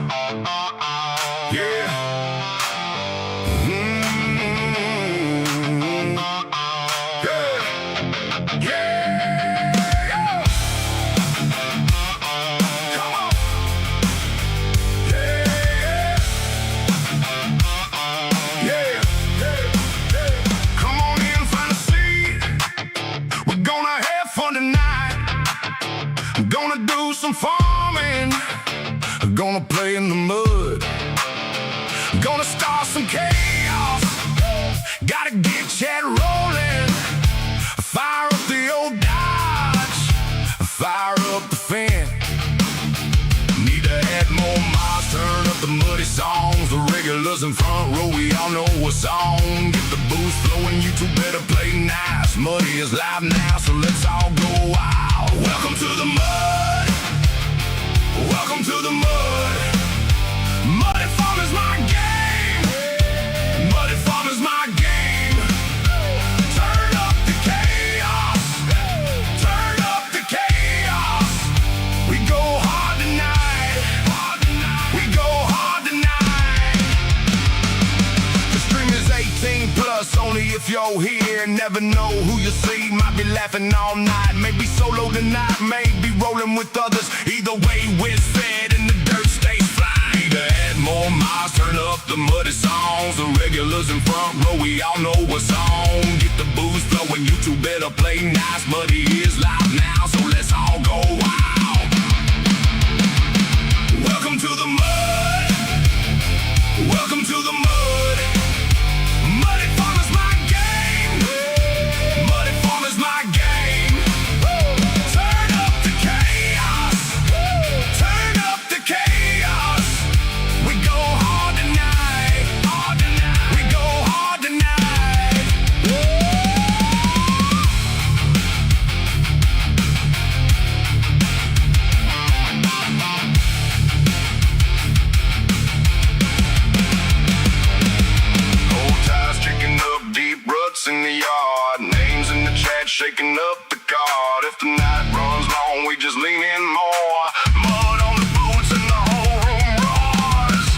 Yeah. Gonna do some farming, gonna play in the mud, gonna start some chaos, gotta get Chad rolling, fire up the old Dodge, fire up the fan. Need to add more miles, turn up the muddy songs, the regulars in front row, we all know what's on. Get the booze flowing, you two better play nice. Muddy is live now, so let's all go wild. Welcome to the mud. Welcome to the mud. Muddy farm is my game. Muddy farm is my game. Turn up the chaos. Turn up the chaos. We go hard tonight. We go hard tonight. The stream is 18 plus, only if you're here. Never know who you see. Might be laughing all night. Maybe solo tonight. Maybe rolling with others. Either way, we're fed and the dirt stays flying. Need to add more miles, turn up the muddy songs. The regulars in front row, we all know what's on. Get the booze flowing, you two better play nice. Muddy is live now, so let's all go wild. Welcome to the mud. Welcome to the mud. Muddy farm is my game. Muddy farm is my game. Turn up the chaos. Turn up the chaos. We go hard tonight. We go hard tonight. Old ties kicking up deep ruts in the yard. Names in the chat shaking up the card. If the night runs long, we just lean in more. Mud on the boots and the whole room roars.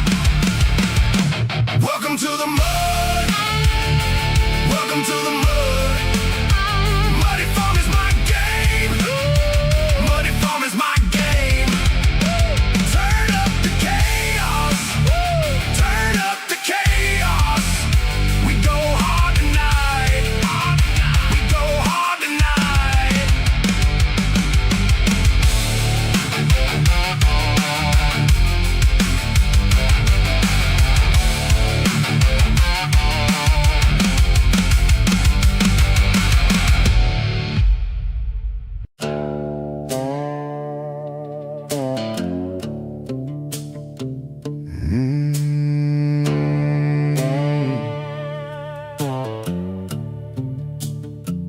Welcome to the mud. Welcome to the mud. Muddy farm is my game. Muddy farm is my game. Turn up the chaos. Turn up the chaos. We go hard tonight. We go hard tonight.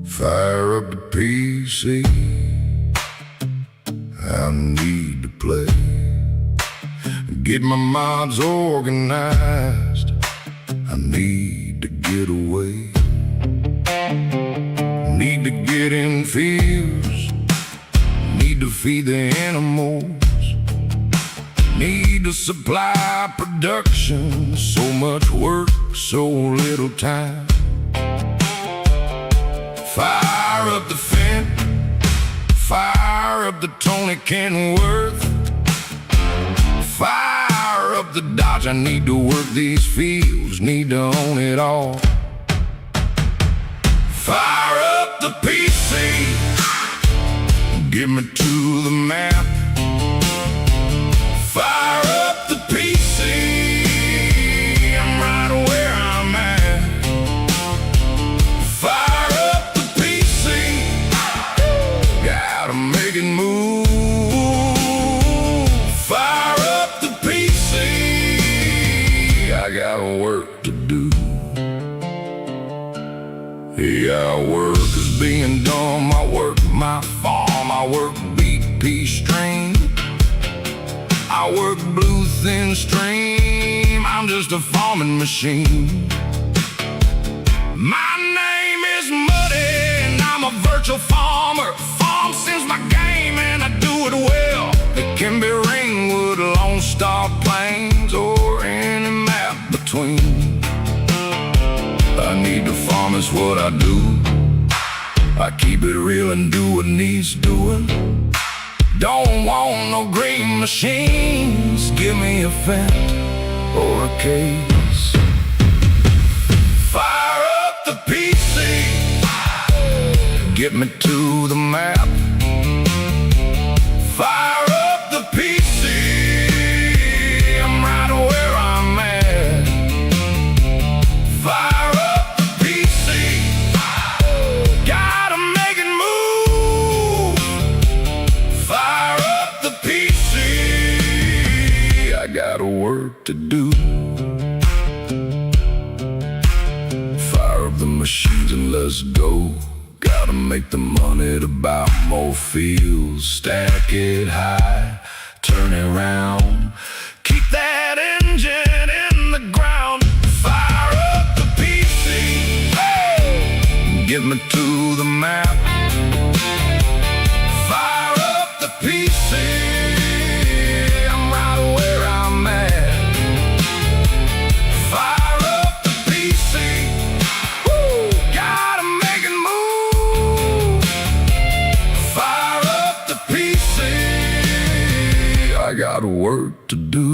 Fire up the PC. I need to play. Get my mods organized. I need to get away. Need to get in fields. Need to feed the animals. Need to supply production. So much work, so little time. Fire up the Finn, fire up the Tony Kenworth, fire up the Dodge. I need to work these fields, need to own it all. Fire up the PC, get me to the map. Fire up the PC, I'm right where I'm at. Fire up the PC, gotta make it move. Fire up the PC, I got work to do. Yeah, work is being done. I work my farm, I work BP string, I work blue thin stream. I'm just a farming machine. My name is Muddy and I'm a virtual farmer. Farm since my game and I do it well. It can be Ringwood, Lone Star Plain, between. I need to farm, is what I do. I keep it real and do what needs doing. Don't want no green machines. Give me a vent or a case. Fire up the PC, get me to the map. Fire up the PC, I'm right where I'm at. Fire up the PC, gotta make it move. Fire up the PC, I got work to do. Fire up the machines and let's go. Gotta make the money to buy more fields. Stack it high, turn it round. Keep that engine in the ground. Fire up the PC, hey! Get me to the map. Fire up the PC, I'm right where I'm at. Fire up the PC, woo! Gotta make it move. Fire up the PC, I got work to do.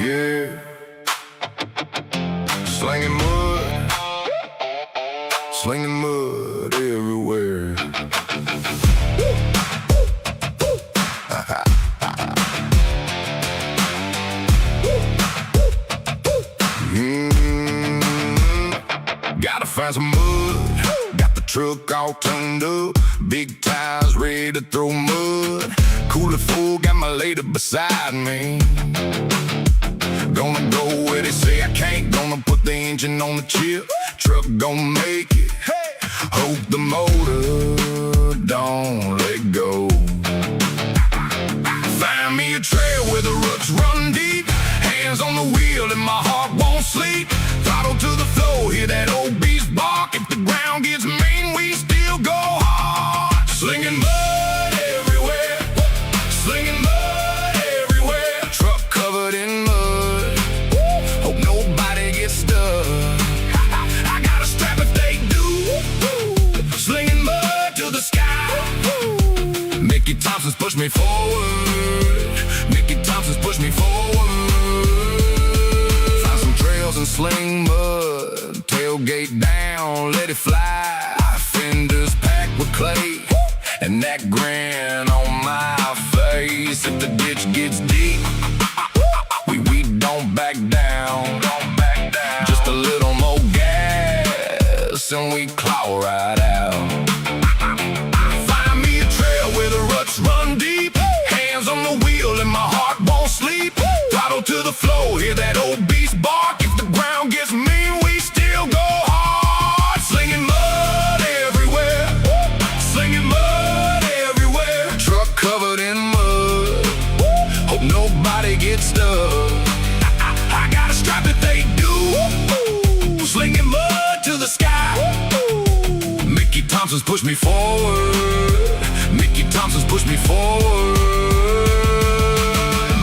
Yeah, slinging mud everywhere. Gotta find some mud. Got the truck all tuned up, big tires ready to throw mud. Cooler full, got my lady beside me. Gonna go where they say I can't. Gonna put the engine on the chip. Truck gonna make it. Hope the motor don't let go. Find me a trail where the roots run deep. Hands on the wheel and my heart won't sleep. Throttle to the floor, hear that old beast bark. If the ground gets mean, we still go hard. Slinging mud everywhere, slinging mud everywhere. Truck covered in mud, hope nobody gets stuck. I got a strap if they do. Slinging mud to the sky. Mickey Thompson's push me forward. Mickey Thompson's push me forward. Find some trails and sling mud. Tailgate down, let it fly. Fenders packed with clay, and that grin on my face. If the ditch gets deep, we don't back down. Just a little more gas and we claw right out. Find me a trail where the ruts run deep. Hands on the wheel and my heart won't sleep. Throttle to the floor, hear that old beast bark. If the ground gets mean, we still go hard. Slinging mud everywhere, slinging mud everywhere. Truck covered in mud, hope nobody gets stuck. I got a strap if they do. Slinging mud to the sky. Mickey Thompson's push me forward. Mickey Thompson's push me forward.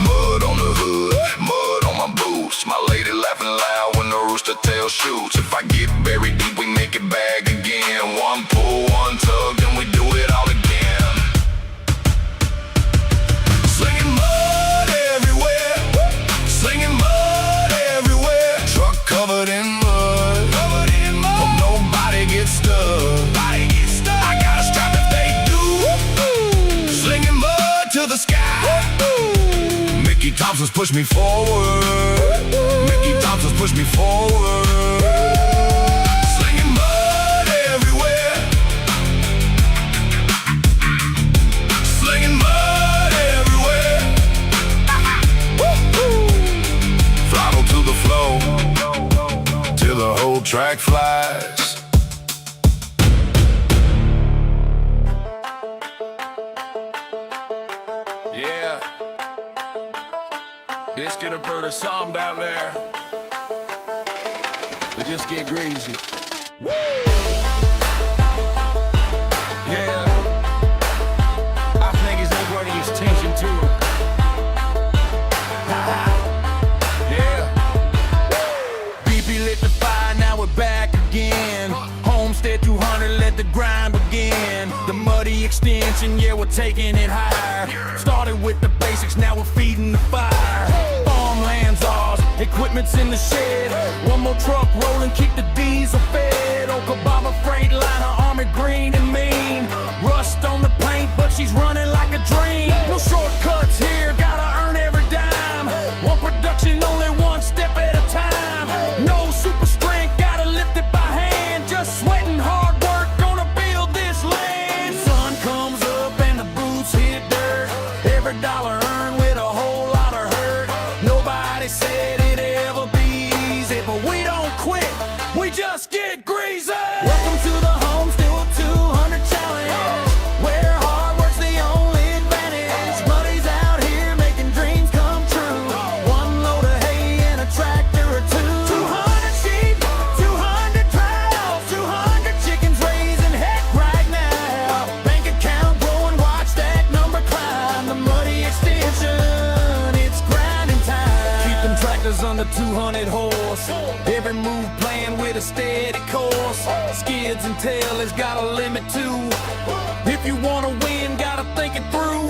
Mud on the hood, mud on my boots. My lady laughing loud when the rooster tail shoots. If I get buried deep, we make it back again. One pull, one tug, then we do it all again. Slinging mud everywhere, slinging mud everywhere. Truck covered in mud, hope nobody gets stuck. I got a strap if they do. Slinging mud to the sky. Mickey Thompson's push me forward. Mickey Thompson's push me forward. Slinging mud everywhere, slinging mud everywhere. Throttle to the floor till the whole track flies. Yeah, let's get a bird of song down there. But just get greasy. Woo! production, yeah, we're taking it higher. Started with the basics, now we're feeding the fire. Farmland's ours, equipment's in the shed. One more truck rolling, keep the diesel fed. Okabama Freightliner, Army green and mean. Rust on the paint, but she's running like a dream. No shortcuts here, gotta earn every dime. One production, only one step at a time. No super strength, gotta lift it by hand. Just sweating hard work, gonna build this land. Sun comes up and the boots hit dirt. Every dollar earned with a whole lot of hurt. Nobody said it'd ever be easy, but we don't quit, we just get greasy. Welcome to the Homestead 200 Challenge, where hard work's the only advantage. Buddies out here making dreams come true. One load of hay and a tractor or two. 200 sheep, 200 cows, 200 chickens raising heck right now. Bank account growing, watch that number climb. The muddy extension, it's grinding time. Keep them tractors under 200 horse. Every move playing with a steady course. Skids and tele got a limit too. If you wanna win, gotta think it through.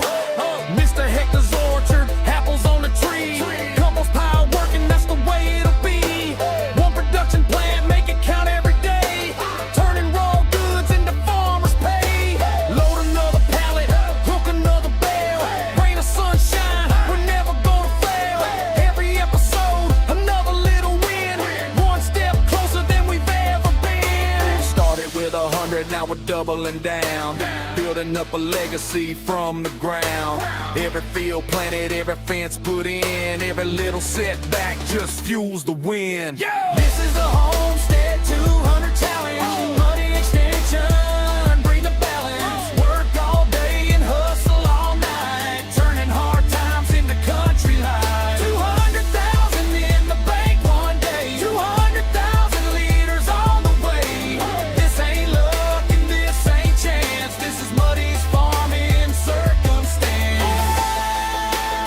Mr. Hector's orchard, apples on the tree. Compost pile working, that's the way it'll be. One production plant, make it count every day. Turning raw goods into farmers' pay. Load another pallet, hook another bale. Rain or sunshine, we're never gonna fail. Every episode, another little win. One step closer than we've ever been. Started with 100, now we're doubling down. Building up a legacy from the ground. Every field planted, every fence put in. Every little setback just fuels the wind. This is the Homestead 200 Challenge. Muddy extension, breathe the balance. Work all day and hustle all night. Turning hard times into country life. 200,000 in the bank one day. 200,000 liters on the way. This ain't luck and this ain't chance. This is Muddy's farming circumstance.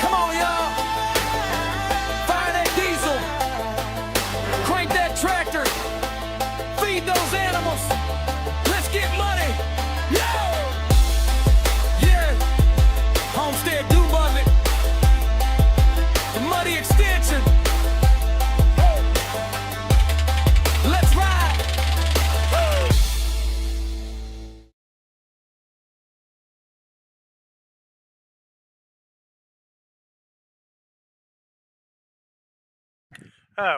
Come on, y'all. Fire that diesel. Crank that tractor. Feed those animals. Let's get money. Yeah. Yeah. Homestead, do love it. The Muddy extension. Let's ride.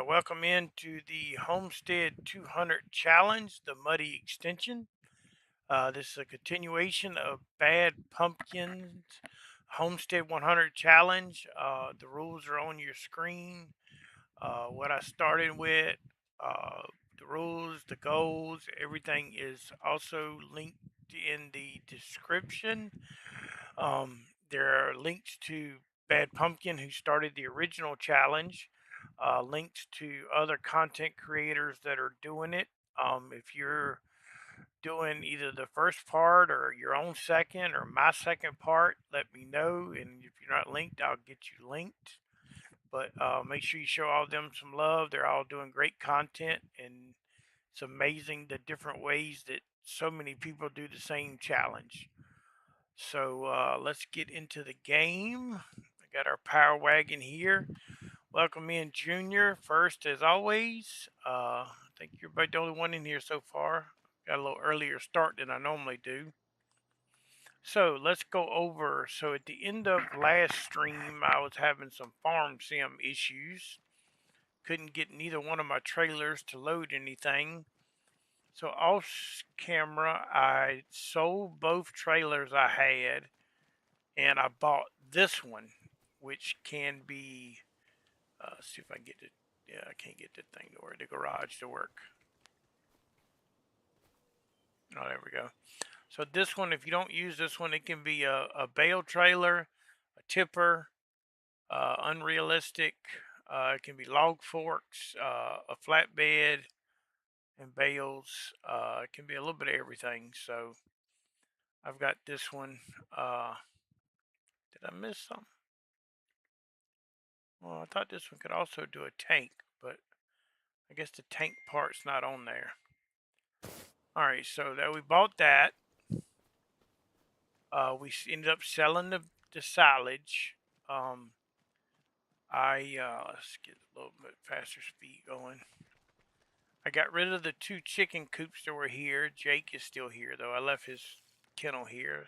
Welcome into the Homestead 200 Challenge, the Muddy Extension. This is a continuation of Bad Pumpkins Homestead 100 Challenge. The rules are on your screen. What I started with, the rules, the goals, everything is also linked in the description. There are links to Bad Pumpkin, who started the original challenge, links to other content creators that are doing it. If you're doing either the first part or your own second or my second part, let me know. And if you're not linked, I'll get you linked. But make sure you show all of them some love. They're all doing great content, and it's amazing the different ways that so many people do the same challenge. So let's get into the game. I got our power wagon here. Welcome in Junior first as always. I think you're about the only one in here so far. Got a little earlier start than I normally do. So let's go over. So at the end of last stream, I was having some farm sim issues. Couldn't get neither one of my trailers to load anything. So off camera, I sold both trailers I had, and I bought this one, which can be. See if I can get it. Yeah, I can't get that thing to work. The garage to work. Oh, there we go. So this one, if you don't use this one, it can be a bale trailer, a tipper, unrealistic. It can be log forks, a flatbed, and bales. It can be a little bit of everything. So I've got this one. Did I miss something? Well, I thought this one could also do a tank, but I guess the tank part's not on there. All right, so that we bought that. Ended up selling the silage. Um, let's get a little bit faster speed going. I got rid of the 2 chicken coops that were here. Jake is still here though. I left his kennel here.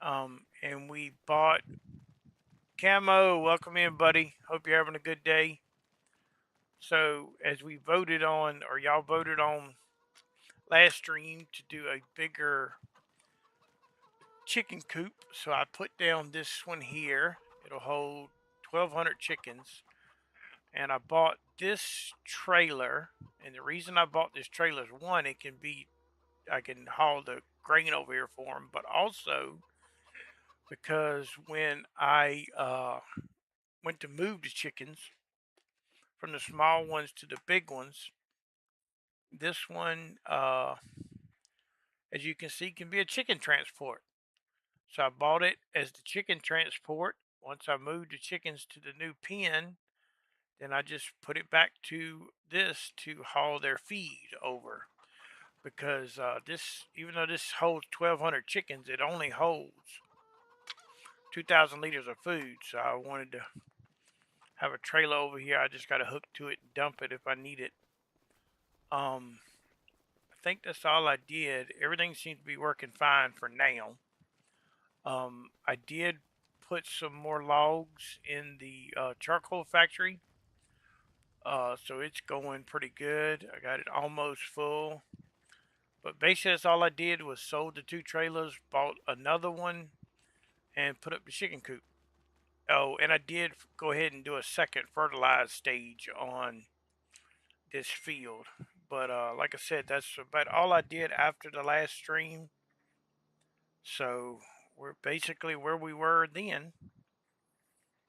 And we bought Camo. Welcome in, buddy. Hope you're having a good day. So as we voted on, or y'all voted on last stream to do a bigger chicken coop, so I put down this one here. It'll hold 1,200 chickens. And I bought this trailer, and the reason I bought this trailer is one, I can haul the grain over here for them, but also because when I went to move the chickens from the small ones to the big ones, this one, as you can see, can be a chicken transport. So I bought it as the chicken transport. Once I moved the chickens to the new pen, then I just put it back to this to haul their feed over. Because even though this holds 1,200 chickens, it only holds 2,000 liters of food. So I wanted to have a trailer over here. I just got to hook to it and dump it if I need it. I think that's all I did. Everything seems to be working fine for now. I did put some more logs in the charcoal factory. So it's going pretty good. I got it almost full. But basically that's all I did was sold the 2 trailers, bought another one, and put up the chicken coop. Oh, and I did go ahead and do a second fertilized stage on this field. But like I said, that's about all I did after the last stream. So we're basically where we were then.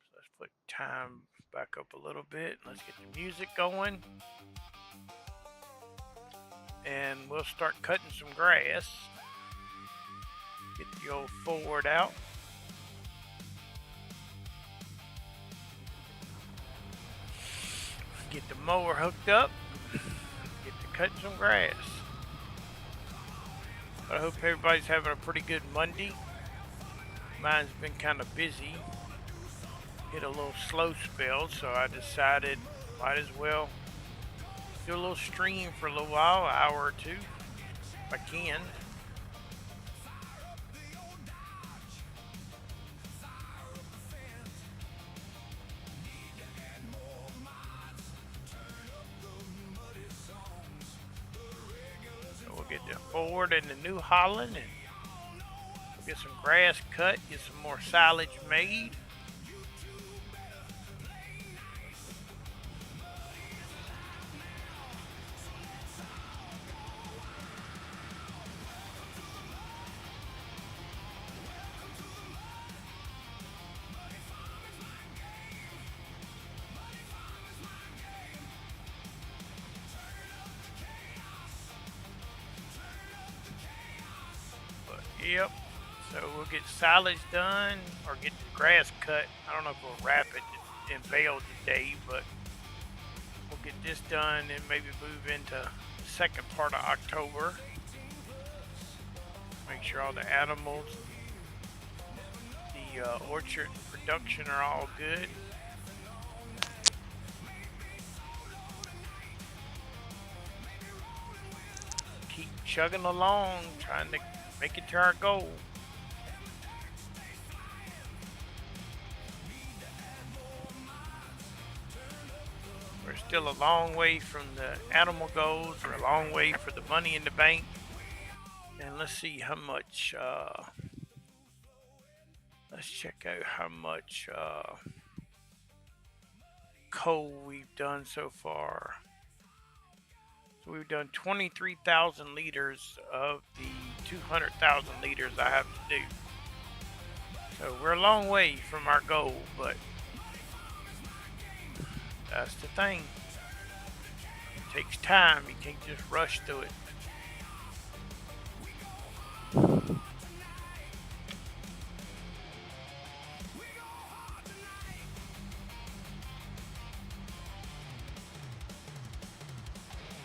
So let's put time back up a little bit. Let's get the music going. And we'll start cutting some grass. Get the old forward out. Get the mower hooked up. Get to cutting some grass. But I hope everybody's having a pretty good Monday. Mine's been kind of busy. Hit a little slow spell, so I decided might as well do a little stream for a little while, an hour or two, if I can. So we'll get the forward and the New Holland and get some grass cut, get some more silage made. Yep. So we'll get silage done or get the grass cut. I don't know if we'll wrap it in bale today, but we'll get this done and maybe move into the second part of October. Make sure all the animals, the orchard production are all good. Keep chugging along, trying to make it to our goal. We're still a long way from the animal goals. We're a long way for the money in the bank. And let's see how much, let's check out how much coal we've done so far. So we've done 23,000 liters of the 200,000 liters I have to do. So we're a long way from our goal, but that's the thing. It takes time. You can't just rush through it.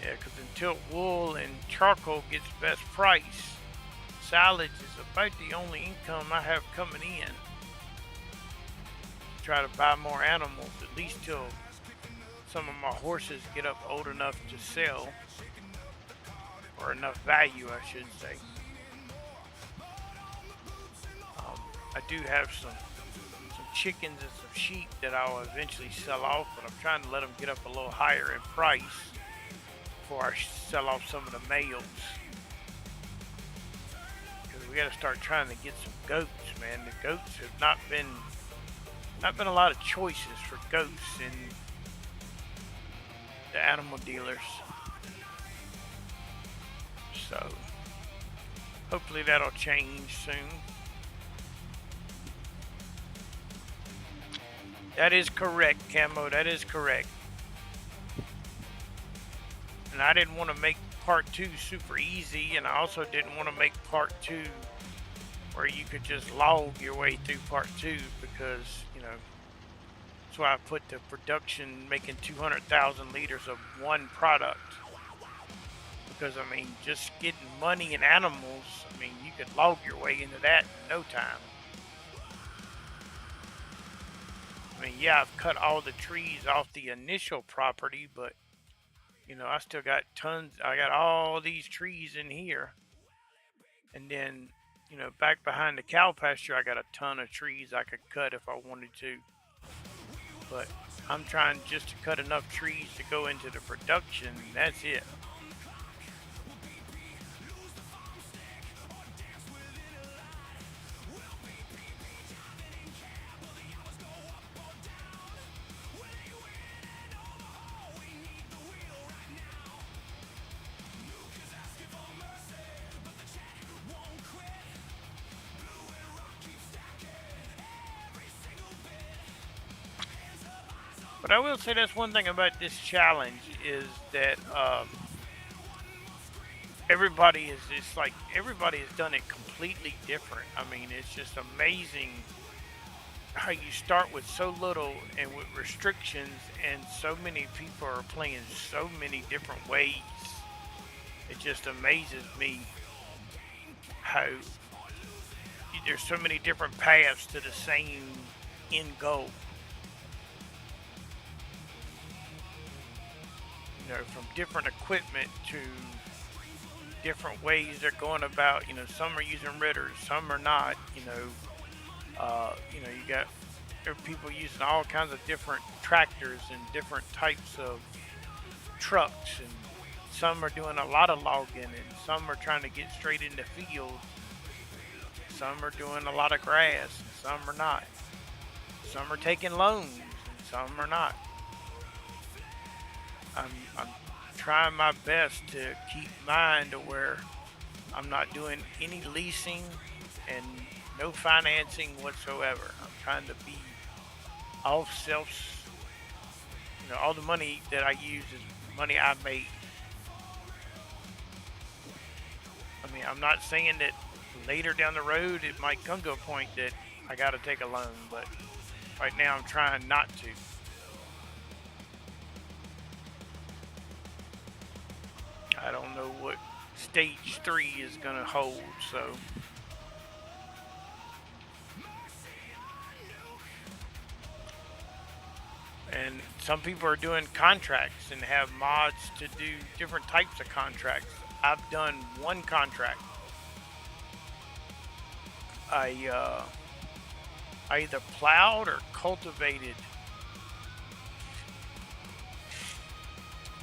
Yeah, because until wool and charcoal gets best price, Salads is about the only income I have coming in. Try to buy more animals, at least till some of my horses get up old enough to sell, or enough value, I should say. I do have some chickens and some sheep that I'll eventually sell off, but I'm trying to let them get up a little higher in price before I sell off some of the males. Because we got to start trying to get some goats, man. The goats have not been a lot of choices for goats in the animal dealers. So hopefully that'll change soon. That is correct, Camo. That is correct. And I didn't want to make part 2 super easy, and I also didn't want to make part 2 where you could just log your way through part 2, because, you know, that's why I put the production making 200,000 liters of one product. Because, I mean, just getting money in animals, I mean, you could log your way into that in no time. I mean, yeah, I've cut all the trees off the initial property, but, you know, I still got tons. I got all these trees in here. And then, you know, back behind the cow pasture, I got a ton of trees I could cut if I wanted to. But I'm trying just to cut enough trees to go into the production, and that's it. But I will say that's one thing about this challenge is that everybody is just like, everybody has done it completely different. I mean, it's just amazing how you start with so little and with restrictions, and so many people are playing so many different ways. It just amazes me how there's so many different paths to the same end goal. You know, from different equipment to different ways they're going about. You know, some are using ritters, some are not. You know, you got people using all kinds of different tractors and different types of trucks, and some are doing a lot of logging, and some are trying to get straight into field. Some are doing a lot of grass, and some are not. Some are taking loans, and some are not. I'm trying my best to keep mine to where I'm not doing any leasing and no financing whatsoever. I'm trying to be all you know, all the money that I use is money I made. I mean, I'm not saying that later down the road it might come to a point that I got to take a loan, but right now I'm trying not to. I don't know what stage 3 is going to hold, so. And some people are doing contracts and have mods to do different types of contracts. I've done one contract. I either plowed or cultivated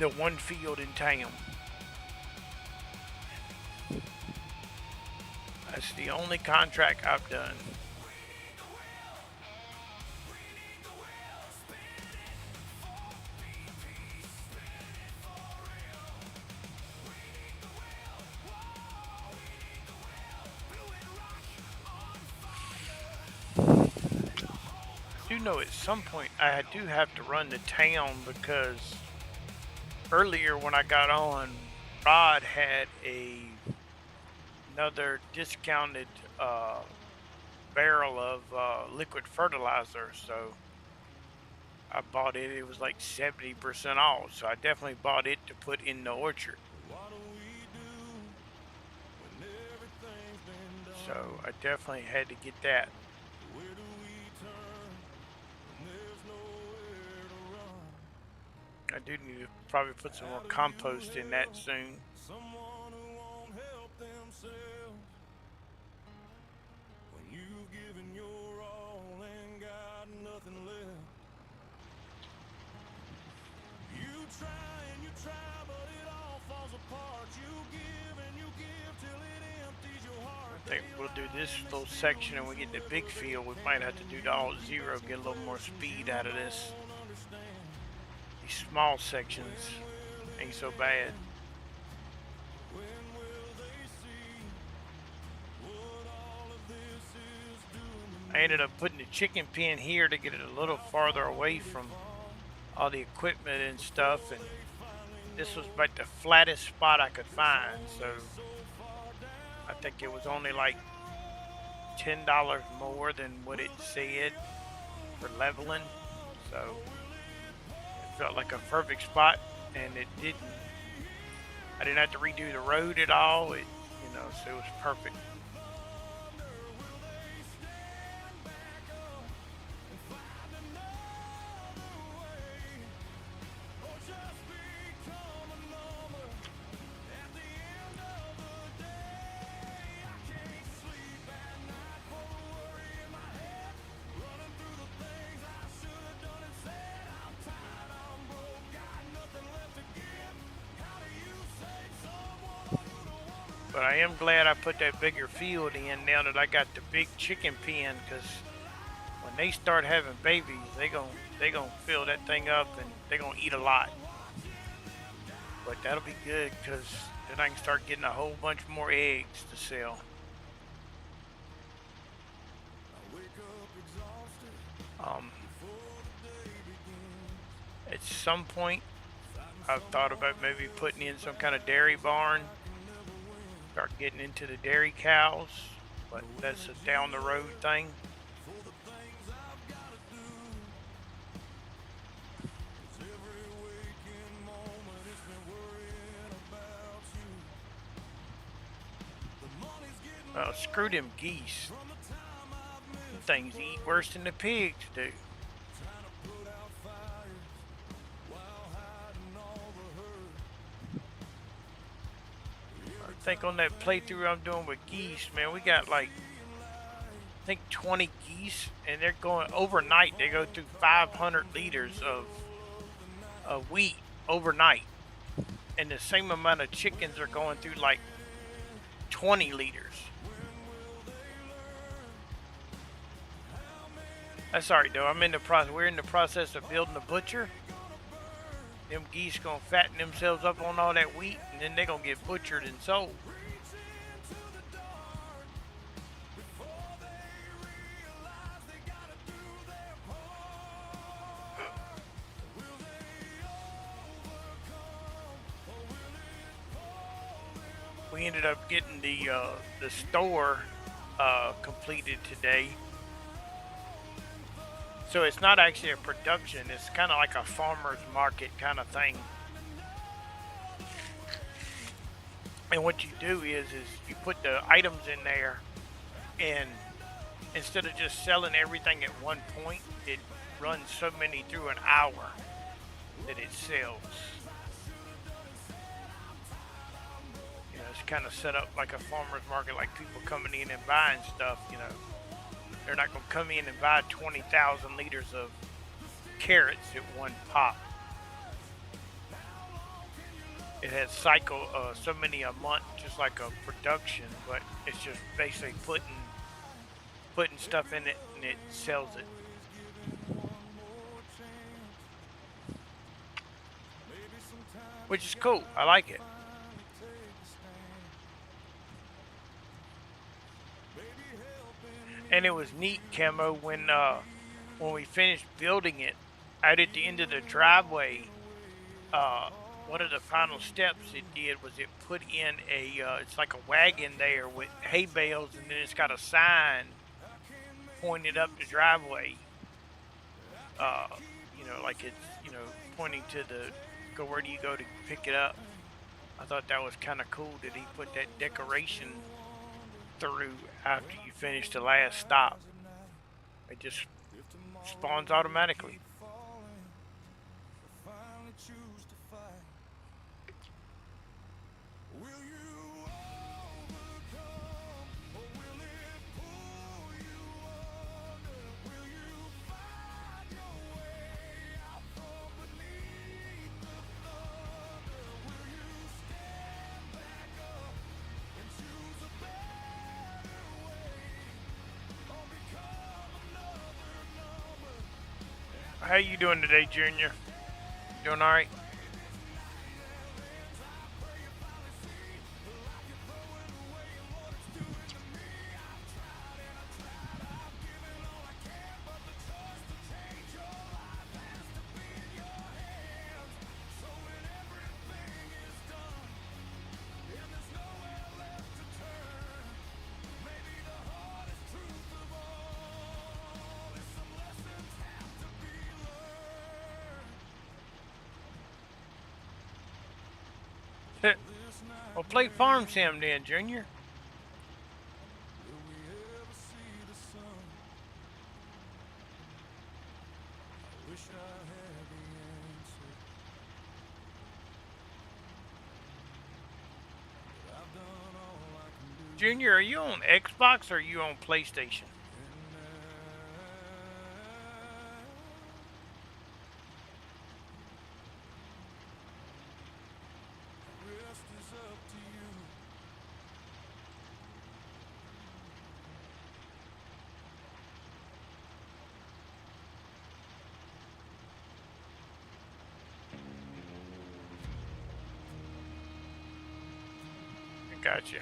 the one field in town. That's the only contract I've done. I do know at some point I do have to run to town, because earlier when I got on, Rod had another discounted barrel of liquid fertilizer, so I bought it. It was like 70% off, so I definitely bought it to put in the orchard. So I definitely had to get that. I do need to probably put some more compost in that soon. Someone who won't help themselves when you've given your all and got nothing left. You try, but it all falls apart. You give till it empties your heart. I think we'll do this little section and we get the big field. We might have to do the all zero, get a little more speed out of this. These small sections ain't so bad. I ended up putting the chicken pen here to get it a little farther away from all the equipment and stuff, and this was about the flattest spot I could find, so I think it was only like $10 more than what it said for leveling, so it felt like a perfect spot, and it didn't. I didn't have to redo the road at all. So it was perfect. But I am glad I put that bigger field in now that I got the big chicken pen, because when they start having babies, they gonna fill that thing up and they gonna eat a lot. But that'll be good, because then I can start getting a whole bunch more eggs to sell. At some point, I've thought about maybe putting in some kind of dairy barn. Start getting into the dairy cows, but that's a down the road thing. Screw them geese. Them things eat worse than the pigs do. I think on that playthrough I'm doing with geese, man, we got like, I think 20 geese, and they're going overnight. They go through 500 liters of wheat overnight, and the same amount of chickens are going through like 20 liters. That's alright though. I'm in the process. We're in the process of building a butcher. Them geese gonna fatten themselves up on all that wheat, and then they gonna get butchered and sold. We ended up getting the store completed today. So it's not actually a production, it's kind of like a farmer's market kind of thing. And what you do is you put the items in there, and instead of just selling everything at one point, it runs so many through an hour that it sells. It's kind of set up like a farmer's market, like people coming in and buying stuff, They're not going to come in and buy 20,000 liters of carrots at one pop. It has cycle so many a month, just like a production, but it's just basically putting stuff in it, and it sells it. Which is cool. I like it. And it was neat, Camo, when we finished building it, out at the end of the driveway, one of the final steps it did was it put in it's like a wagon there with hay bales, and then it's got a sign pointed up the driveway. Like it's, pointing to where do you go to pick it up. I thought that was kind of cool that he put that decoration through after you finish the last stop. It just spawns automatically. How you doing today, Junior? Doing all right? Well, play Farm Sim then, Junior. Junior, are you on Xbox or are you on PlayStation? Gotcha.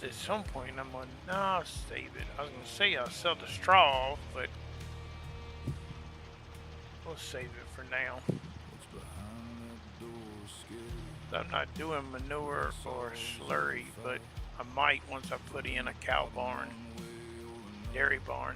At some point, I'm going, no, I'll save it. I was going to say I'll sell the straw, but we'll save it for now. I'm not doing manure or slurry, but I might once I put in a cow barn, dairy barn.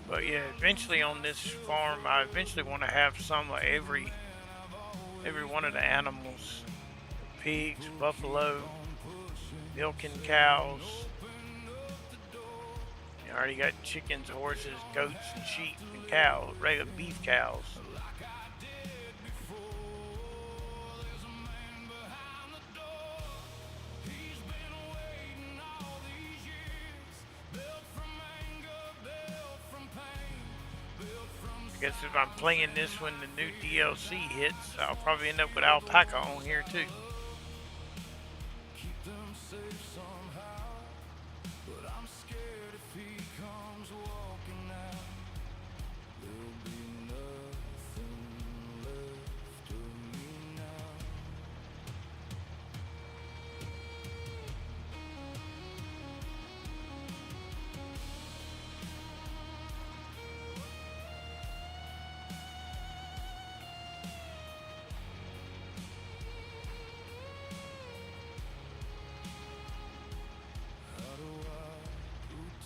But yeah, eventually on this farm, I eventually want to have some of every one of the animals: pigs, buffalo, milking cows. I already got chickens, horses, goats, and sheep and cows, regular beef cows. I guess if I'm playing this when the new DLC hits, I'll probably end up with alpaca on here too.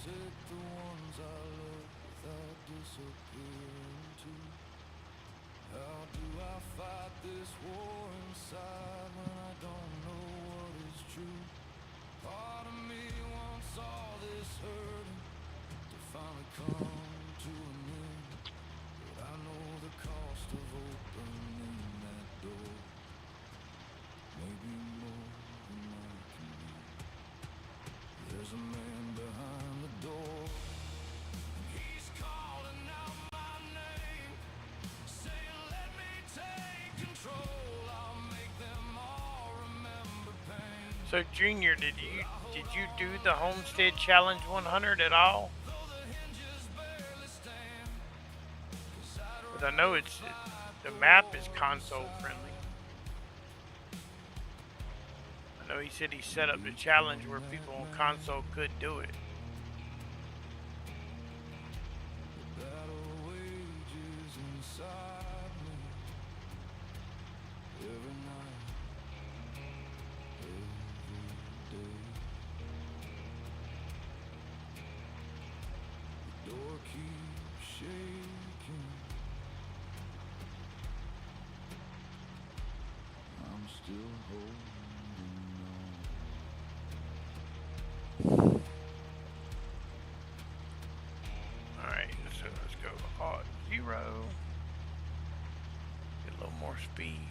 Take the ones I love without disappearing too. There's a man behind the door. He's calling out my name, saying, let me take control. I'll make them all remember pain. So, Junior, did you do the Homestead Challenge 100 at all? Because I know the map is console friendly. I know he said he set up the challenge where people on console could do it. The battle wages inside me every night, every day. The door keeps shaking. I'm still holding on. Alright, so let's go odd 0. Get a little more speed.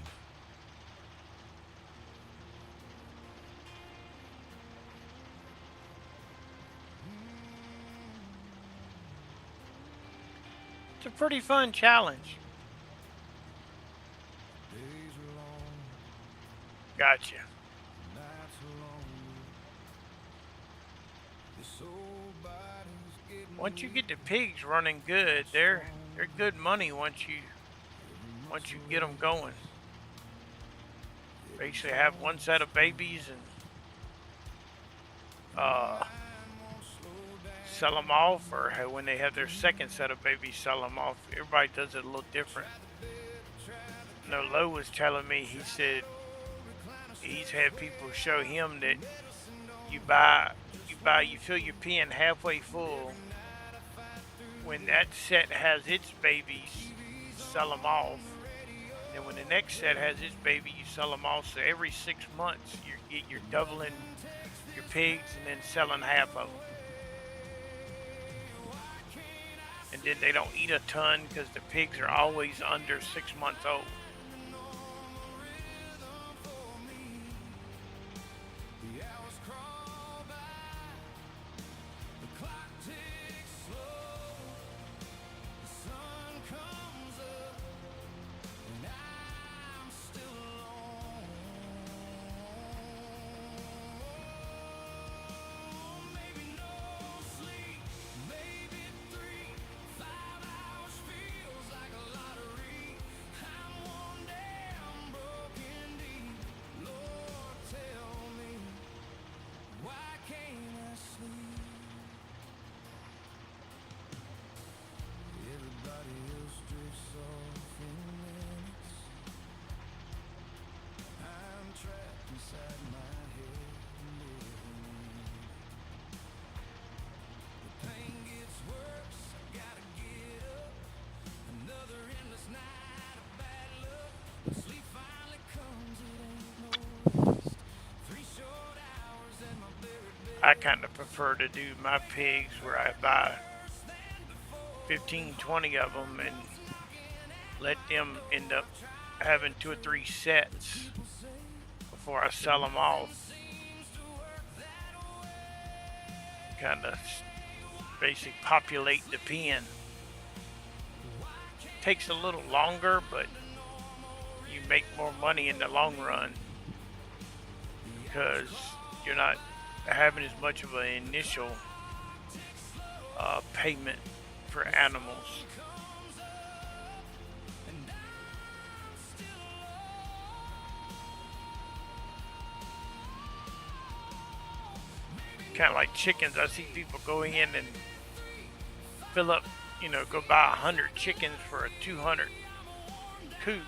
It's a pretty fun challenge. Days are long, Gotcha. nights are long. This old body's getting Once you get the pigs running good, they're good money once you get them going. Basically have one set of babies and sell them off, or when they have their second set of babies, sell them off. Everybody does it a little different. No, Lo was telling me, he said he's had people show him that you fill your pen halfway full. When that set has its babies, sell them off. And when the next set has its baby, you sell them off. So every 6 months, you're doubling your pigs and then selling half of them. And then they don't eat a ton because the pigs are always under 6 months old. I kind of prefer to do my pigs where I buy 15, 20 of them and let them end up having 2 or 3 sets before I sell them off. Kind of basically populate the pen. Takes a little longer, but you make more money in the long run because you're not having as much of an initial payment for animals. Kind of like chickens. I see people going in and fill up, go buy 100 chickens for a 200 coop.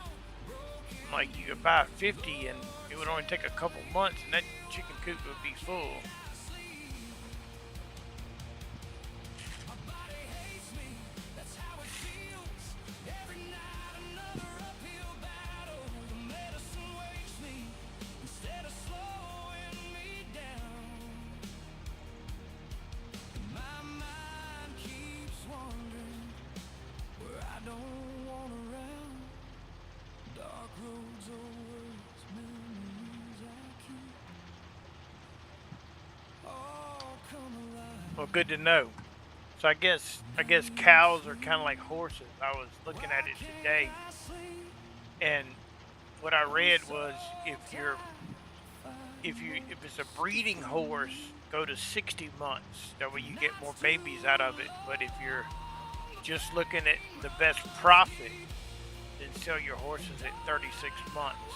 Like, you could buy 50 and it would only take a couple months and that chicken coop would be full. Well, good to know. So I guess cows are kind of like horses. I was looking at it today, and what I read was if it's a breeding horse, go to 60 months. That way you get more babies out of it. But if you're just looking at the best profit, then sell your horses at 36 months,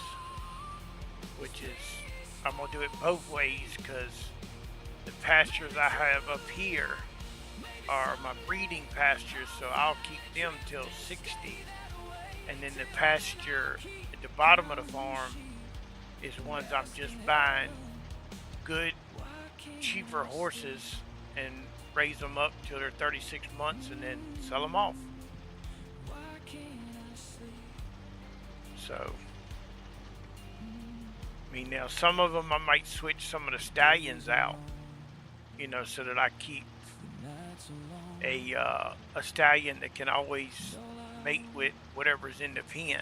which is I'm gonna do it both ways because the pastures I have up here are my breeding pastures, so I'll keep them till 60, and then the pasture at the bottom of the farm is ones I'm just buying good, cheaper horses and raise them up till they're 36 months and then sell them off. So, I mean, now some of them I might switch some of the stallions out, so that I keep a stallion that can always mate with whatever's in the pen.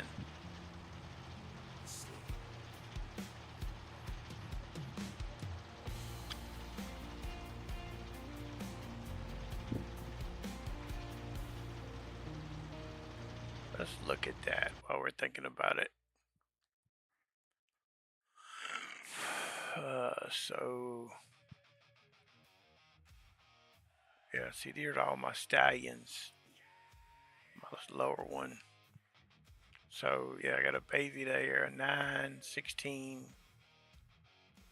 Let's look at that while we're thinking about it. So, yeah, see, these are all my stallions. My lower one. So, yeah, I got a baby there, a 9, 16.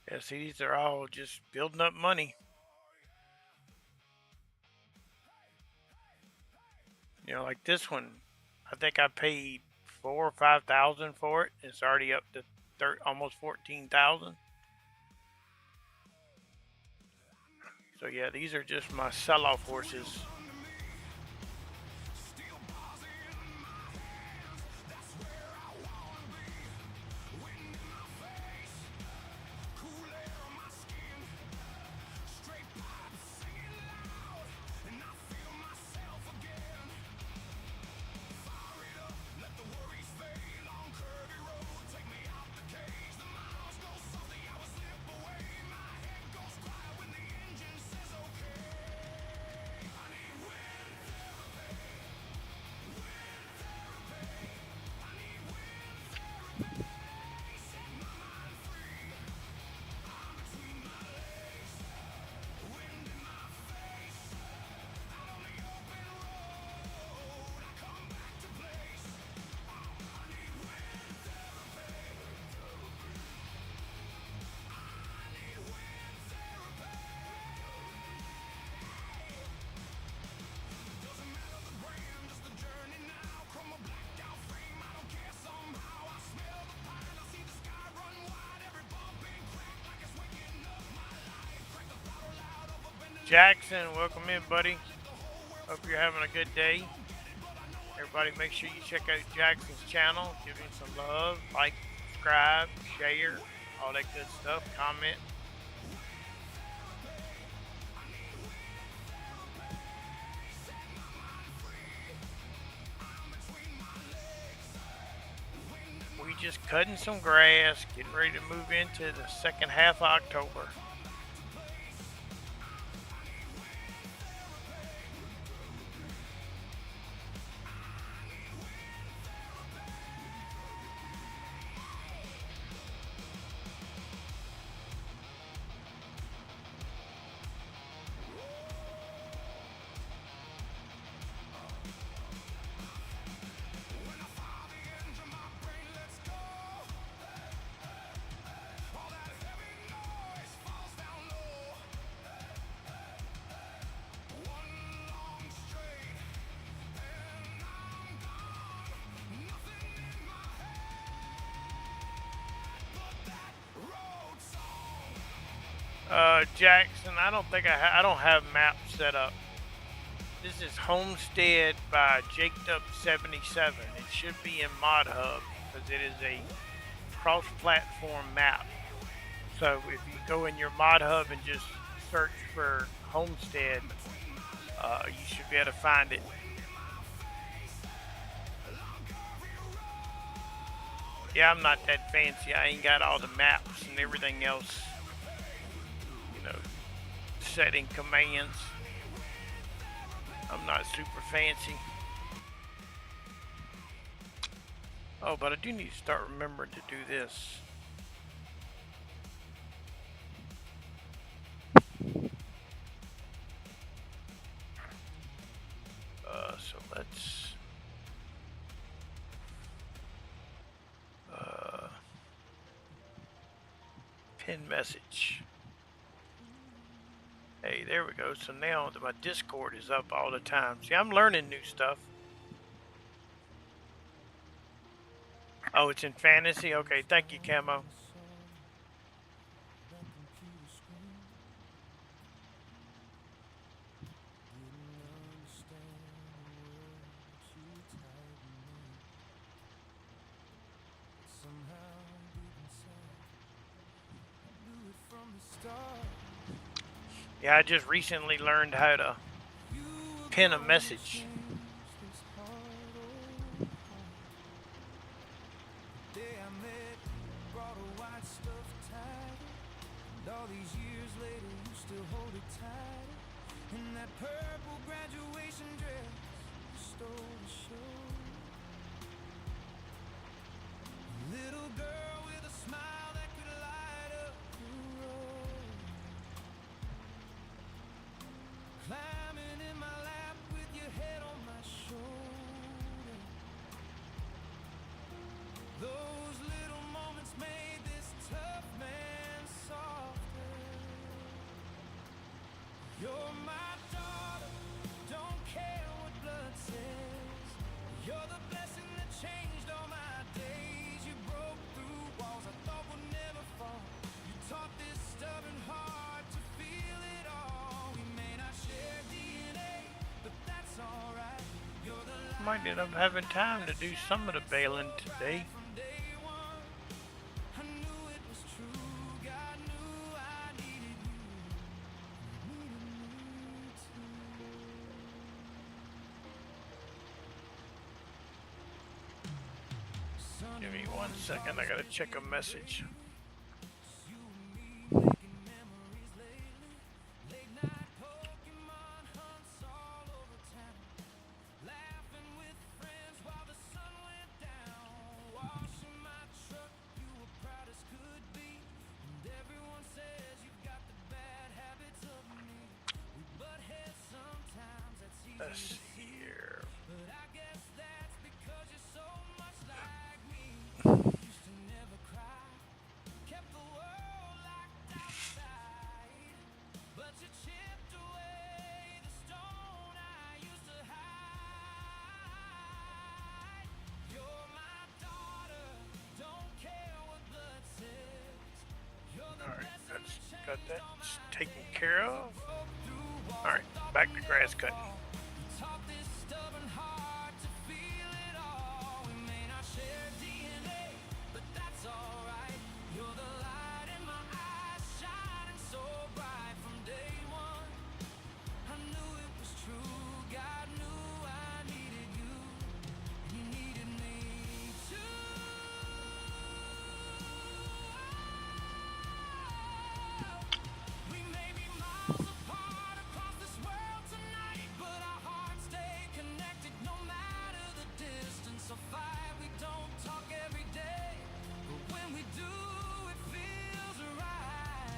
Yeah, see, these are all just building up money. Like this one, I think I paid 4 or 5,000 for it. It's already up to almost 14,000. So yeah, these are just my sell-off horses. Jackson, welcome in, buddy. Hope you're having a good day. Everybody, make sure you check out Jackson's channel. Give him some love. Like, subscribe, share, all that good stuff. Comment. We just cutting some grass, getting ready to move into the second half of October. Jackson, I don't think I don't have maps set up. This is Homestead by Jacob77. It should be in Mod Hub because it is a cross-platform map. So if you go in your Mod Hub and just search for Homestead, you should be able to find it. Yeah, I'm not that fancy. I ain't got all the maps and everything else, setting commands. I'm not super fancy. Oh, but I do need to start remembering to do this. So let's pin message. Hey, there we go. So now my Discord is up all the time. See, I'm learning new stuff. Oh, it's in fantasy? Okay, thank you, Camo. Yeah, I just recently learned how to pin a message. All these years later, you still hold it tight. In that purple graduation dress you stole the show. Little girl with a smile that could light up the road. Climbing in my lap with your head on my shoulder. Those little moments made this tough man softer. You're my daughter, don't care what blood says. You're the blessing that changed all my days. You broke through walls I thought would never fall. You taught this stubborn heart to feel it all. We may not share DNA, but that's alright. You're the light. Might end up having time to do some of the baling today. Give me 1 second, I gotta check a message. Let's see here. Alright, that's got that taken care of. Alright, back to grass cutting.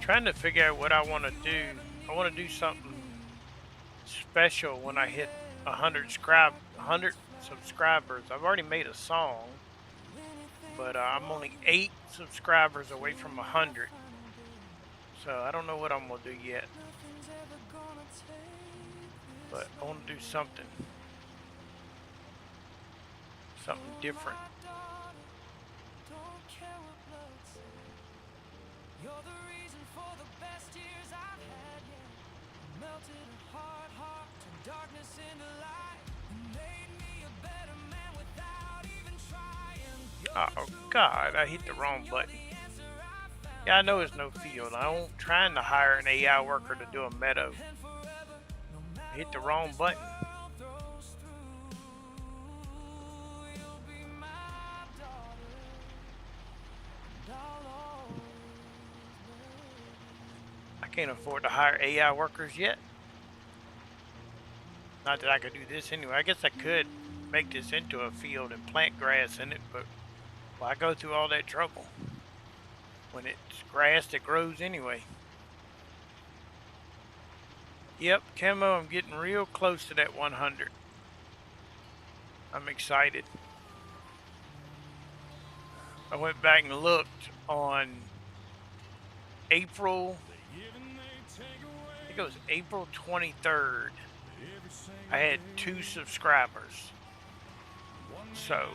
Trying to figure out what I want to do. I want to do something special when I hit 100 subscribers. I've already made a song, but I'm only 8 subscribers away from 100. So I don't know what I'm gonna do yet, but I want to do something different. You're the reason for the best years I've had, yeah. Melted a hard heart, turned darkness into light, and made me a better man without even trying. Oh God, I hit the wrong button. Yeah, I know there's no field. I'm trying to hire an AI worker to do a meadow. I hit the wrong button. I can't afford to hire AI workers yet. Not that I could do this anyway. I guess I could make this into a field and plant grass in it, but why go through all that trouble when it's grass that grows anyway? Yep, Camo, I'm getting real close to that 100. I'm excited. I went back and looked on April, I think it was April 23rd. I had 2 subscribers. So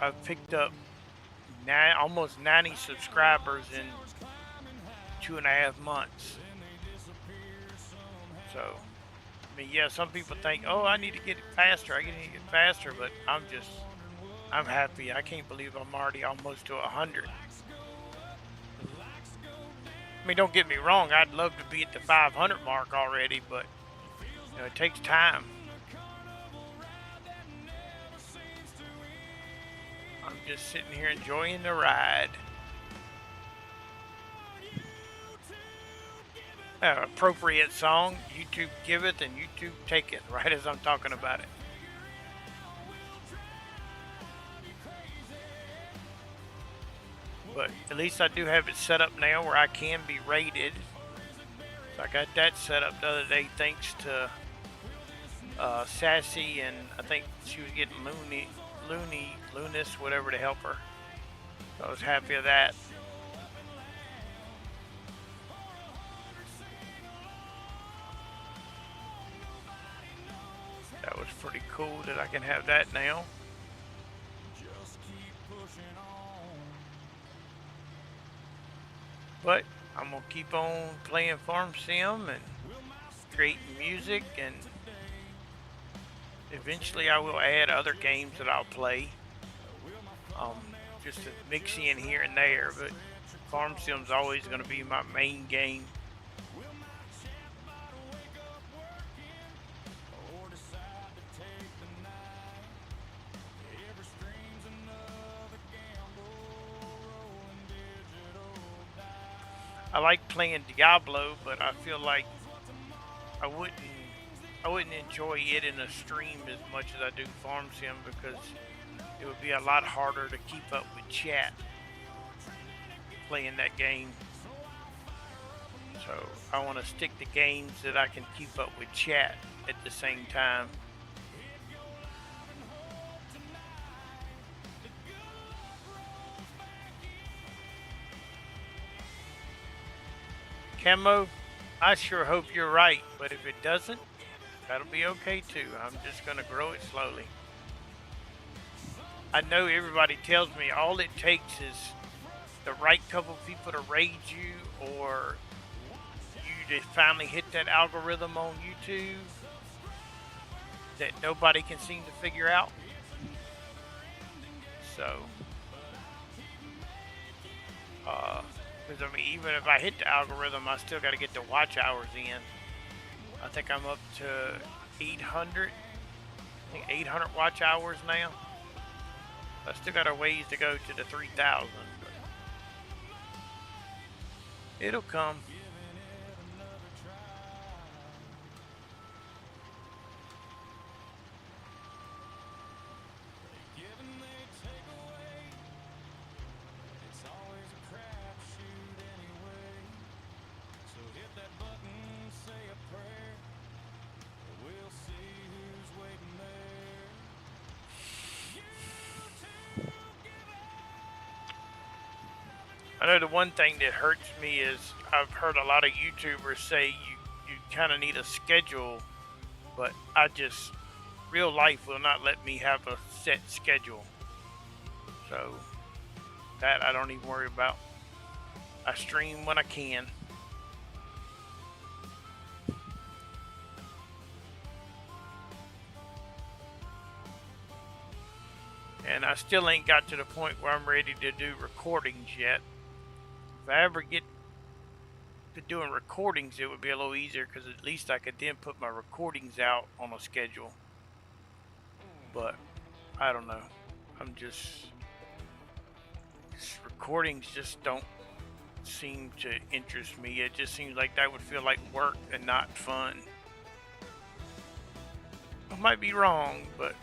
I've picked up almost 90 subscribers in 2.5 months. So, I mean, yeah, some people think, oh, I need to get it faster. I need to get faster, but I'm happy. I can't believe I'm already almost to 100. I mean, don't get me wrong. I'd love to be at the 500 mark already, but it takes time. I'm just sitting here enjoying the ride. Appropriate song. YouTube giveth and YouTube taketh, right as I'm talking about it. But at least I do have it set up now where I can be rated. So I got that set up the other day thanks to Sassy, and I think she was getting Lunis, whatever to help her. So I was happy of that. That was pretty cool that I can have that now. But I'm going to keep on playing Farm Sim and creating music, and eventually I will add other games that I'll play. Just to mix in here and there, but Farm Sim's always going to be my main game. I like playing Diablo, but I feel like I wouldn't enjoy it in a stream as much as I do Farm Sim, because it would be a lot harder to keep up with chat playing that game. So I want to stick to games that I can keep up with chat at the same time. Camo, I sure hope you're right, but if it doesn't, that'll be okay too. I'm just going to grow it slowly. I know everybody tells me all it takes is the right couple people to raid you, or you to finally hit that algorithm on YouTube that nobody can seem to figure out. So, because I mean, even if I hit the algorithm, I still got to get the watch hours in. I think I'm up to 800. I think 800 watch hours now. I still got a ways to go to the 3,000. It'll come. I know the one thing that hurts me is I've heard a lot of YouTubers say you kind of need a schedule, but real life will not let me have a set schedule. So that I don't even worry about. I stream when I can. And I still ain't got to the point where I'm ready to do recordings yet. If I ever get to doing recordings, it would be a little easier, because at least I could then put my recordings out on a schedule. But I don't know. Recordings just don't seem to interest me. It just seems like that would feel like work and not fun. I might be wrong, but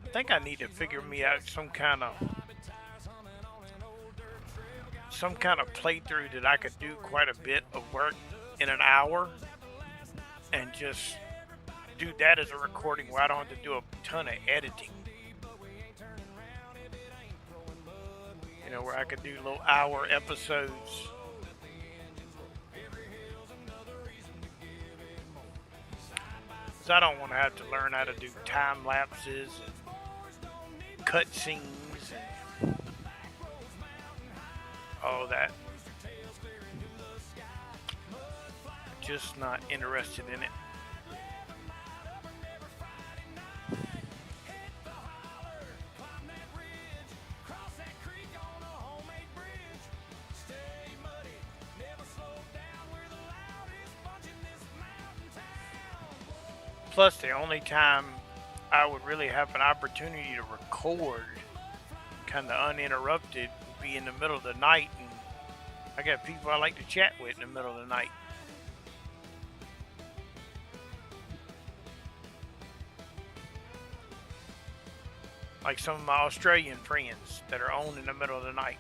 I think I need to figure me out some kind of playthrough that I could do quite a bit of work in an hour and just do that as a recording where I don't have to do a ton of editing. You know, where I could do little hour episodes. So I don't want to have to learn how to do time lapses and cut scenes and all that. Just not interested in it. Plus, the only time I would really have an opportunity to record kind of uninterrupted would be in the middle of the night, and I got people I like to chat with in the middle of the night. Like some of my Australian friends that are on in the middle of the night.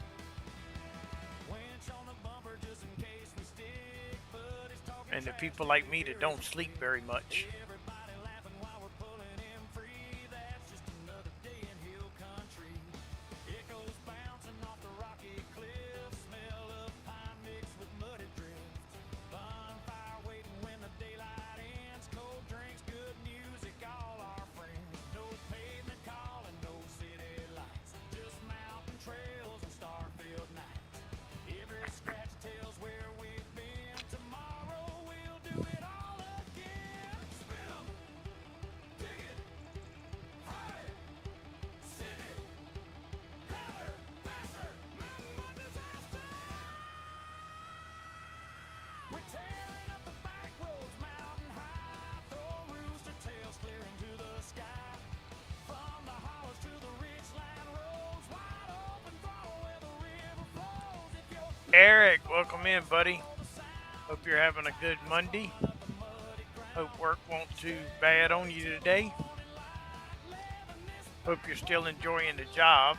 And the people like me that don't sleep very much. Eric, welcome in, buddy. Hope you're having a good Monday. Hope work won't too bad on you today. Hope you're still enjoying the job.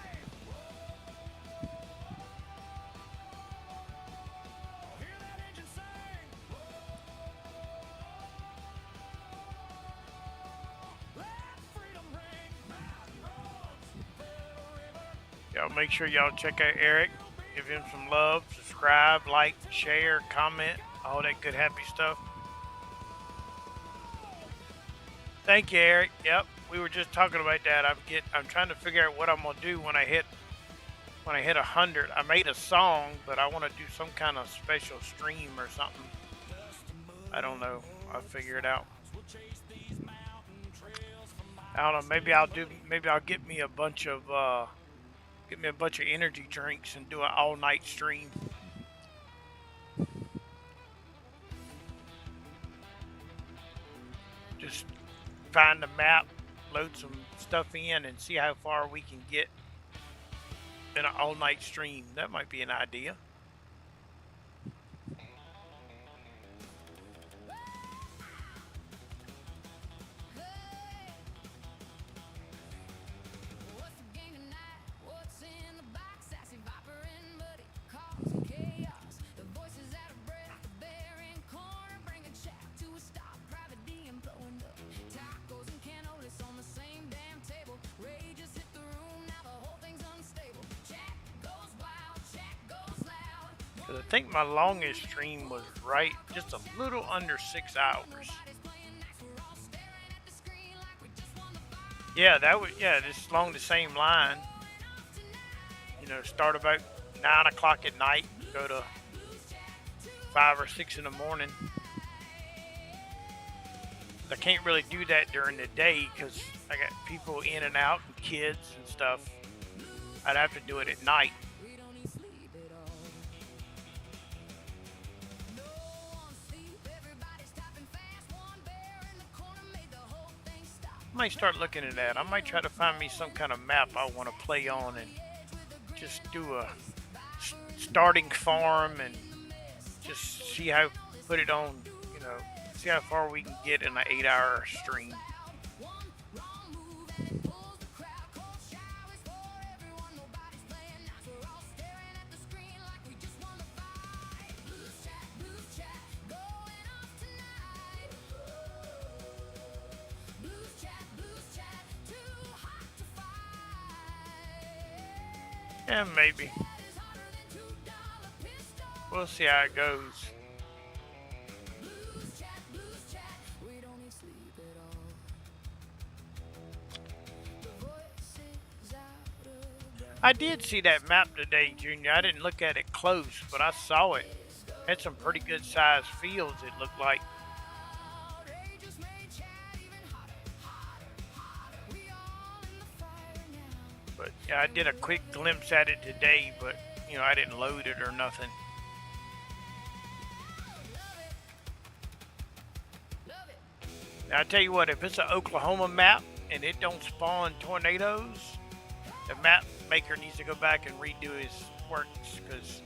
Y'all make sure y'all check out Eric. Give him some love, subscribe, like, share, comment, all that good happy stuff. Thank you, Eric. Yep, we were just talking about that. I'm trying to figure out what I'm gonna do when I hit 100. I made a song, but I want to do some kind of special stream or something. I don't know. I'll figure it out. I don't know. Maybe I'll get me a bunch of energy drinks and do an all-night stream. Just find the map, load some stuff in, and see how far we can get in an all-night stream. That might be an idea. I think my longest stream was just a little under 6 hours. Yeah, just along the same line. You know, start about 9 o'clock at night, go to 5 or 6 in the morning. I can't really do that during the day because I got people in and out and kids and stuff. I'd have to do it at night. might start looking at that. I might try to find me some kind of map I want to play on and just do a starting farm and just see how, put it on, you know, see how far we can get in an 8-hour stream. Yeah, maybe. We'll see how it goes. I did see that map today, Junior. I didn't look at it close, but I saw it. Had some pretty good sized fields, it looked like. But yeah, I did a quick glimpse at it today, but you know, I didn't load it or nothing. Now I tell you what, if it's an Oklahoma map and it don't spawn tornadoes, the map maker needs to go back and redo his works, because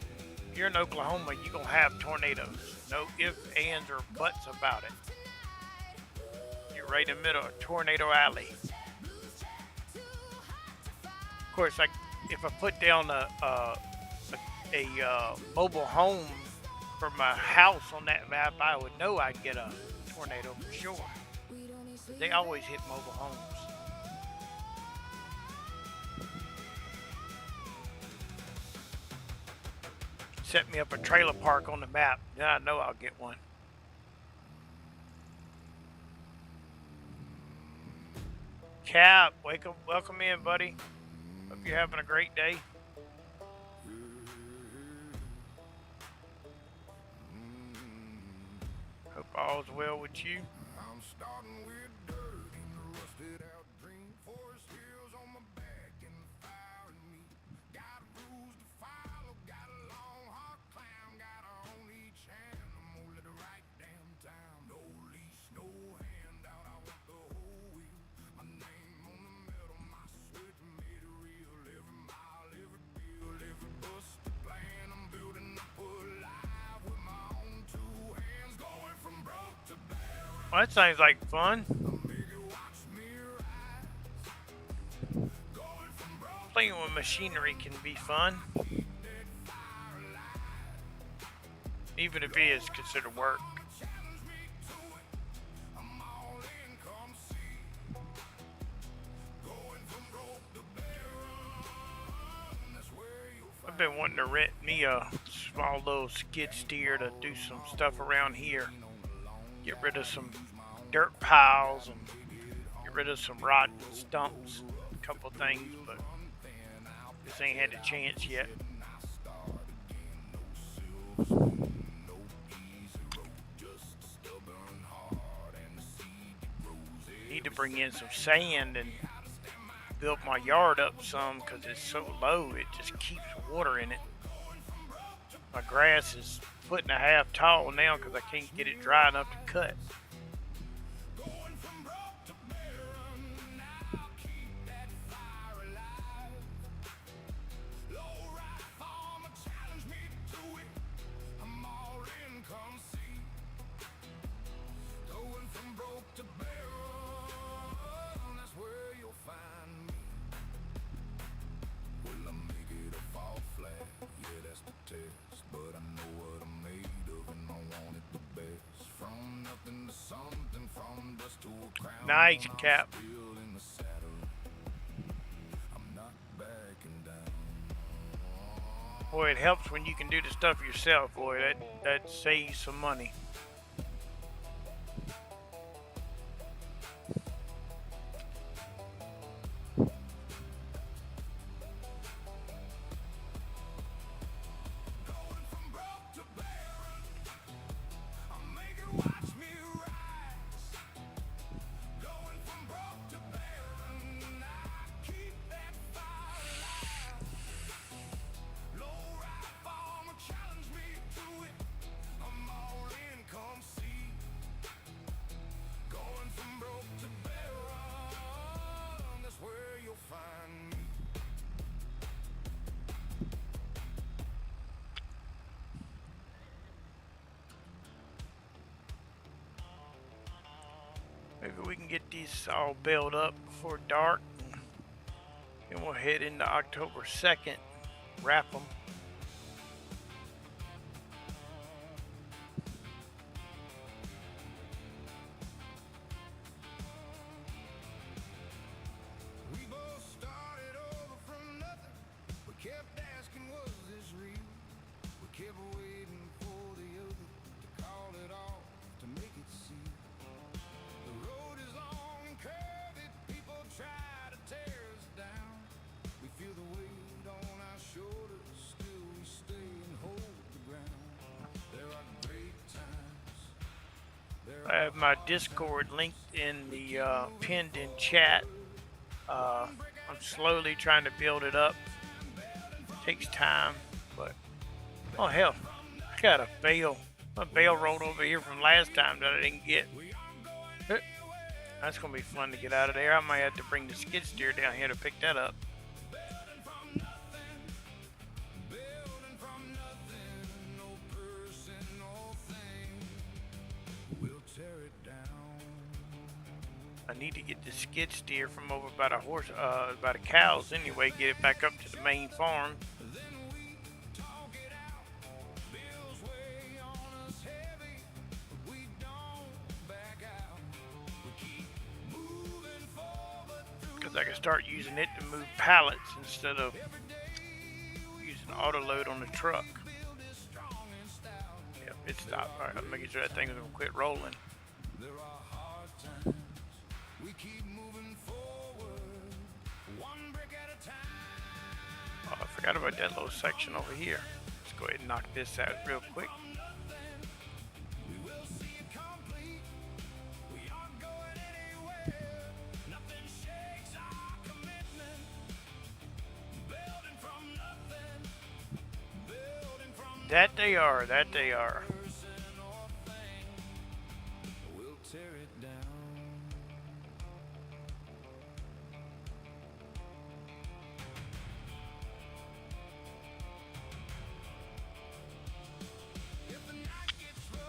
if you're in Oklahoma, you're gonna have tornadoes. No ifs, ands, or buts about it. You're right in the middle of Tornado Alley. Of course, if I put down a mobile home for my house on that map, I would know I'd get a tornado for sure. They always hit mobile homes. Set me up a trailer park on the map, then I know I'll get one. Cap, welcome in, buddy. Hope you're having a great day. Hope all's well with you. I'm starting with dirt in the rusted out green forest hills on my back and the fire in me. Got rules to follow, got a long hard climb, got her on each hand. I'm only the right damn time. No leash, no handout, I want the whole wheel. My name on the metal, my sweat made it real. Every mile, every bill, every busted plan I'm building up alive with my own two hands, going from broke to barrel. Well, that sounds like fun. Playing with machinery can be fun, even if it is considered work. I've been wanting to rent me a small little skid steer to do some stuff around here. Get rid of some dirt piles and get rid of some rotten stumps, a couple things, but this ain't had a chance yet. Need to bring in some sand and build my yard up some, because it's so low it just keeps water in it. My grass is 1.5 feet tall now because I can't get it dry enough to cut. Nice, Cap. Boy, it helps when you can do the stuff yourself, boy. That saves some money. Maybe we can get these all baled up before dark. And we'll head into October 2nd, wrap them. We both started over from nothing. We kept asking, was this real? We kept waiting for the other to call it off, to make it see. The road is long and curvy. People try to tear us down. We feel the weight on our shoulders. Still we stay and hold the ground. There are great times. I have my Discord linked in the pinned in chat. I'm slowly trying to build it up. Takes time, but oh hell, I got a bale. My bale rolled over here from last time that I didn't get. That's gonna be fun to get out of there. I might have to bring the skid steer down here to pick that up. I need to get the skid steer from over by the by the cows anyway, get it back up to the main farm. Because I can start using it to move pallets instead of using auto load on the truck. Yep, it stopped. Alright, I'm making sure that thing's gonna quit rolling. Oh, I forgot about that little section over here. Let's go ahead and knock this out real quick. That they are, that they are.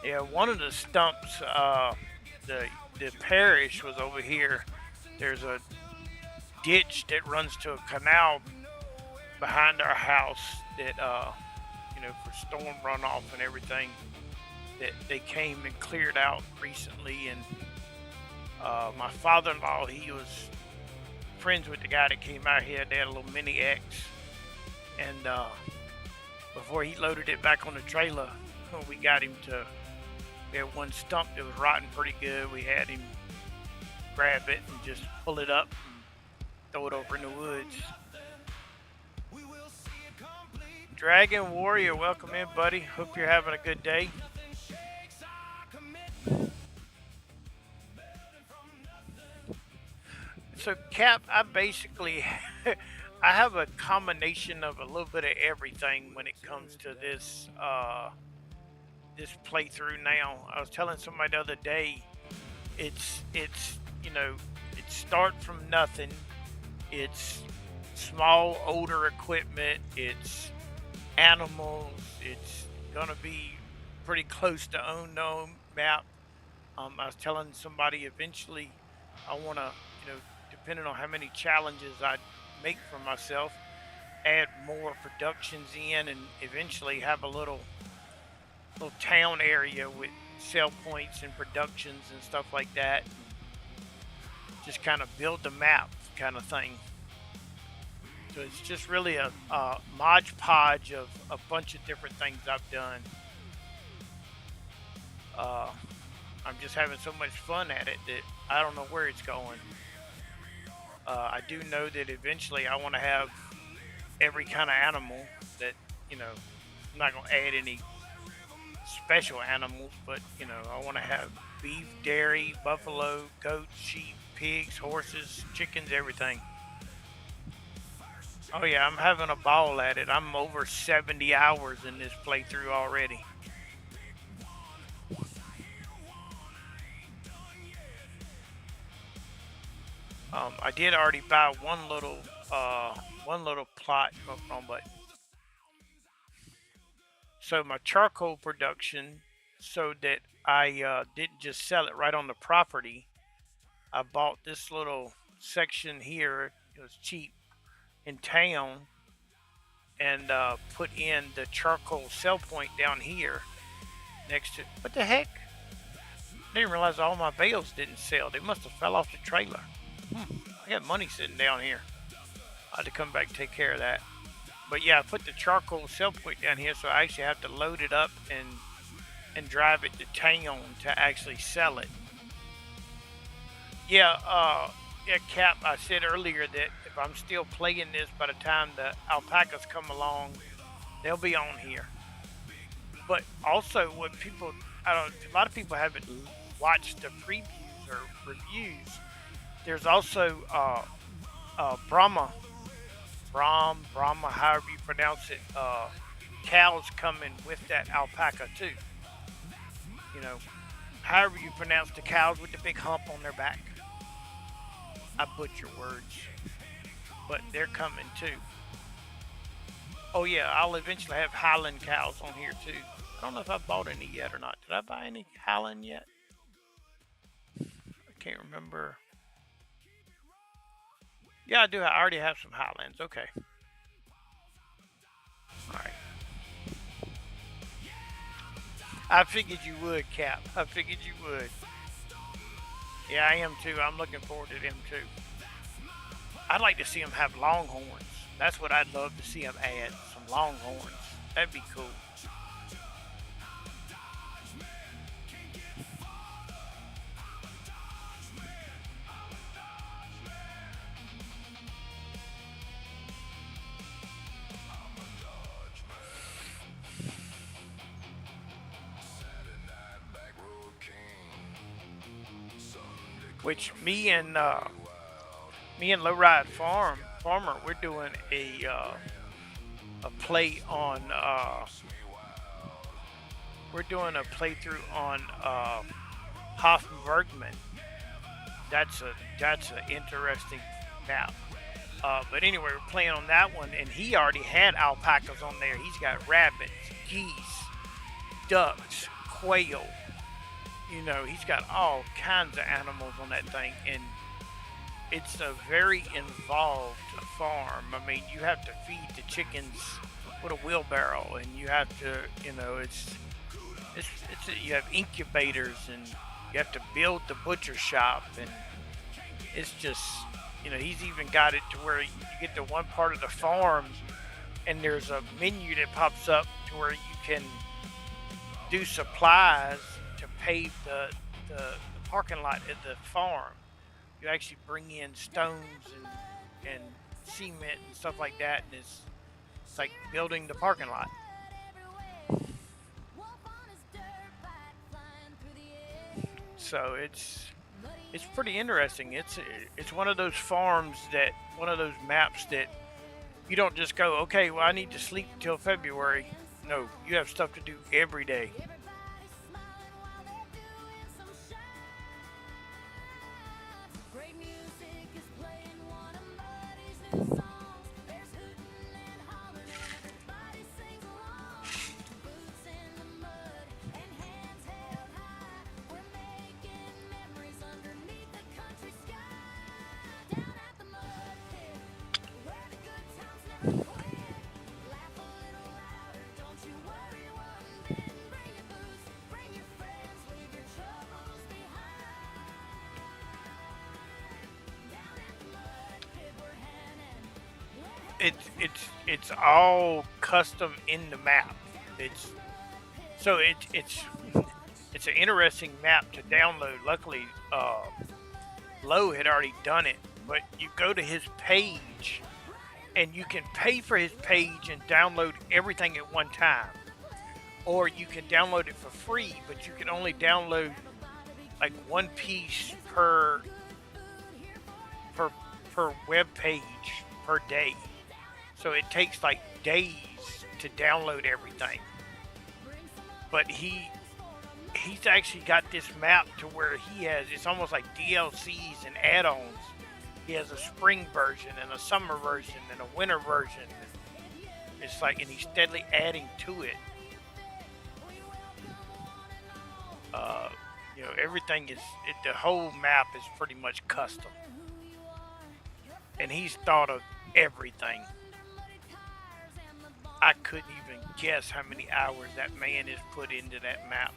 Yeah, one of the stumps, the parish was over here. There's a ditch that runs to a canal behind our house that, you know, for storm runoff and everything, that they came and cleared out recently. And my father-in-law, he was friends with the guy that came out here. They had a little mini X, and before he loaded it back on the trailer, we got him to. We had one stump that was rotting pretty good. We had him grab it and just pull it up and throw it over in the woods. Dragon Warrior, welcome in, buddy. Hope you're having a good day. So, Cap, I basically I have a combination of a little bit of everything when it comes to this this playthrough now. I was telling somebody the other day, it's you know, it's start from nothing. It's small, older equipment. It's animals. It's gonna be pretty close to unknown map. I was telling somebody eventually I want to, you know, depending on how many challenges I make for myself, add more productions in, and eventually have a little town area with sell points and productions and stuff like that. Just kind of build the map kind of thing. So it's just really a modge podge of a bunch of different things I've done. I'm just having so much fun at it that I don't know where it's going. I do know that eventually I want to have every kind of animal that, you know, I'm not going to add any special animals, but, you know, I want to have beef, dairy, buffalo, goats, sheep, pigs, horses, chickens, everything. Oh yeah, I'm having a ball at it. I'm over 70 hours in this playthrough already. I did already buy one little plot. Wrong button. So my charcoal production, so that I didn't just sell it right on the property, I bought this little section here. It was cheap in town, and put in the charcoal sell point down here next to. What the heck? I didn't realize all my bales didn't sell. They must have fell off the trailer. I got money sitting down here. I had to come back and take care of that. But yeah, I put the charcoal sell point down here, so I actually have to load it up and drive it to town to actually sell it. Yeah, Cap, I said earlier that if I'm still playing this by the time the alpacas come along, they'll be on here. But also, what people, a lot of people haven't watched the previews or reviews. There's also Brahma, however you pronounce it, cows coming with that alpaca too. You know, however you pronounce the cows with the big hump on their back. I butcher words, but they're coming too. Oh yeah, I'll eventually have Highland cows on here too. I don't know if I bought any yet or not. Did I buy any Highland yet? I can't remember. Yeah, I do. I already have some Highlands. Okay. All right. I figured you would, Cap. I figured you would. Yeah, I am too. I'm looking forward to them too. I'd like to see them have longhorns. That's what I'd love to see them add. Some longhorns. That'd be cool. Which me and Lowride Farmer, we're doing a play on we're doing a playthrough on Hoffman Bergman. That's an interesting map. But anyway, we're playing on that one, and he already had alpacas on there. He's got rabbits, geese, ducks, quail. You know, he's got all kinds of animals on that thing, and it's a very involved farm. I mean, you have to feed the chickens with a wheelbarrow, and you have to, you know, you have incubators, and you have to build the butcher shop, and it's just, you know, he's even got it to where you get to one part of the farm, and there's a menu that pops up to where you can do supplies to pave the parking lot at the farm. You actually bring in stones and cement and stuff like that, and it's like building the parking lot. So it's pretty interesting. It's one of those farms that, one of those maps that you don't just go, okay, well, I need to sleep till February. No, you have stuff to do every day. It's all custom in the map. It's an interesting map to download. Luckily, Lowe had already done it, but you go to his page, and you can pay for his page and download everything at one time, or you can download it for free, but you can only download like one piece per web page per day. So it takes like days to download everything. But he's actually got this map to where it's almost like DLCs and add-ons. He has a spring version and a summer version and a winter version. It's like, and he's steadily adding to it. You know, everything is, the whole map is pretty much custom. And he's thought of everything. I couldn't even guess how many hours that man has put into that map.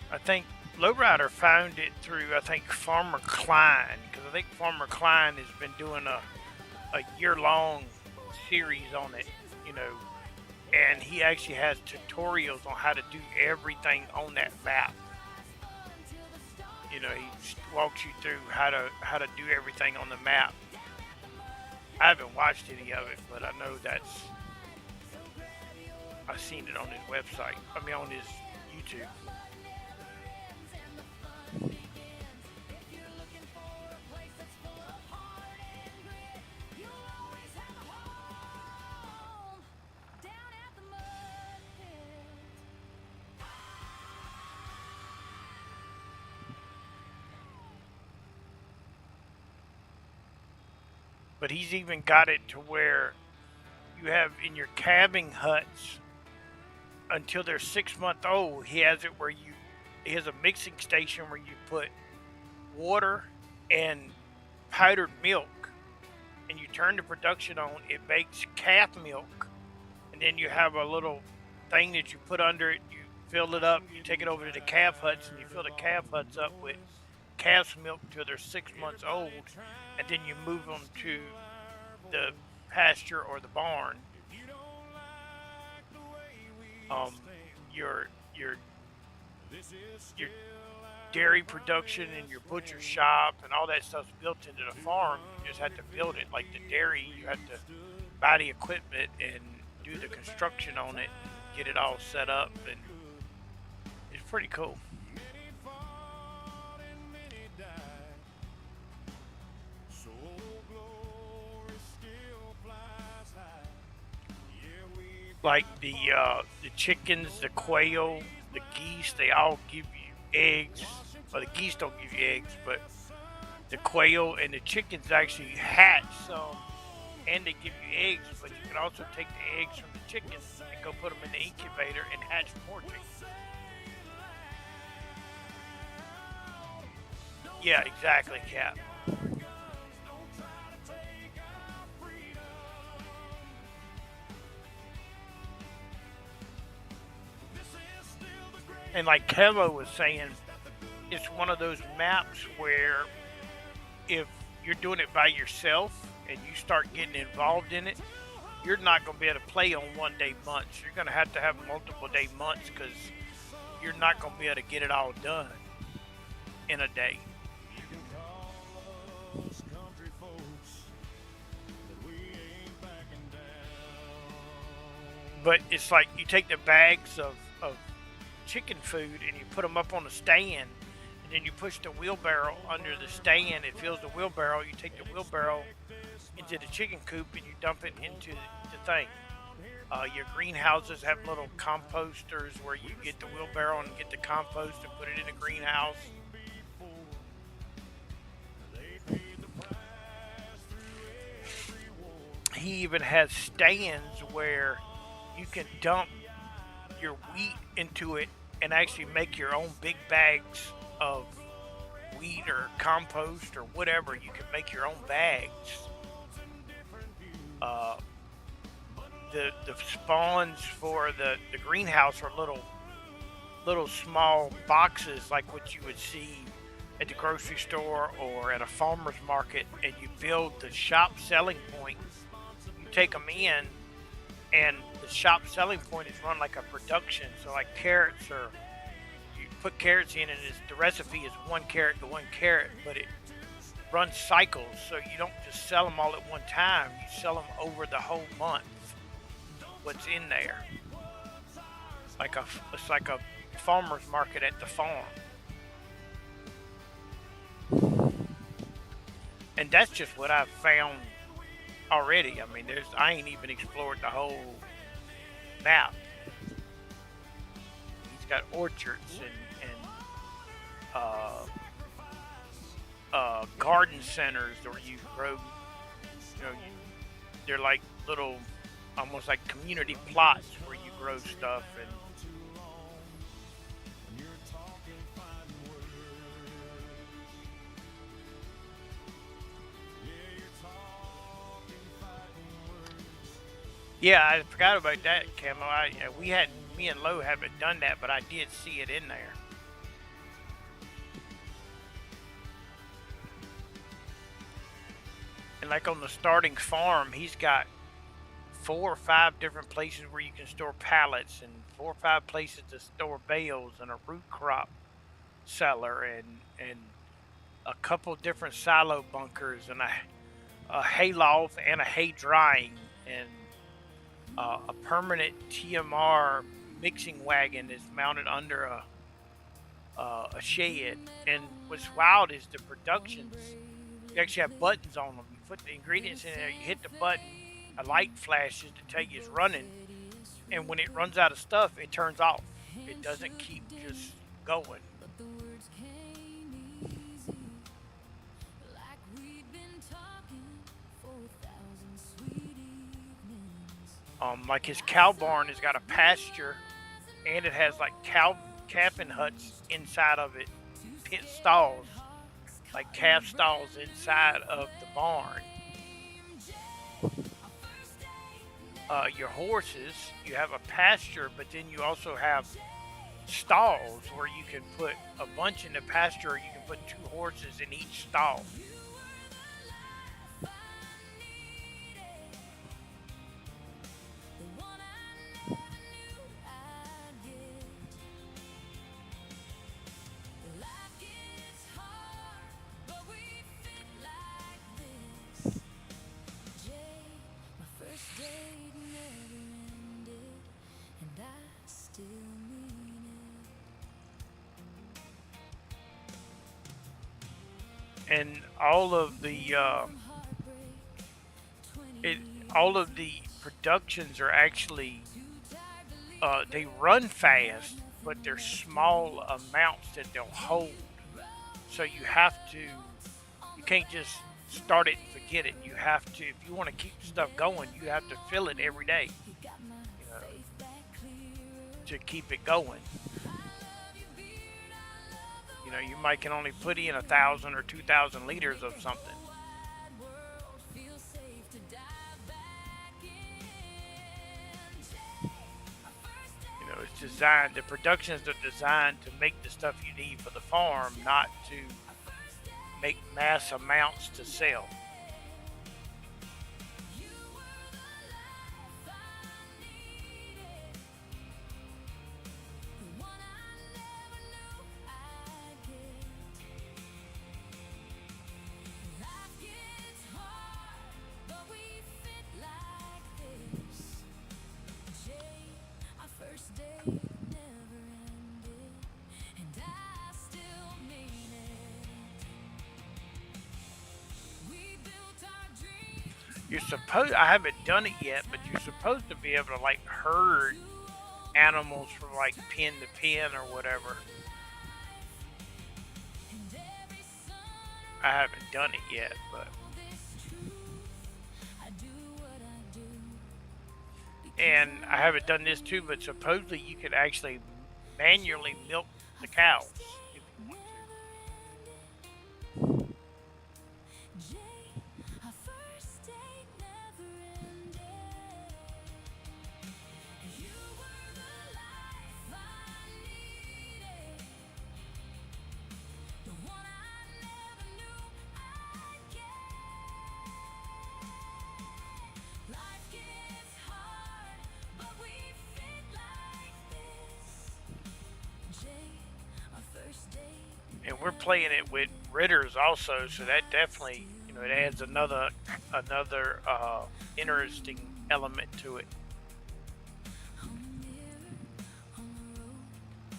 I think Lowrider found it through, I think, Farmer Klein, because I think Farmer Klein has been doing a year-long series on it, you know, and he actually has tutorials on how to do everything on that map. You know, he walks you through how to do everything on the map. I haven't watched any of it, but I know I've seen it on his website. I mean, on his YouTube. But he's even got it to where you have in your calving huts until they're 6 months old. He has it where he has a mixing station where you put water and powdered milk, and you turn the production on. It makes calf milk, and then you have a little thing that you put under it. You fill it up. You take it over to the calf huts, and you fill the calf huts up with calf's milk till they're 6 months old, and then you move them to the pasture or the barn. Your dairy production and your butcher shop and all that stuff's built into the farm. You just have to build it. Like the dairy, you have to buy the equipment and do the construction on it and get it all set up, and it's pretty cool. Like the chickens, the quail, the geese, they all give you eggs. Well, the geese don't give you eggs, but the quail and the chickens actually hatch some, and they give you eggs. But you can also take the eggs from the chickens and go put them in the incubator and hatch more chickens. Yeah, exactly, Cap. And like Kevo was saying, it's one of those maps where if you're doing it by yourself and you start getting involved in it, you're not going to be able to play on 1 day months. You're going to have multiple day months, because you're not going to be able to get it all done in a day. But it's like you take the bags of chicken food and you put them up on a stand, and then you push the wheelbarrow under the stand. It fills the wheelbarrow. You take the wheelbarrow into the chicken coop and you dump it into the thing. Your greenhouses have little composters where you get the wheelbarrow and get the compost and put it in the greenhouse. He even has stands where you can dump your wheat into it and actually make your own big bags of wheat or compost or whatever. You can make your own bags. The spawns for the greenhouse are little small boxes like what you would see at the grocery store or at a farmer's market, and you build the shop selling point. You take them in, and the shop selling point is run like a production. So like carrots, or you put carrots in, and the recipe is 1 carrot to 1 carrot, but it runs cycles. So you don't just sell them all at one time. You sell them over the whole month. What's in there? It's like a farmer's market at the farm. And that's just what I've found already. I mean, I ain't even explored the whole map. He's got orchards and uh, garden centers where you grow, they're like little, almost like community plots where you grow stuff. And yeah, I forgot about that, Camo. Me and Lo haven't done that, but I did see it in there. And like on the starting farm, he's got 4 or 5 different places where you can store pallets, and 4 or 5 places to store bales, and a root crop cellar, and a couple different silo bunkers, and a hay loft, and a hay drying, and a permanent TMR mixing wagon is mounted under a shed. And what's wild is the productions. You actually have buttons on them. You put the ingredients in there, you hit the button, a light flashes to tell you it's running, and when it runs out of stuff, it turns off. It doesn't keep just going. Like his cow barn has got a pasture, and it has like calving huts inside of it, pit stalls, like calf stalls inside of the barn. Your horses, you have a pasture, but then you also have stalls where you can put a bunch in the pasture, or you can put 2 horses in each stall. And all of the productions are actually they run fast, but they're small amounts that they'll hold. So you can't just start it and forget it. You have to, if you want to keep stuff going, you have to fill it every day, to keep it going. You might can only put in 1,000 or 2,000 liters of something. It's designed, the productions are designed to make the stuff you need for the farm, not to make mass amounts to sell. I haven't done it yet, but you're supposed to be able to like herd animals from like pen to pen or whatever. I haven't done it yet, but and I haven't done this too, but supposedly you could actually manually milk the cows if you want to. And we're playing it with ritters also, so that definitely, it adds another interesting element to it.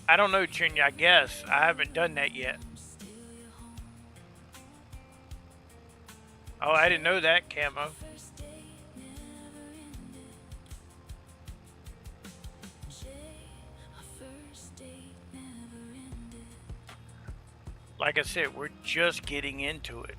I don't know, Junior. I guess I haven't done that yet. Oh, I didn't know that, Camo. Like I said, we're just getting into it.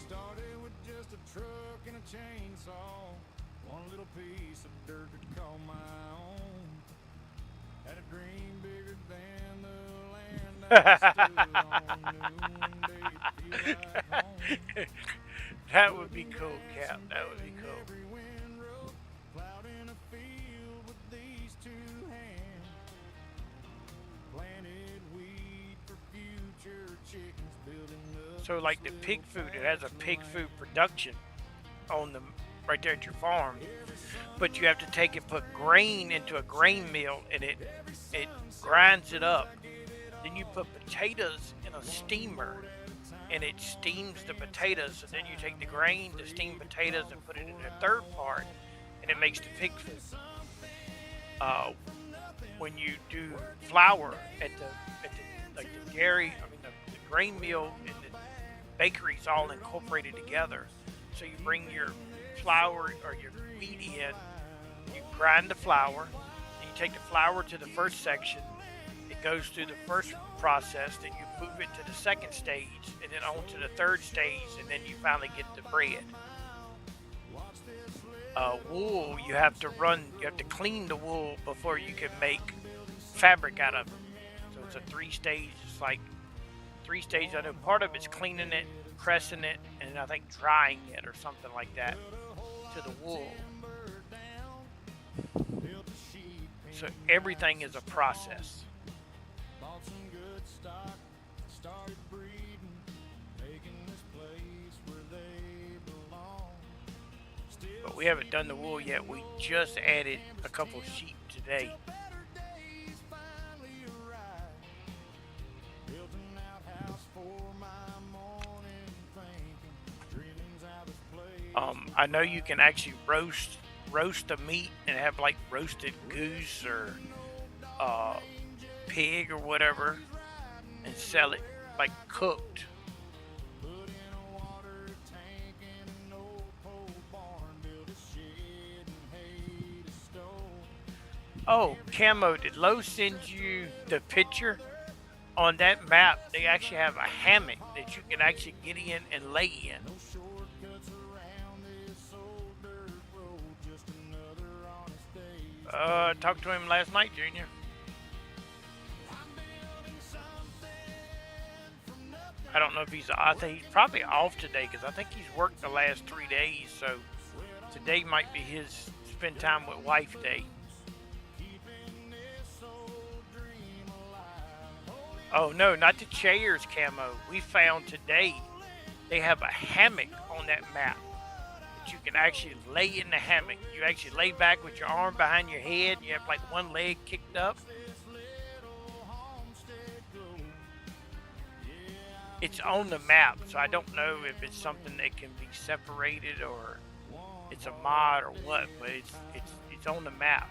Started with just a truck and a chainsaw, one little piece of dirt to call my own. Had a dream bigger than the land that I stood on. Knew one day it'd feel like home. That would be cool, Cap. That would be cool. Every windrow, plowed in a field with these two hands. Planted wheat for future chickens, building up. So like the pig food, it has a pig food production on the right there at your farm. But you have to take and put grain into a grain mill, and it grinds it up. Then you put potatoes in a steamer, and it steams the potatoes. So then you take the grain, the steamed potatoes, and put it in the third part, and it makes the pig food. When you do flour at the like the dairy, the grain mill and the bakery's all incorporated together. So you bring your flour or your wheat in, you grind the flour, and you take the flour to the first section. It goes through the first process, then you move it to the second stage, and then on to the third stage, and then you finally get the bread. Wool, you have to clean the wool before you can make fabric out of it. So it's a 3-stage, it's like 3 stages. I know part of it's cleaning it, pressing it, and I think drying it or something like that to the wool. So everything is a process. But we haven't done the wool yet. We just added a couple of sheep today. I know you can actually roast the meat and have like roasted goose or pig or whatever and sell it like cooked. Oh, Camo, did Lowe send you the picture? On that map, they actually have a hammock that you can actually get in and lay in. Talked to him last night, Junior. I don't know if he's probably off today because I think he's worked the last 3 days, so today might be his spend time with wife day. Oh no, not the chairs, Camo. We found today they have a hammock on that map that you can actually lay in the hammock. You actually lay back with your arm behind your head. You have like one leg kicked up. It's on the map, so I don't know if it's something that can be separated or it's a mod or what, but it's on the map.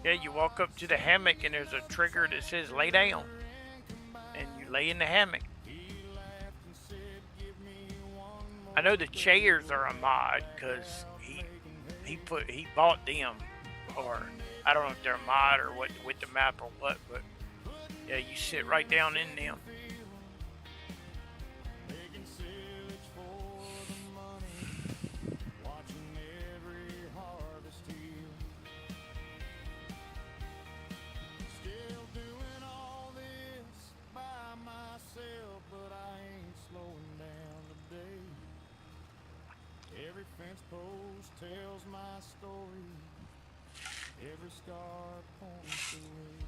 Yeah, you walk up to the hammock and there's a trigger that says lay down, and you lay in the hammock. I know the chairs are a mod because he bought them, or I don't know if they're a mod or what with the map or what, but yeah, you sit right down in them. Post tells my story. Every scar points the way.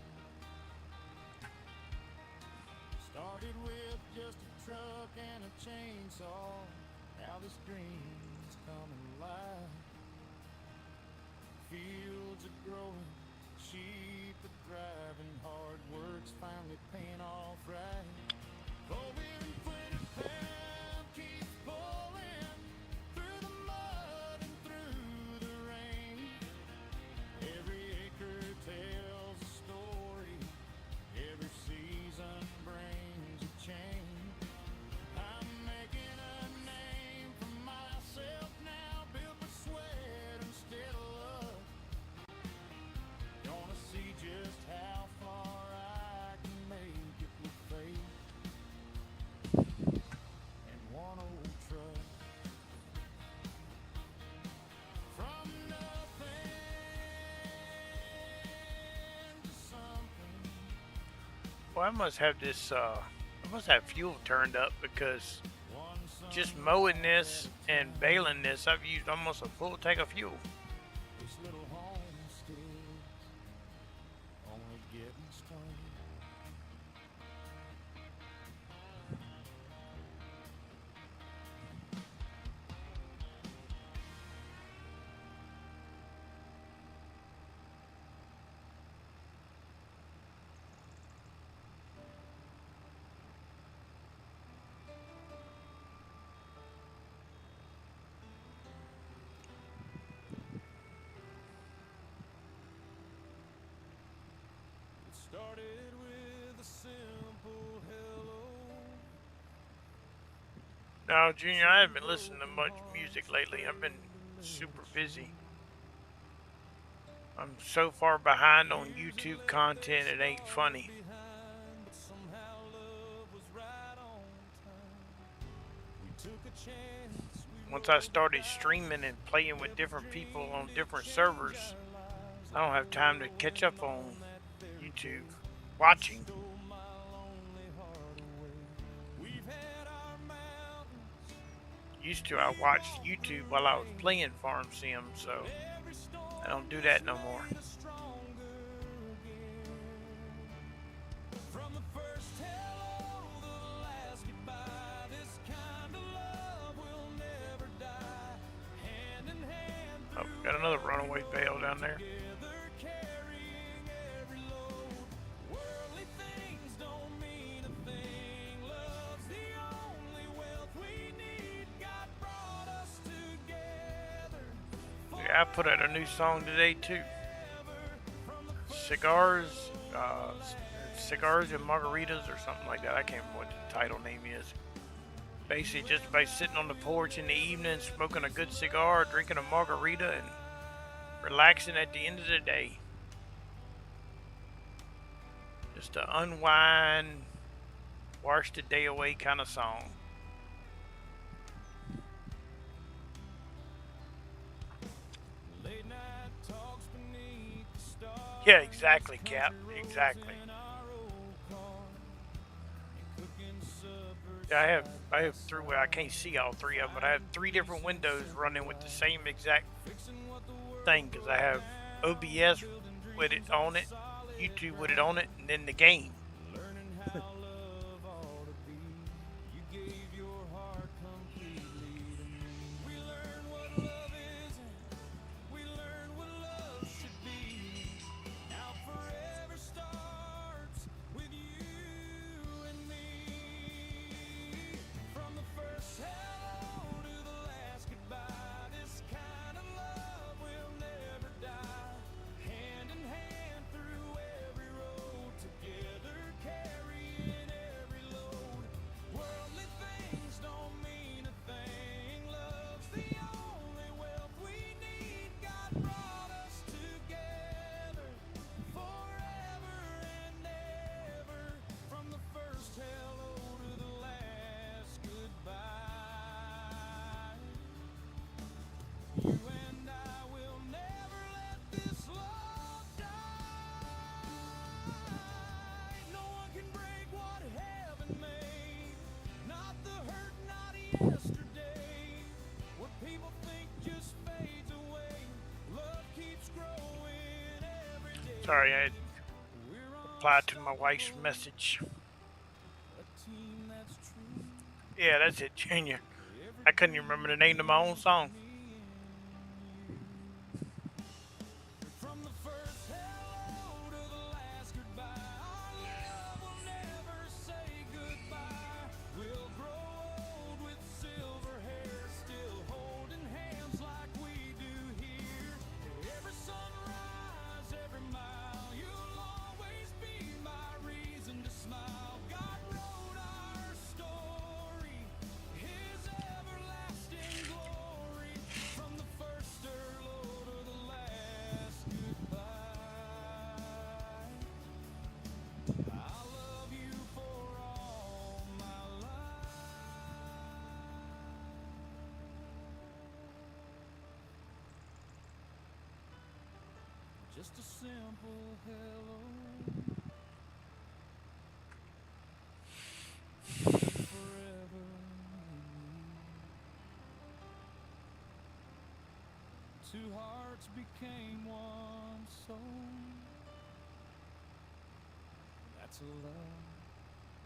Started with just a truck and a chainsaw. Now this dream's coming alive. Fields are growing, sheep are driving. Hard work's finally paying off right. Blowing 25 keeps pulling through the mud and through the rain. Every and one old truck. From nothing to something. Well, I must have this, I must have fuel turned up because just mowing this and baling this, I've used almost a full tank of fuel. This little homestead only getting started. Started with a simple hello. Now, Junior, I haven't been listening to much music lately. I've been super busy. I'm so far behind on YouTube content, it ain't funny. But somehow love was right on time. We took a chance. Once I started streaming and playing with different people on different servers, I don't have time to catch up on YouTube watching. Used to, I watched YouTube while I was playing Farm Sim, so I don't do that no more. Oh, got another runaway bale down there. I put out a new song today too. Cigars and margaritas or something like that. I can't remember what the title name is. Basically just by sitting on the porch in the evening, smoking a good cigar, drinking a margarita, and relaxing at the end of the day. Just to unwind, wash the day away kind of song. Yeah, exactly, Cap. Exactly. Yeah, I have three. Well, I can't see all three of them, but I have 3 different windows running with the same exact thing because I have OBS with it on it, YouTube with it on it, and then the game. Sorry, I replied to my wife's message. Yeah, that's it, Junior. I couldn't even remember the name of my own song. Just a simple hello. Forever in you. Two hearts became one soul. That's a love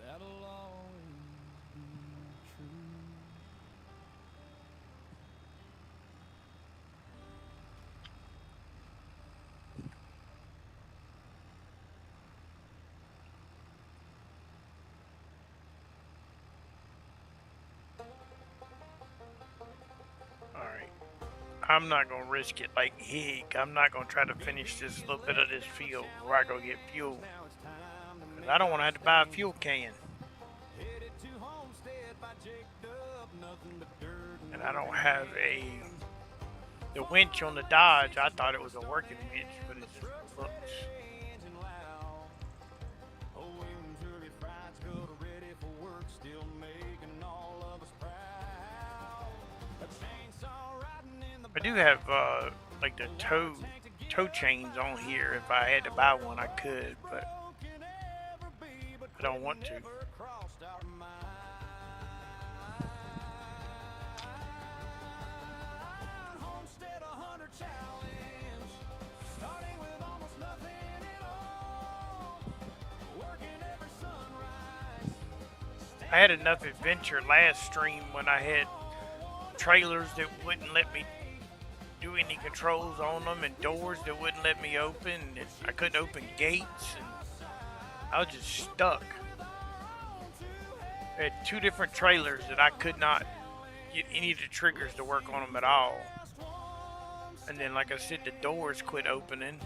that'll always be true. Alright. I'm not going to risk it like heck. I'm not going to try to finish this little bit of this field before I go get fuel. Because I don't want to have to buy a fuel can. And I don't have the winch on the Dodge. I thought it was a working winch, but it just looks. I do have like the toe chains on here. If I had to buy one, I could, but I don't want to. I had enough adventure last stream when I had trailers that wouldn't let me do any controls on them and doors that wouldn't let me open. And I couldn't open gates and I was just stuck. I had 2 different trailers that I could not get any of the triggers to work on them at all. And then, like I said, the doors quit opening.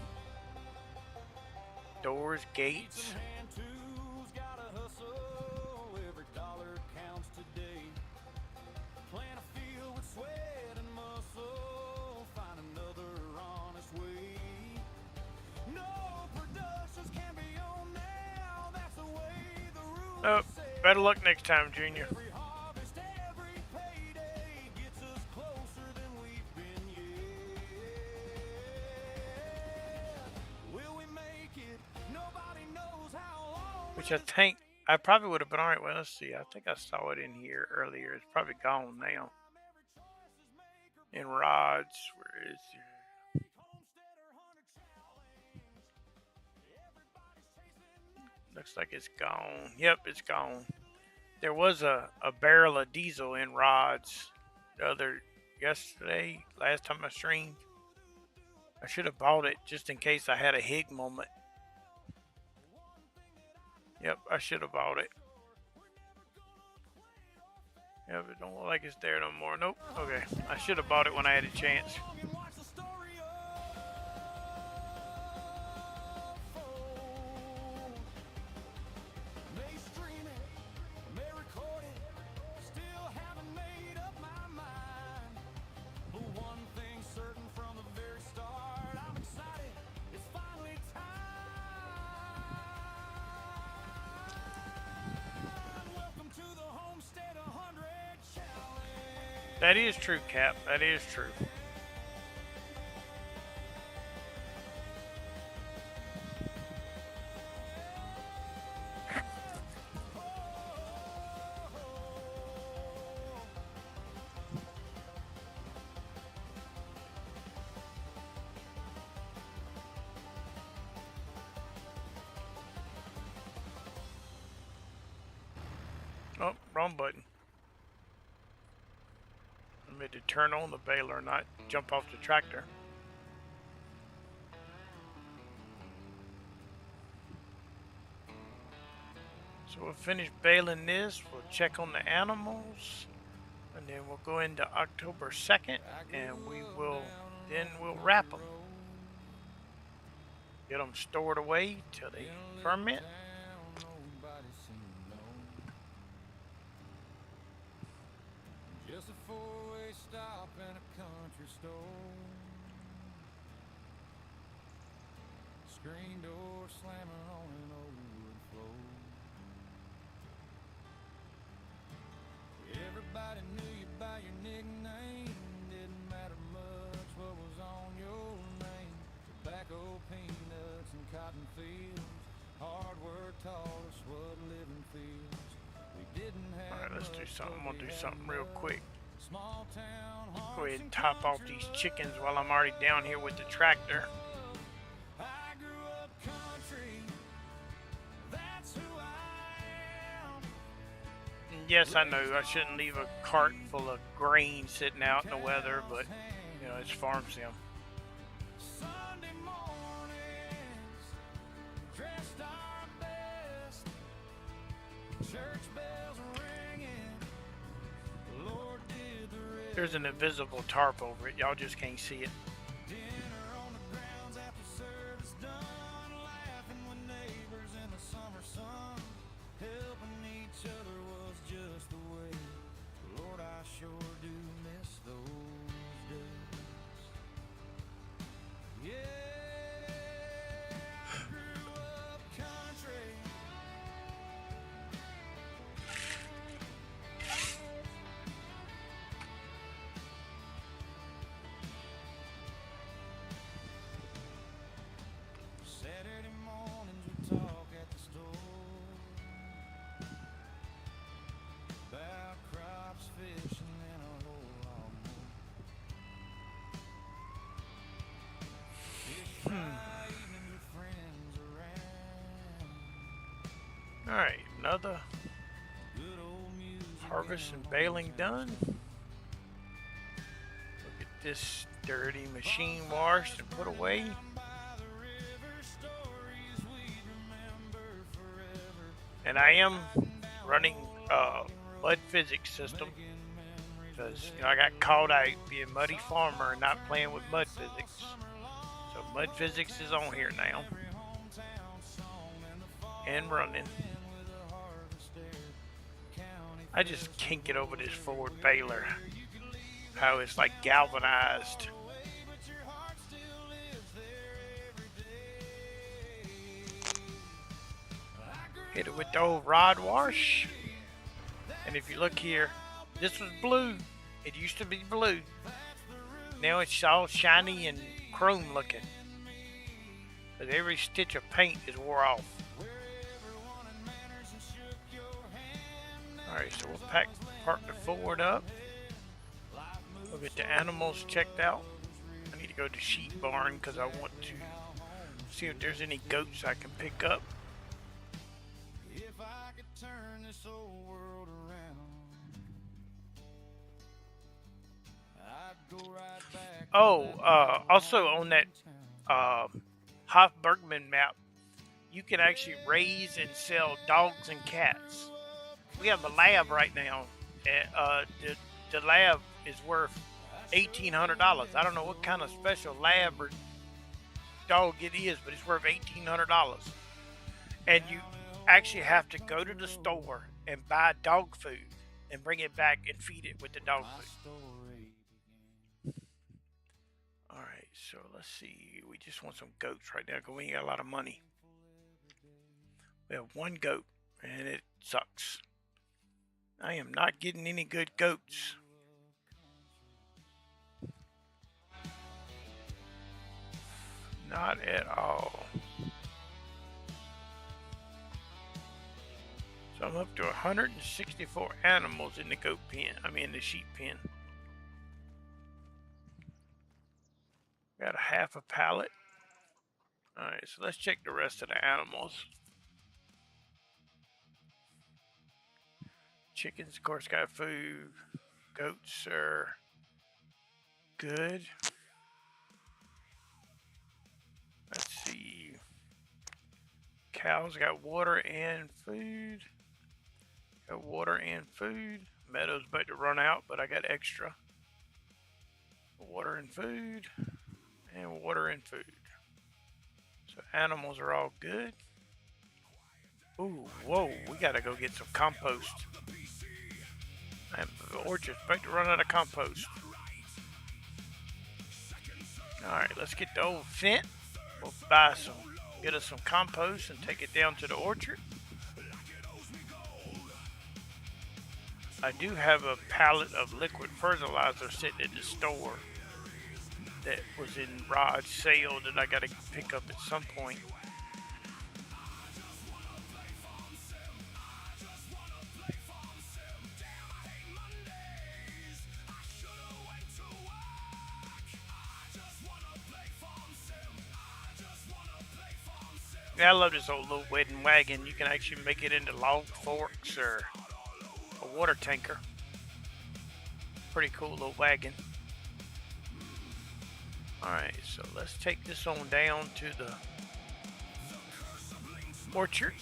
Doors, gates. Oh, better luck next time, Junior. Which I think I probably would have been alright. Well, let's see. I think I saw it in here earlier. It's probably gone now. In rods, where is it? Looks like it's gone. Yep, it's gone. There was a barrel of diesel in rods yesterday, last time I streamed. I should have bought it just in case I had a hig moment. Yep, I should have bought it. Yep, it don't look like it's there no more. Nope. Okay, I should have bought it when I had a chance. That is true, Cap. That is true. Oh, wrong button. I made to turn on the baler, not jump off the tractor. So we'll finish baling this. We'll check on the animals, and then we'll go into October 2nd, and we'll wrap them. Get them stored away till they ferment. Just a four-way stop and a country store. Screen door slamming on an old wood floor. Everybody knew you by your nickname. Didn't matter much what was on your name. Tobacco, paint, Alright, let's do something. I'm gonna do something real quick. Go ahead and top off these chickens while I'm already down here with the tractor. And yes, I know I shouldn't leave a cart full of grain sitting out in the weather, but you know, it's farm sim. There's an invisible tarp over it. Y'all just can't see it. Alright, another harvest and baling done. Look at this dirty machine washed and put away. And I am running mud physics system because you know I got called out being muddy farmer and not playing with mud physics. So mud physics is on here now and running. I just can't get over this Ford baler. How it's like galvanized. Hit it with the old rod wash. And if you look here, this was blue. It used to be blue. Now it's all shiny and chrome looking. But every stitch of paint is wore off. Alright, so we'll park the Ford up. We'll get the animals checked out. I need to go to sheep barn because I want to see if there's any goats I can pick up. Oh, also on that Hoff Bergman map, you can actually raise and sell dogs and cats. We have a lab right now. The lab is worth $1,800. I don't know what kind of special lab or dog it is, but it's worth $1,800. And you actually have to go to the store and buy dog food and bring it back and feed it with the dog food. Alright, so let's see. We just want some goats right now because we ain't got a lot of money. We have one goat and it sucks. I am not getting any good goats. Not at all. So I'm up to 164 animals in the goat pen. In the sheep pen. Got a half a pallet. Alright, so let's check the rest of the animals. Chickens, of course, got food. Goats are good. Let's see. Cows got water and food. Got water and food. Meadow's about to run out, but I got extra. Water and food. And water and food. So animals are all good. Ooh, whoa, we gotta go get some compost. The orchard's about to run out of compost. Alright, let's get the old Fent. We'll get us some compost and take it down to the orchard. I do have a pallet of liquid fertilizer sitting at the store that was in Rod's sale that I gotta pick up at some point. Yeah, I love this old little wedding wagon. You can actually make it into log forks or a water tanker. Pretty cool little wagon. Alright, so let's take this on down to the orchard.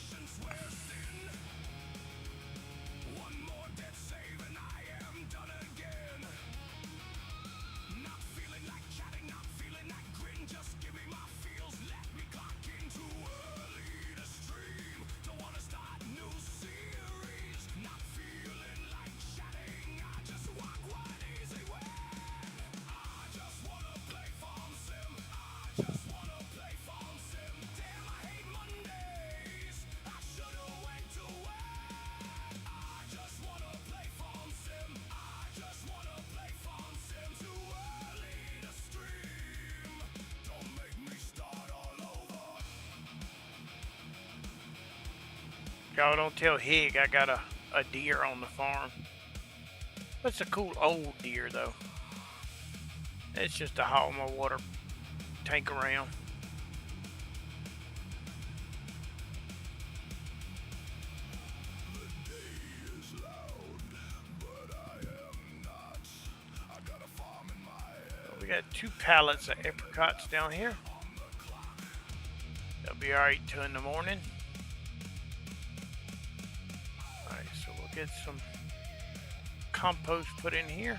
Y'all don't tell Hig I got a deer on the farm. That's a cool old deer though. It's just to haul my water tank around. We got 2 pallets of apricots down here. They'll be alright till in the morning. Alright, so we'll get some compost put in here.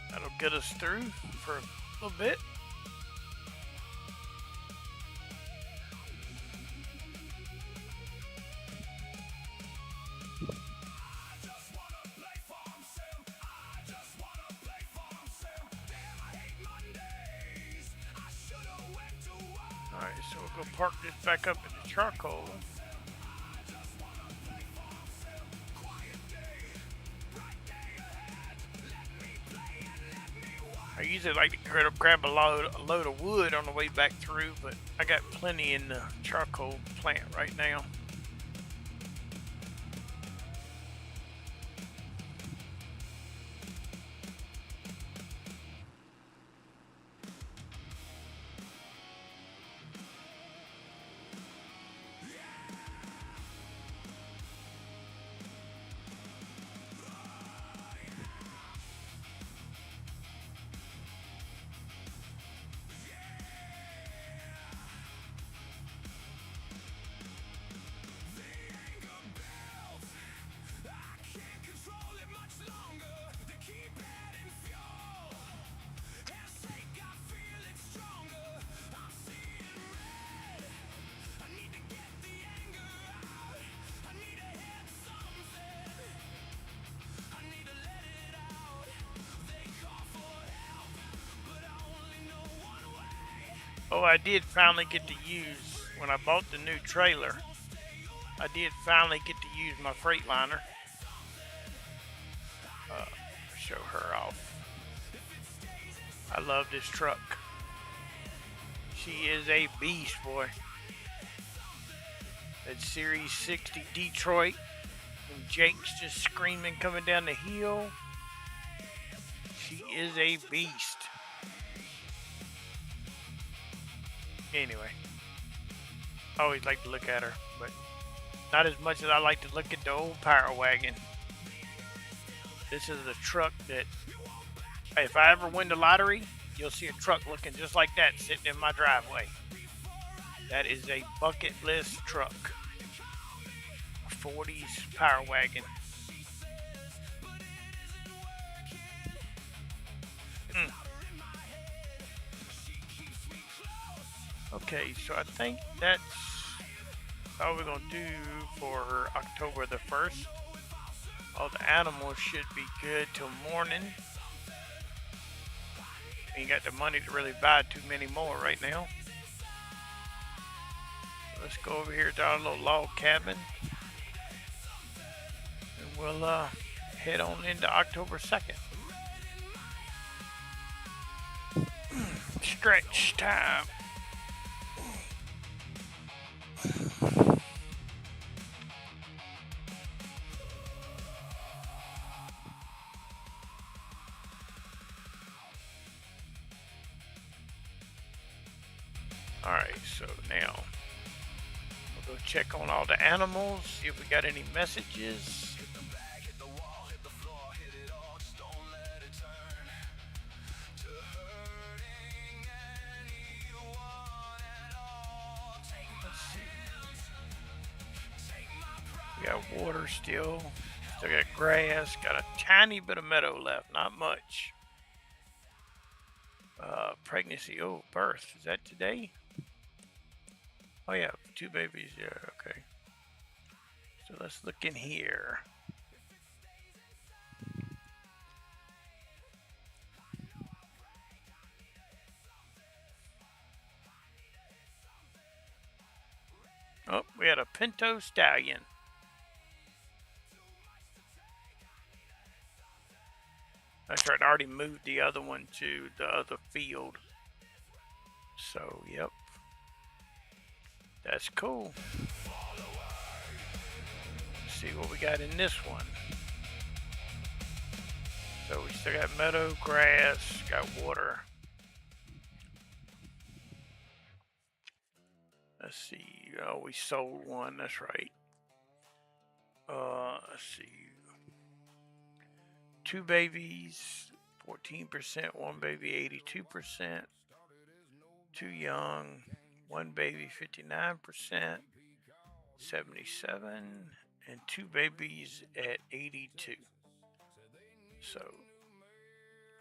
That'll get us through for a little bit. Alright, so we'll go park this back up in the charcoal. I usually like to grab a load of wood on the way back through, but I got plenty in the charcoal plant right now. Oh, I did finally get to use, when I bought the new trailer, I did finally get to use my Freightliner. Show her off. I love this truck. She is a beast, boy. That Series 60 Detroit. And Jake's just screaming coming down the hill. She is a beast. Anyway, I always like to look at her, but not as much as I like to look at the old Power Wagon. This is a truck that, hey, if I ever win the lottery, you'll see a truck looking just like that sitting in my driveway. That is a bucket list truck. A 40s Power Wagon. Okay, so I think that's all we're going to do for October the 1st. All the animals should be good till morning. Ain't got the money to really buy too many more right now. Let's go over here to our little log cabin. And we'll head on into October 2nd. Stretch time. Alright, so now we'll go check on all the animals, see if we got any messages. Let's see. We got water still. Still got grass. Got a tiny bit of meadow left, not much. Pregnancy, oh, birth. Is that today? Oh yeah, 2 babies, yeah, okay. So let's look in here. Oh, we had a Pinto Stallion. That's right, I already moved the other one to the other field. So, yep. That's cool. Let's see what we got in this one. So we still got meadow, grass, got water. Let's see. Oh, we sold one. That's right. Let's see. 2 babies, 14%. 1 baby, 82%. 2 young. 1 baby, 59%. 77. And 2 babies at 82. So,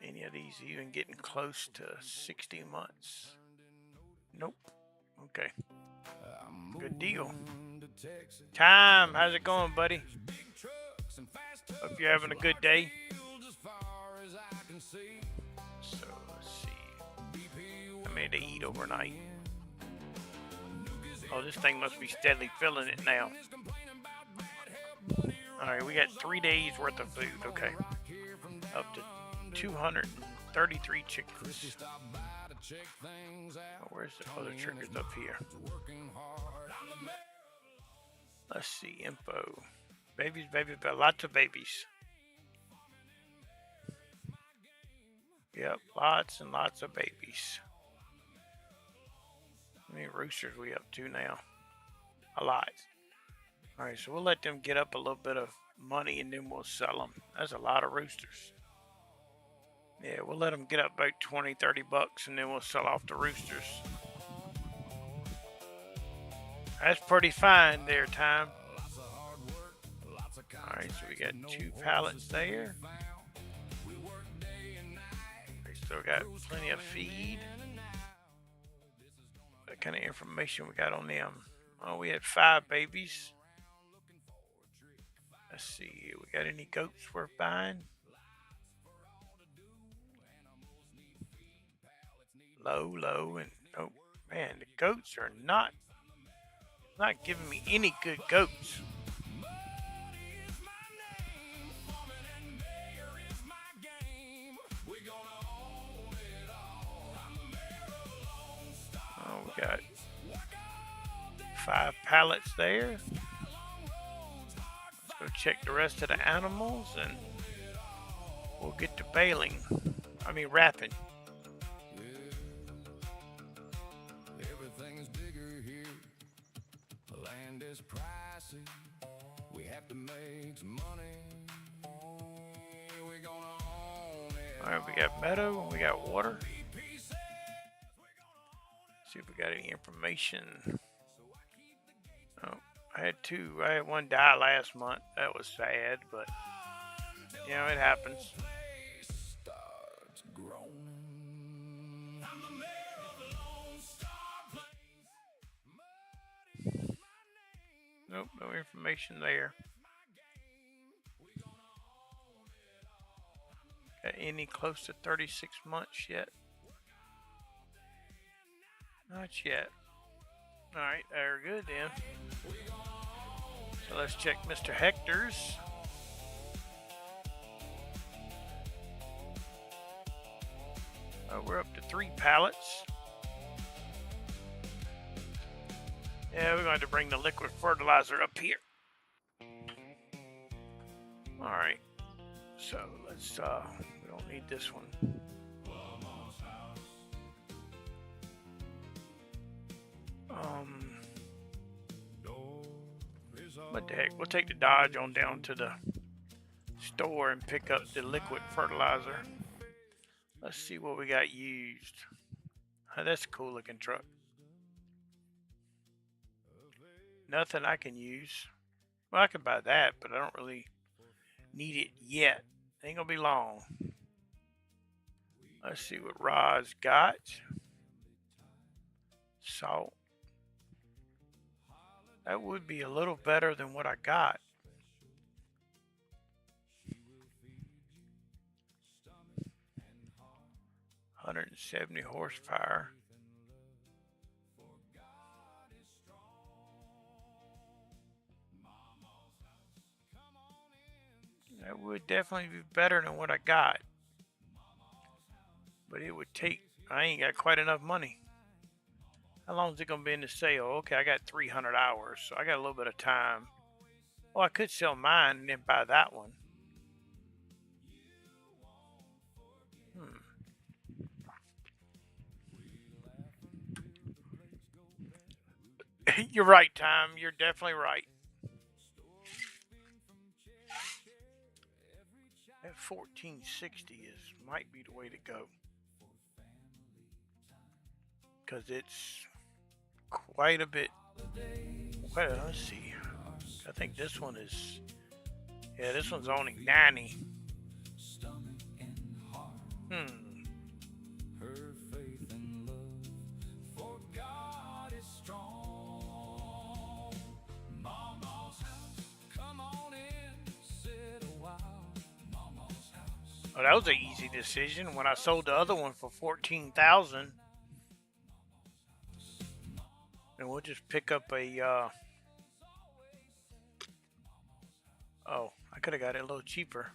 any of these even getting close to 60 months? Nope. Okay. Good deal. Time, how's it going, buddy? Hope you're having a good day. So, let's see. I made to eat overnight. Oh, this thing must be steadily filling it now. Alright, we got 3 days worth of food, okay. Up to 233 chickens. Oh, where's the other chickens up here? Let's see, info. Babies, babies, lots of babies. Yep, lots and lots of babies. How many roosters we up to now? A lot. Alright, so we'll let them get up a little bit of money and then we'll sell them. That's a lot of roosters. Yeah, we'll let them get up about 20, 30 bucks and then we'll sell off the roosters. That's pretty fine there, Time. Alright, so we got 2 pallets there. We still got plenty of feed. What kind of information we got on them? Oh, we had 5 babies. Let's see, we got any goats worth buying? Low, and oh man, the goats are not giving me any good goats. Oh, we got 5 pallets there. Let's go check the rest of the animals and we'll get to baling. I mean wrapping. Everything is bigger here. The land is pricey. We have to make some money. We're gonna own it. All right, we got meadow and we got water. See if we got any information. Oh, I had 2. I had 1 die last month. That was sad, but you know, it happens. Nope, no information there. Got any close to 36 months yet? Not yet. Alright, they're good then. So let's check Mr. Hector's. We're up to 3 pallets. Yeah, we're going to bring the liquid fertilizer up here. Alright. So let's, we don't need this one. What the heck? We'll take the Dodge on down to the store and pick up the liquid fertilizer. Let's see what we got used. Oh, that's a cool looking truck. Nothing I can use. Well, I could buy that, but I don't really need it yet. Ain't gonna be long. Let's see what Rod's got. Salt. That would be a little better than what I got. $170 horsepower. That would definitely be better than what I got. But it would take, I ain't got quite enough money. How long is it going to be in the sale? Okay, I got 300 hours, so I got a little bit of time. Oh, I could sell mine and then buy that one. You're right, Tom. You're definitely right. That 1460 might be the way to go. Because it's quite a bit. Well, let's see. I think this one is, yeah, this one's only 90. Oh, that was an easy decision when I sold the other one for $14,000. And we'll just pick up a, oh, I could have got it a little cheaper.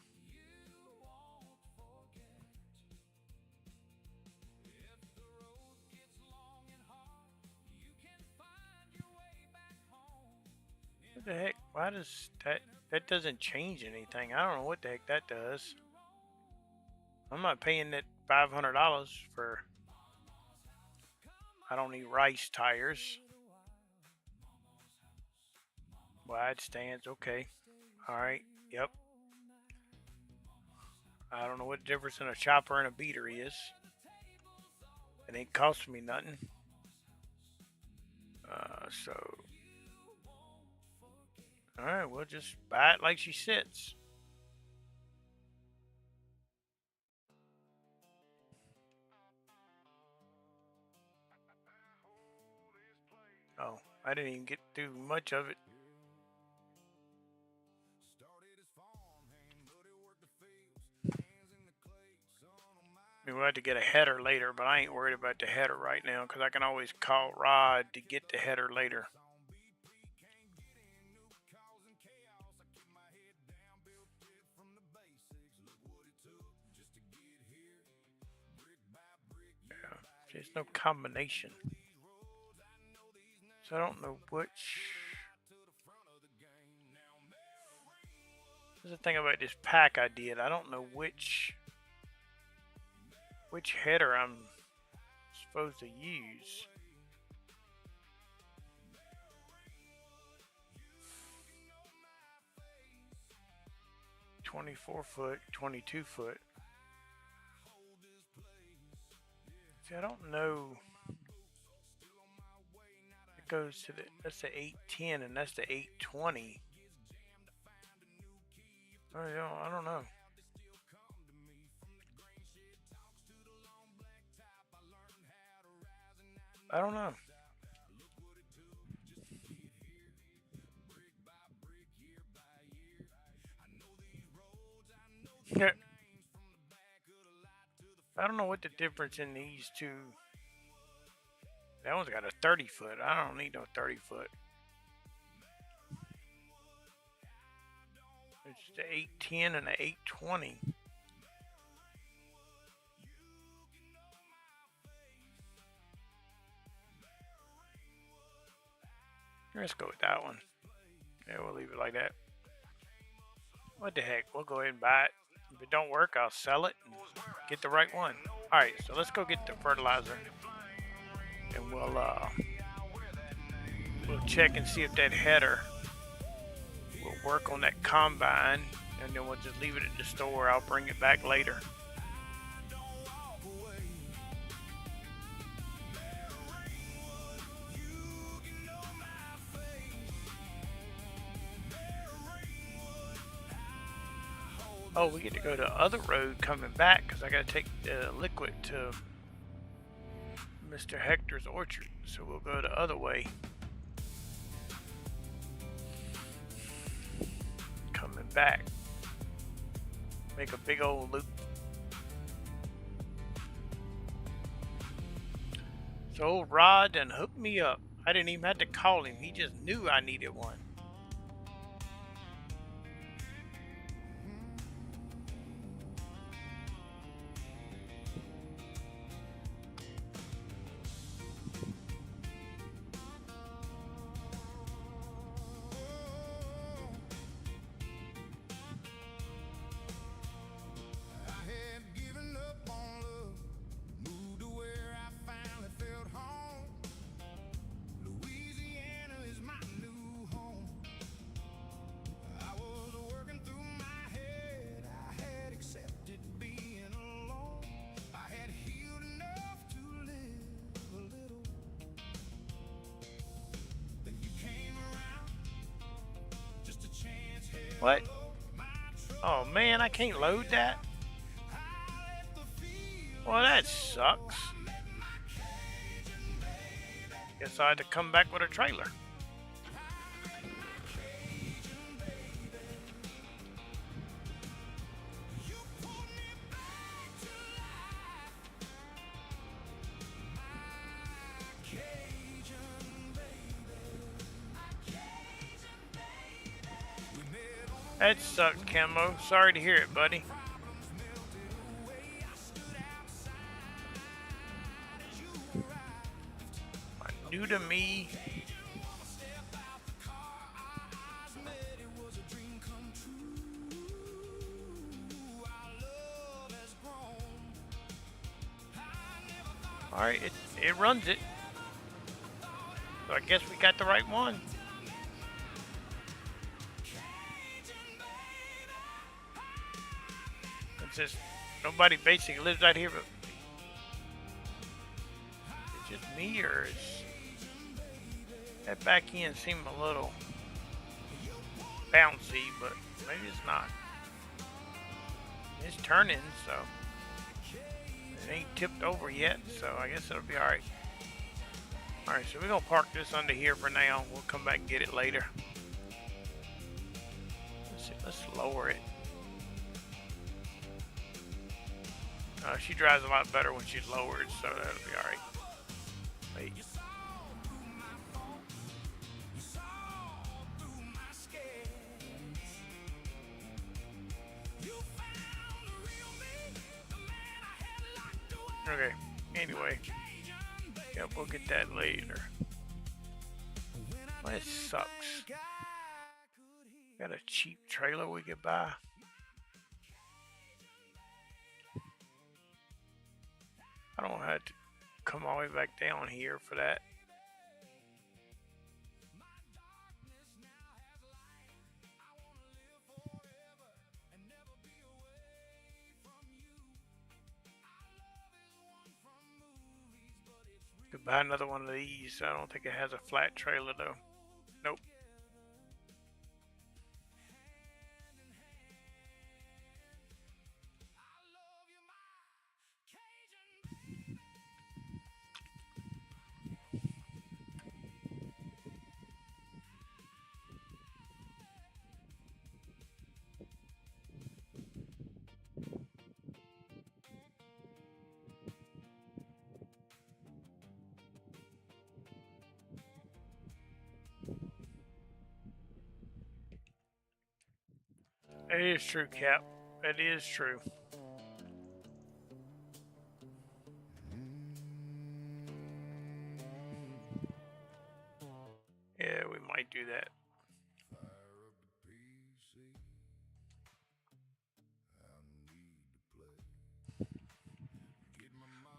What the heck? Why does that doesn't change anything? I don't know what the heck that does. I'm not paying that $500 for, I don't need rice tires. Wide stands, okay. Alright, yep. I don't know what the difference in a chopper and a beater is. It ain't costing me nothing. Alright, we'll just buy it like she sits. Oh, I didn't even get through much of it. We'll have to get a header later, but I ain't worried about the header right now because I can always call Rod to get the header later. Yeah, there's no combination. So I don't know which. There's the thing about this pack I did. I don't know which header I'm supposed to use. "24 foot, 22 foot. See, I don't know. It goes to that's the 810 and that's the 820. I don't know. I don't know. I don't know what the difference in these two. That one's got a 30 foot. I don't need no 30 foot. It's the 810 and the 820. Let's go with that one. Yeah, we'll leave it like that. What the heck? We'll go ahead and buy it. If it don't work, I'll sell it and get the right one. Alright, so let's go get the fertilizer. And we'll we'll check and see if that header will work on that combine, and then we'll just leave it at the store. I'll bring it back later. Oh, we get to go to the other road coming back because I got to take the liquid to Mr. Hector's orchard. So we'll go the other way. Coming back. Make a big old loop. So old Rod done hooked me up. I didn't even have to call him. He just knew I needed one. What? Oh man, I can't load that? Well, that sucks. Guess I had to come back with a trailer. That sucks, Camo. Sorry to hear it, buddy. New to me. Alright, it runs it. So I guess we got the right one. Just nobody basically lives out here, but it's just me, or is that back end seem a little bouncy, but maybe it's not. It's turning, so it ain't tipped over yet, so I guess it'll be alright. Alright, so we're gonna park this under here for now. We'll come back and get it later. Let's lower it. She drives a lot better when she's lowered, so that'll be alright. Wait. Okay, anyway. Yep, we'll get that later. Well, it sucks. Got a cheap trailer we could buy. I don't have to come all the way back down here for that. Could buy another one of these. I don't think it has a flat trailer though. Nope. It is true, Cap. It is true. Yeah, we might do that.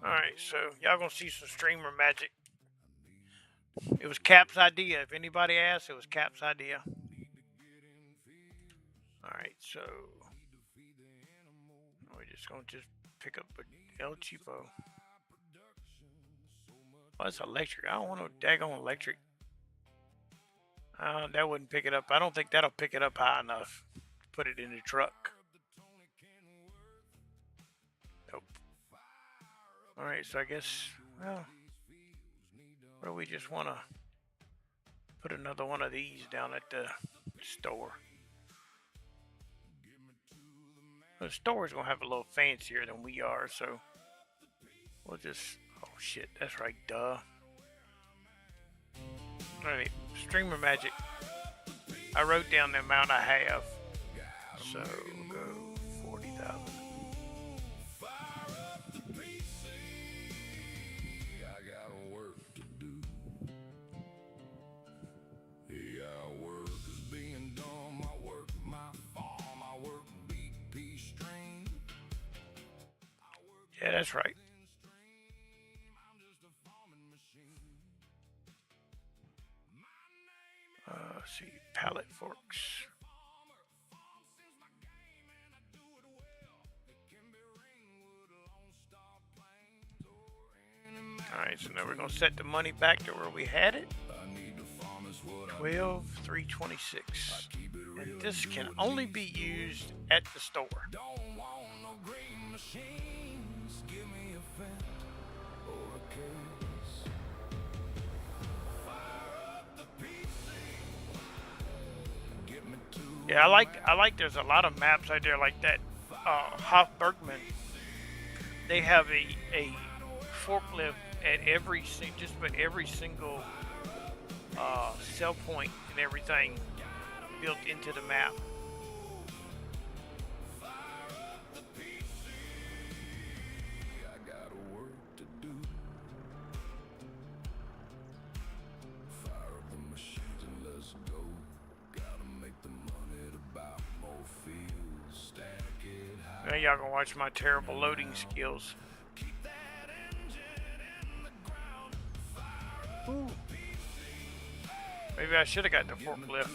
Alright, so y'all gonna see some streamer magic. It was Cap's idea. If anybody asks, it was Cap's idea. All right, so we're just gonna pick up a El Cheapo. Oh, it's electric. I don't want no daggone electric. That wouldn't pick it up. I don't think that'll pick it up high enough to put it in the truck. Nope. All right, so I guess, well, what do we just want to put another one of these down at the store? The store's going to have a little fancier than we are, so we'll just, oh shit, that's right, duh. Alright, Streamer Magic. I wrote down the amount I have. So we'll go 40,000. Yeah, that's right. Let's see, pallet forks. Alright, so now we're going to set the money back to where we had it. 12,326. And this can only be used at the store. Yeah, I like there's a lot of maps out there like that. Hofbergman, they have a forklift at just about every single sell point and everything built into the map. Now y'all gonna watch my terrible loading skills. Ooh. Maybe I should have got the forklift.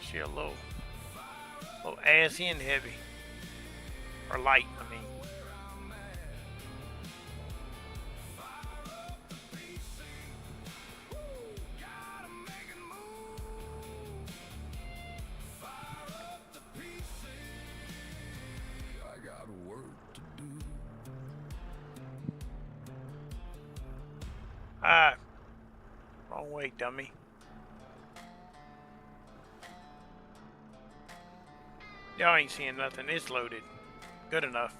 She a little ass end heavy. Or light, I mean. Wrong way, dummy. Y'all ain't seeing nothing. It's loaded. Good enough.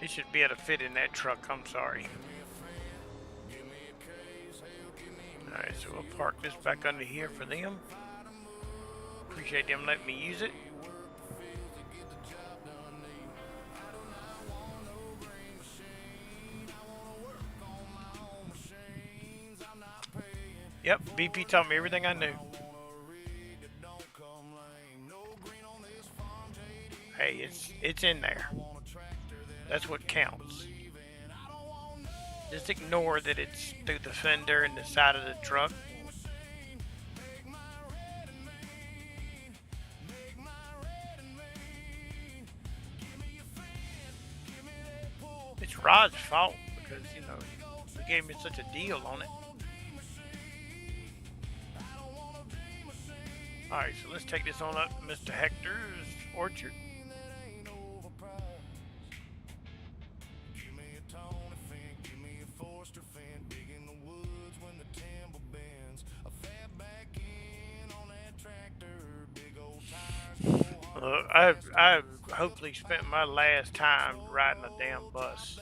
It should be able to fit in that truck. I'm sorry. Alright, so we'll park this back under here for them. Appreciate them letting me use it. Yep, BP told me everything I knew. Hey, it's in there. That's what counts. Just ignore that it's through the fender and the side of the truck. It's Rod's fault because, you know, he gave me such a deal on it. Alright, so let's take this on up to Mr. Hector's orchard. I've hopefully spent my last time riding a damn bus.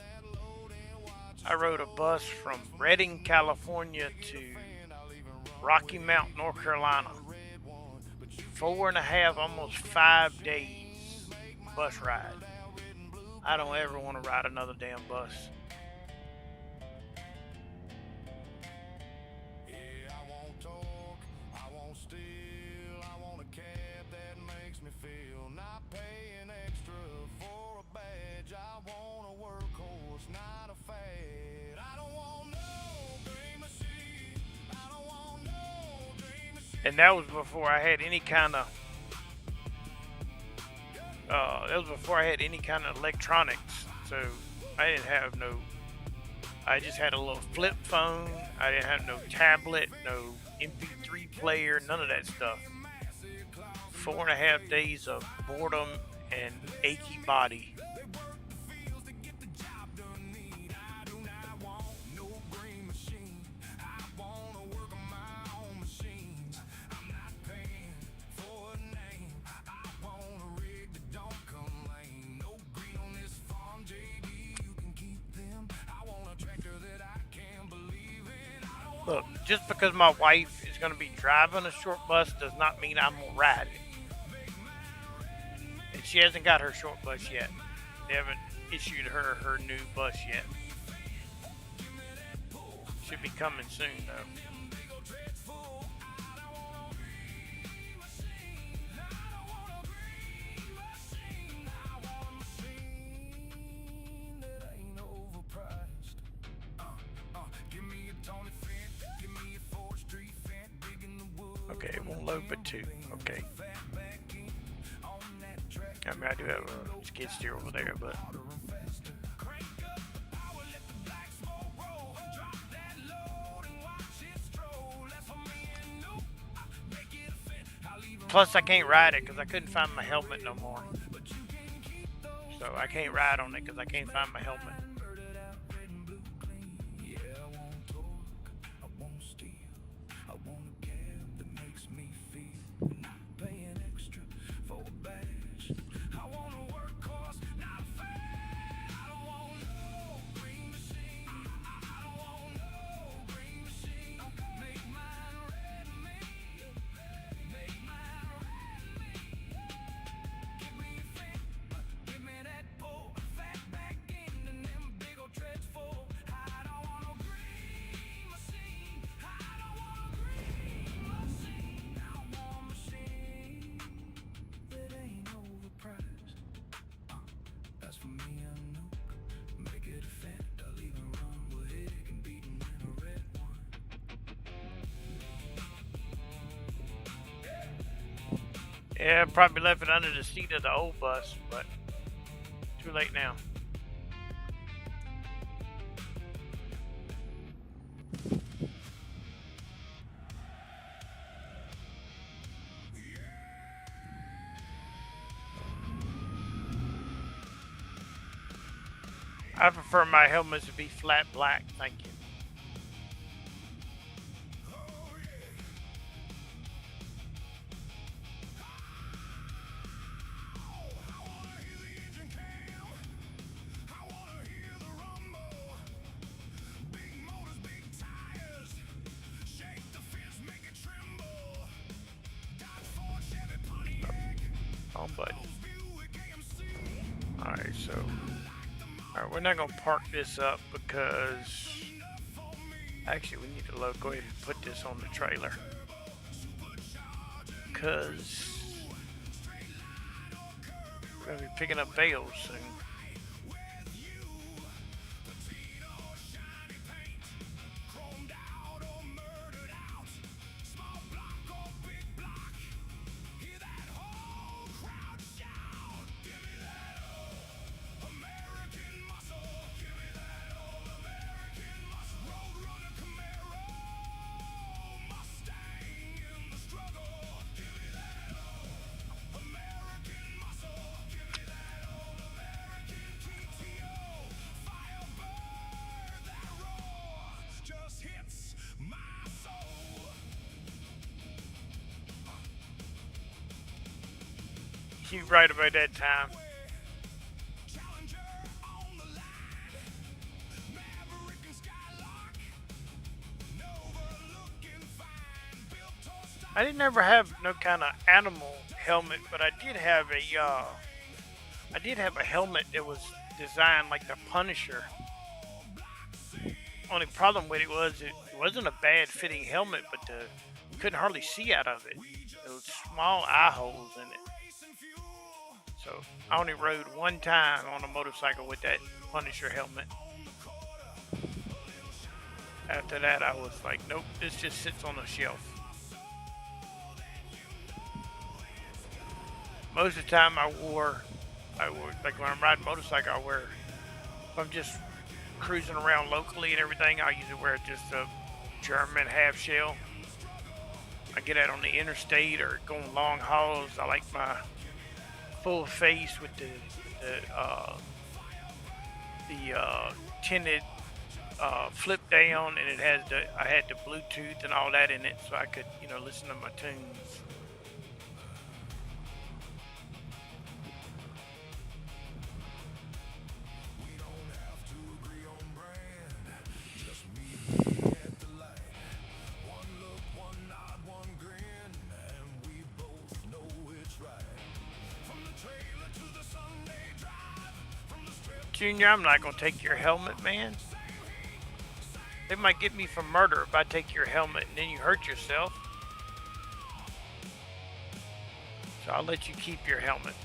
I rode a bus from Redding, California to Rocky Mount, North Carolina. 4.5, almost 5 days bus ride. I don't ever want to ride another damn bus. And that was before I had any kind of electronics. So I didn't have no. I just had a little flip phone. I didn't have no tablet, no MP3 player, none of that stuff. 4.5 days of boredom and achy body. Look, just because my wife is going to be driving a short bus does not mean I'm going to ride it. And she hasn't got her short bus yet. They haven't issued her new bus yet. Should be coming soon, though. Okay, it won't load but 2. Okay. I mean, I do have a skid steer over there, but... Plus, I can't ride it because I couldn't find my helmet no more. So I can't ride on it because I can't find my helmet. Yeah, probably left it under the seat of the old bus, but too late now. I prefer my helmets to be flat black, thank you. Oh, buddy. Alright, so... Alright, we're not going to park this up because... Actually, we need to go ahead and put this on the trailer. Because... we're going to be picking up bales soon. You right about that time. I didn't ever have no kind of animal helmet, but I did have a helmet that was designed like the Punisher. Only problem with it was it wasn't a bad fitting helmet, but you couldn't hardly see out of it. There was small eye holes in it. So I only rode one time on a motorcycle with that Punisher helmet. After that, I was like, nope, this just sits on a shelf. most of the time I wore like when I'm riding motorcycle, I wear. If I'm just cruising around locally and everything, I usually wear just a German half shell. I get out on the interstate or going long hauls. I like my full face with the tinted flip down, and I had the Bluetooth and all that in it, so I could listen to my tunes. Junior, I'm not gonna take your helmet, man. They might get me for murder if I take your helmet and then you hurt yourself. So I'll let you keep your helmet.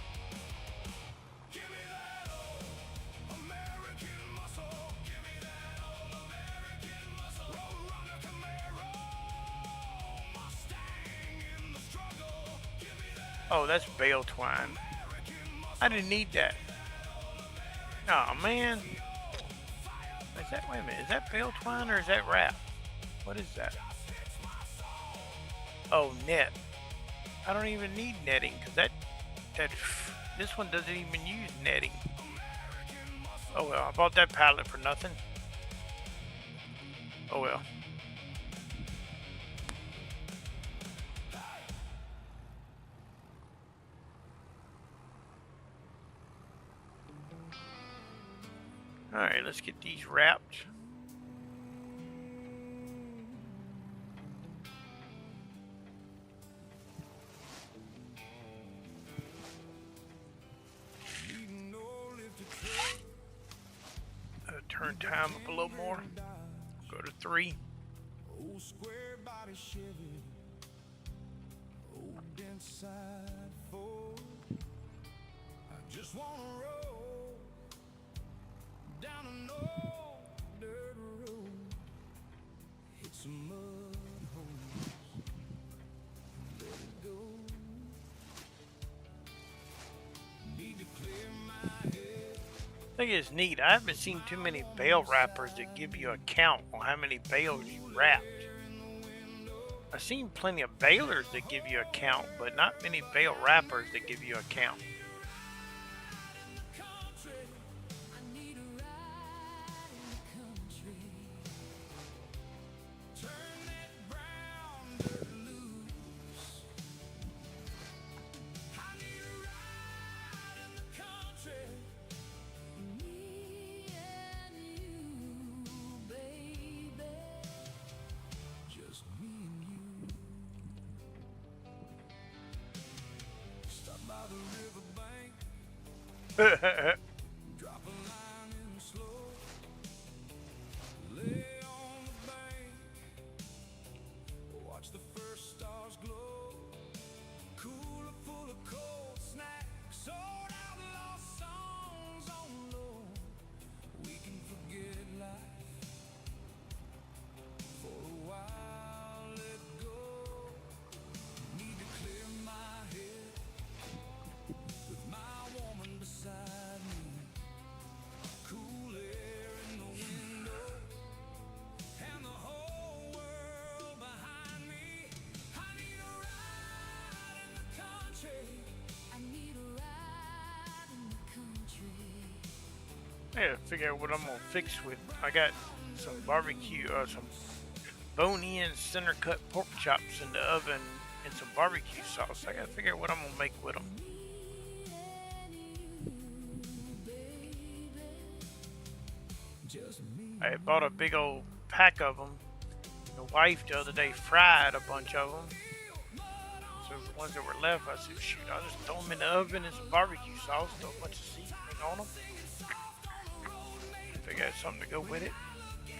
Oh, that's bale twine. I didn't need that. Oh man. Wait a minute, is that bale twine or is that wrap? What is that? Oh, net. I don't even need netting because this one doesn't even use netting. Oh well, I bought that pallet for nothing. Oh well. Alright, let's get these wrapped. Turn time up a little more. Go to 3. Old square body Chevy, old inside Ford. I just wanna roll down an old dirt road, hit some mud holes, let it go. Need to clear my head. I think it's neat. I haven't seen too many bale wrappers that give you a count on how many bales you wrapped. I've seen plenty of balers that give you a count, but not many bale wrappers that give you a count. Drop a line in slow, lay on the bank, watch the first stars glow, cooler full of cold snacks, sold out lost songs on low. We can forget life for a while, let go. Need to clear my head with my woman beside me, cool air in the window, and the whole world behind me. I need a ride in the country. I need a ride in the country. I gotta figure out what I'm gonna fix with. I got some barbecue, some bone-in center cut pork chops in the oven and some barbecue sauce. I gotta figure out what I'm gonna make with them. I bought a big old pack of them. The wife the other day fried a bunch of them. So the ones that were left, I said, shoot, I'll just throw them in the oven and some barbecue sauce, throw a bunch of seasoning on them. Figure out something to go with it.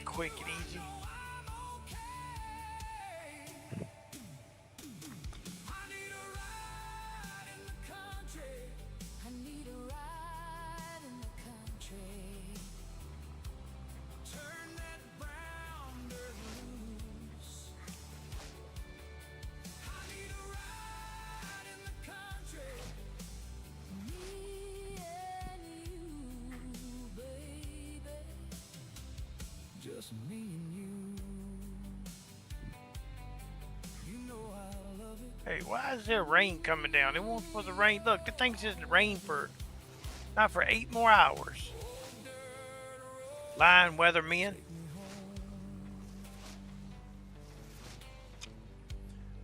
Quick and easy. just me and you. You know I love it. Hey, why is there rain coming down? It won't supposed to rain. Look, the thing says rain for not for 8 more hours. Lying weathermen.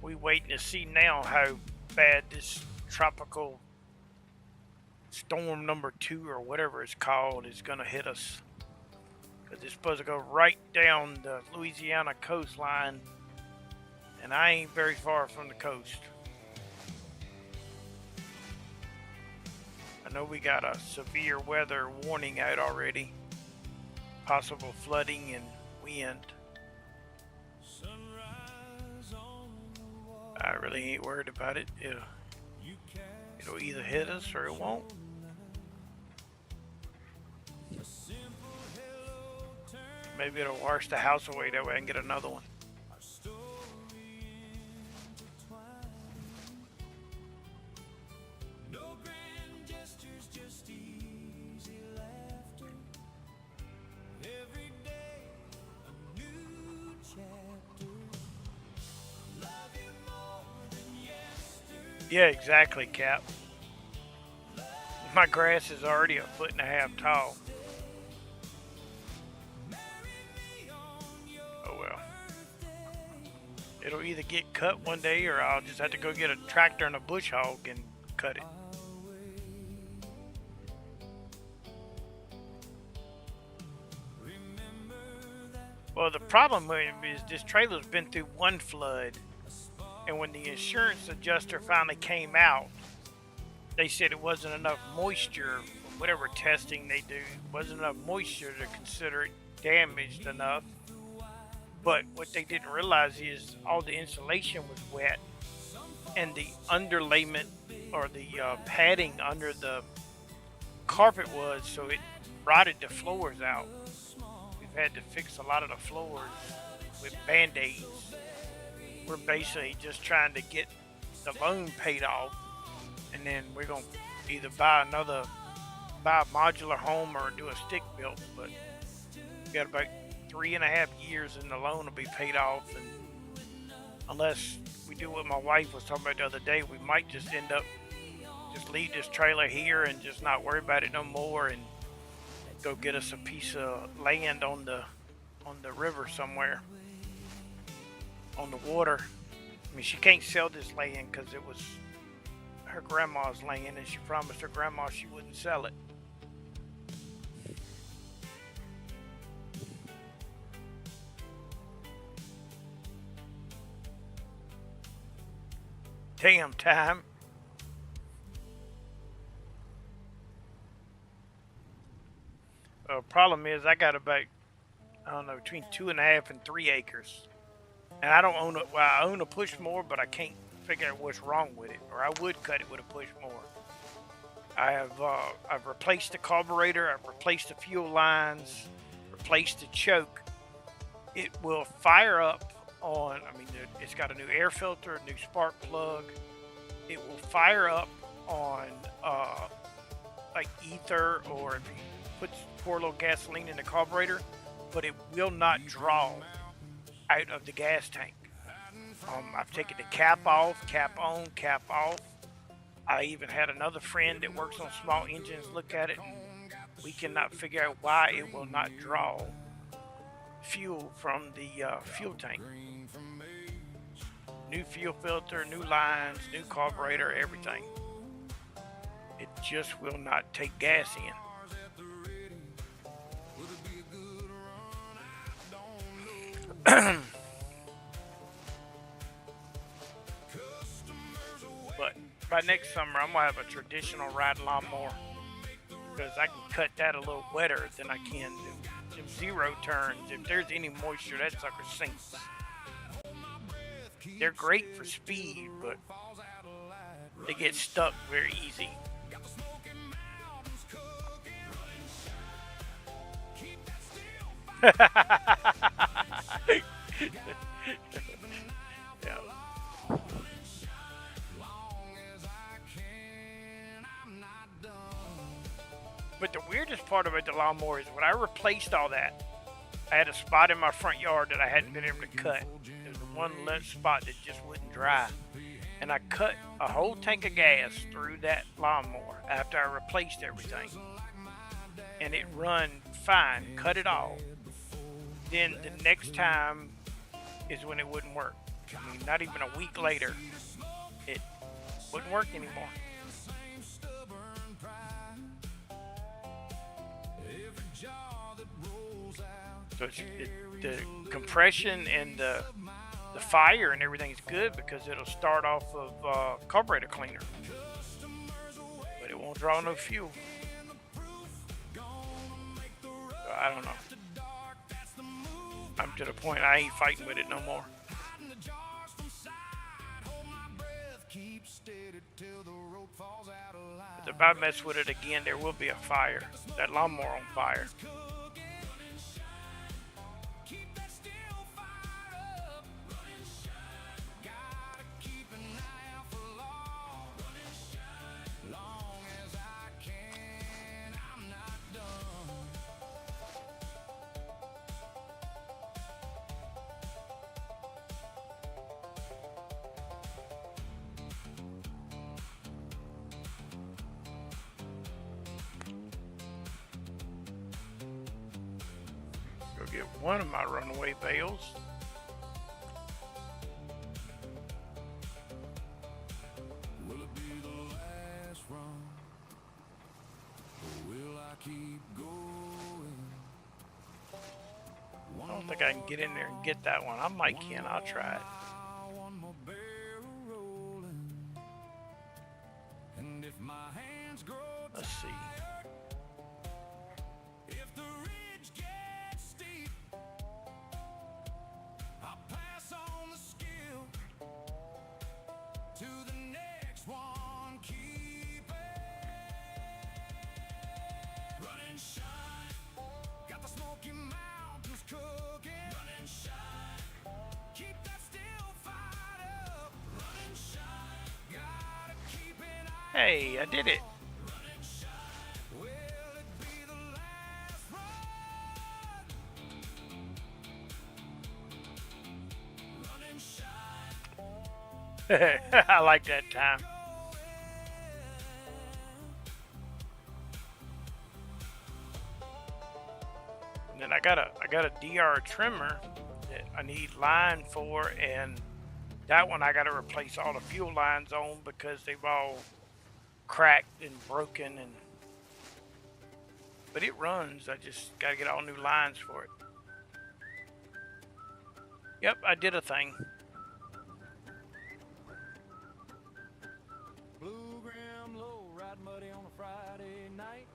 We waiting to see now how bad this tropical storm number 2 or whatever it's called is gonna hit us. Cause it's supposed to go right down the Louisiana coastline, and I ain't very far from the coast. I know we got a severe weather warning out already. Possible flooding and wind. I really ain't worried about it. It'll either hit us or it won't. Maybe it'll wash the house away, that way I can get another one. Yeah, exactly, Cap. My grass is already 1.5 feet tall. Oh well. It'll either get cut one day or I'll just have to go get a tractor and a bush hog and cut it. Well, the problem is this trailer's been through one flood. And when the insurance adjuster finally came out, they said it wasn't enough moisture, whatever testing they do, wasn't enough moisture to consider it damaged enough. But what they didn't realize is all the insulation was wet, and the underlayment or the padding under the carpet was, so it rotted the floors out. We've had to fix a lot of the floors with Band-Aids. We're basically just trying to get the loan paid off, and then we're gonna either buy a modular home or do a stick built. But we got about 3.5 years and the loan will be paid off, and unless we do what my wife was talking about the other day, we might just end up just leave this trailer here and just not worry about it no more, and go get us a piece of land on the river somewhere. On the water. I mean, she can't sell this land because it was her grandma's land, and she promised her grandma she wouldn't sell it. Damn time. Problem is, I got about, I don't know, between 2.5 and 3 acres. And I don't own it. Well, I own a push mower, but I can't figure out what's wrong with it. Or I would cut it with a push mower. I've replaced the carburetor. I've replaced the fuel lines. Replaced the choke. It will fire up on. I mean, it's got a new air filter, a new spark plug. It will fire up on like ether, or if you pour a little gasoline in the carburetor, but it will not draw out of the gas tank. I've taken the cap off, cap on, cap off. I even had another friend that works on small engines look at it, and we cannot figure out why it will not draw fuel from the fuel tank. New fuel filter, new lines, new carburetor, everything. It just will not take gas in. But by next summer, I'm gonna have a traditional ride lawnmower, because I can cut that a little wetter than I can do them zero turns. If there's any moisture, that sucker sinks. They're great for speed, but they get stuck very easy. Yeah. But the weirdest part about the lawnmower is when I replaced all that, I had a spot in my front yard that I hadn't been able to cut. There's one left spot that just wouldn't dry. And I cut a whole tank of gas through that lawnmower after I replaced everything. And it run fine, cut it all. Then the next time is when it wouldn't work. I mean, not even a week later, it wouldn't work anymore. So the compression and the fire and everything is good because it'll start off of carburetor cleaner, but it won't draw no fuel. So I don't know. I'm to the point I ain't fighting with it no more. If I mess with it again, there will be a fire. That lawnmower on fire. Go get one of my runaway bales. Will it be the last run? Or will I keep going? I don't think I can get in there and get that one. I might can. I'll try it. One more barrel rolling. And if my hands grow Let's see. if the ridge gets steep, I'll pass on the skill to the next one. Keep it running shine. Got the Smoky Mountains cooking. Running shine. Keep that still fired up. Running shine. Gotta keep an eye. Hey, I did it. Running shine. Will it be the last run? Running shine. I like that time. And then I got a DR trimmer that I need line for, and that one I got to replace all the fuel lines on because they've all cracked and broken, and but it runs. I just got to get all new lines for it. Yep, I did a thing. Blue Grim low, ride muddy on a Friday night.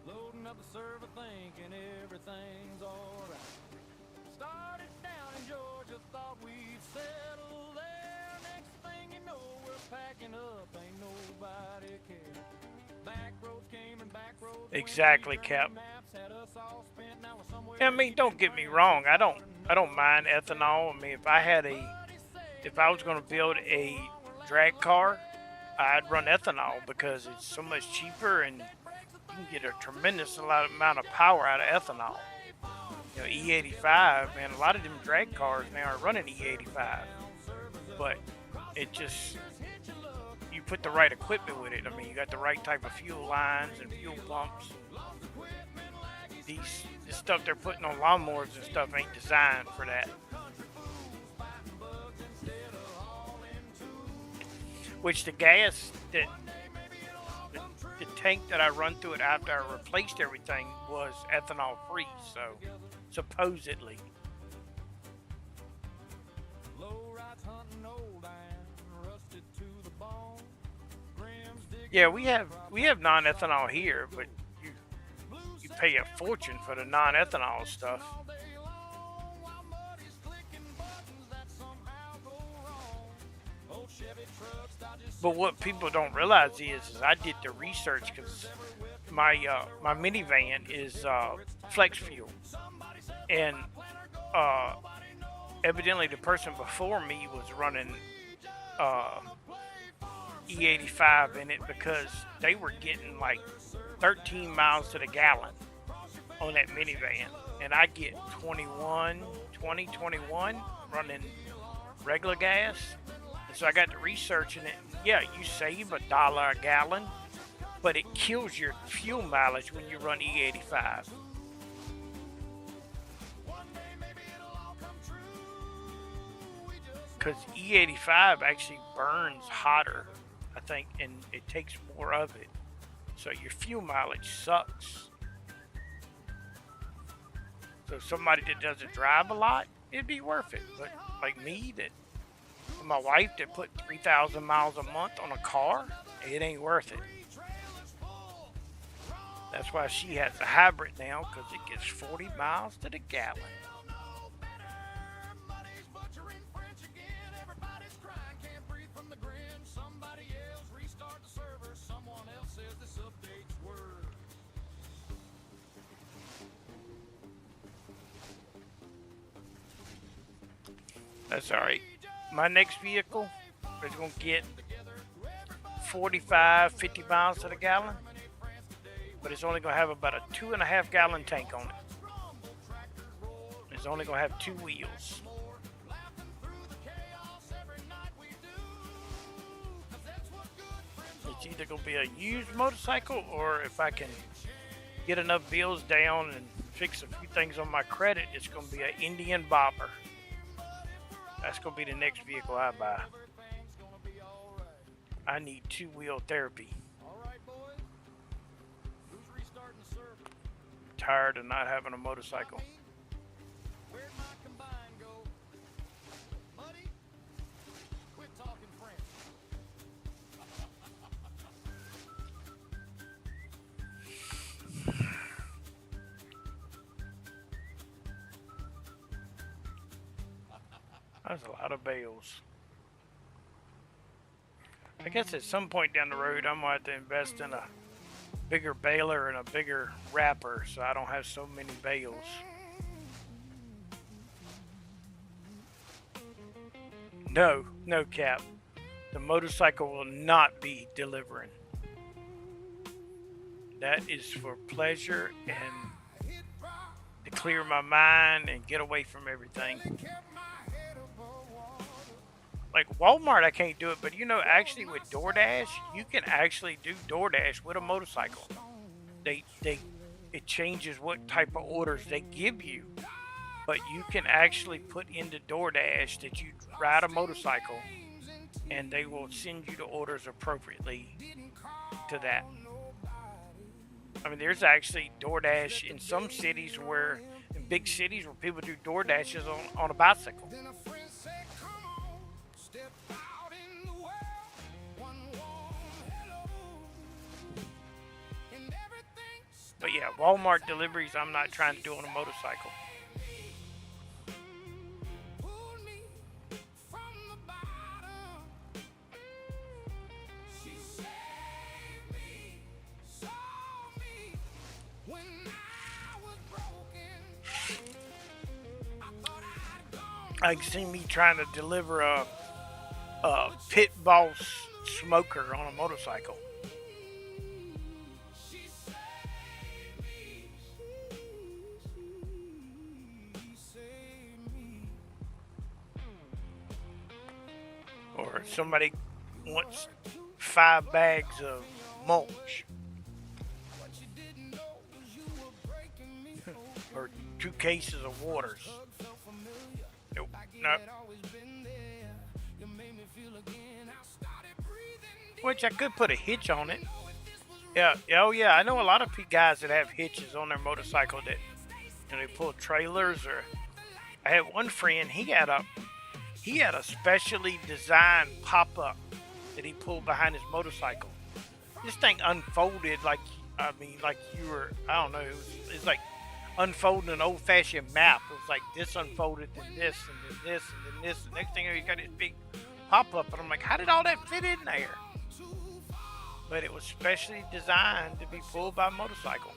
Loading up the server, thinking everything's alright. Started down in Georgia, thought we'd settle there. Next thing you know, we're packing up, ain't nobody care. Back roads came and back roads went. Exactly, Cap. Maps had us all spent, now we're somewhere. Yeah, I mean, don't get me wrong. I don't mind ethanol. I mean, if I was going to build a drag car, I'd run ethanol because it's so much cheaper and you can get a tremendous amount of power out of ethanol. You know, E85, man, a lot of them drag cars now are running E85, but it just, you put the right equipment with it. I mean, you got the right type of fuel lines and fuel pumps. This stuff they're putting on lawnmowers and stuff ain't designed for that. Which the gas that the tank that I run through it after I replaced everything was ethanol free, so supposedly. Yeah, we have non-ethanol here, but you pay a fortune for the non-ethanol stuff. But what people don't realize is I did the research because my minivan is flex fuel, and evidently the person before me was running E85 in it because they were getting like 13 miles to the gallon on that minivan, and I get 21 running regular gas. And so I got to researching it. Yeah, you save $1 a gallon, but it kills your fuel mileage when you run E85. Because E85 actually burns hotter, I think, and it takes more of it. So your fuel mileage sucks. So somebody that doesn't drive a lot, it'd be worth it. But like me, that my wife that put 3,000 miles a month on a car, it ain't worth it. That's why she has a hybrid now, because it gets 40 miles to the gallon. That's alright. My next vehicle is going to get 45, 50 miles to the gallon, but it's only going to have about a 2.5 gallon tank on it. It's only going to have 2 wheels. It's either going to be a used motorcycle, or if I can get enough bills down and fix a few things on my credit, it's going to be an Indian bobber. That's going to be the next vehicle I buy. I need 2-wheel therapy. Tired of not having a motorcycle. That's a lot of bales. I guess at some point down the road, I'm going to have to invest in a bigger baler and a bigger wrapper so I don't have so many bales. No cap. The motorcycle will not be delivering. That is for pleasure and to clear my mind and get away from everything. Like Walmart, I can't do it, but you know, actually with DoorDash, you can actually do DoorDash with a motorcycle. It changes what type of orders they give you, but you can actually put into DoorDash that you ride a motorcycle, and they will send you the orders appropriately to that. I mean, there's actually DoorDash in some cities in big cities where people do DoorDashes on a bicycle. But yeah, Walmart deliveries I'm not trying to do on a motorcycle. I can see me trying to deliver a pit boss smoker on a motorcycle. Or somebody wants 5 bags of mulch. Or 2 cases of waters. Nope. Which I could put a hitch on it. Yeah. Oh yeah. I know a lot of guys that have hitches on their motorcycle that they pull trailers. Or I had one friend. He had a specially designed pop-up that he pulled behind his motorcycle. This thing unfolded like you were, I don't know, it's like unfolding an old-fashioned map. It was like this unfolded, then this, and then this, and then this. The next thing you got this big pop-up, and I'm like, how did all that fit in there? But it was specially designed to be pulled by a motorcycle.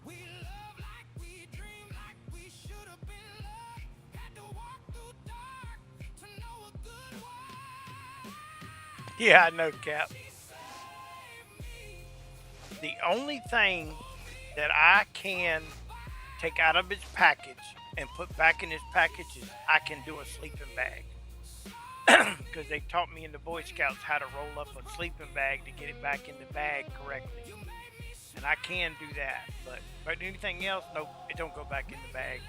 We love like we dream, like we should have been loved. Had to walk through dark to know a good wife. Yeah, I know, Cap. The only thing that I can take out of its package and put back in its package is I can do a sleeping bag. Because they taught me in the Boy Scouts how to roll up a sleeping bag to get it back in the bag correctly. And I can do that, but anything else, nope, it don't go back in the bag.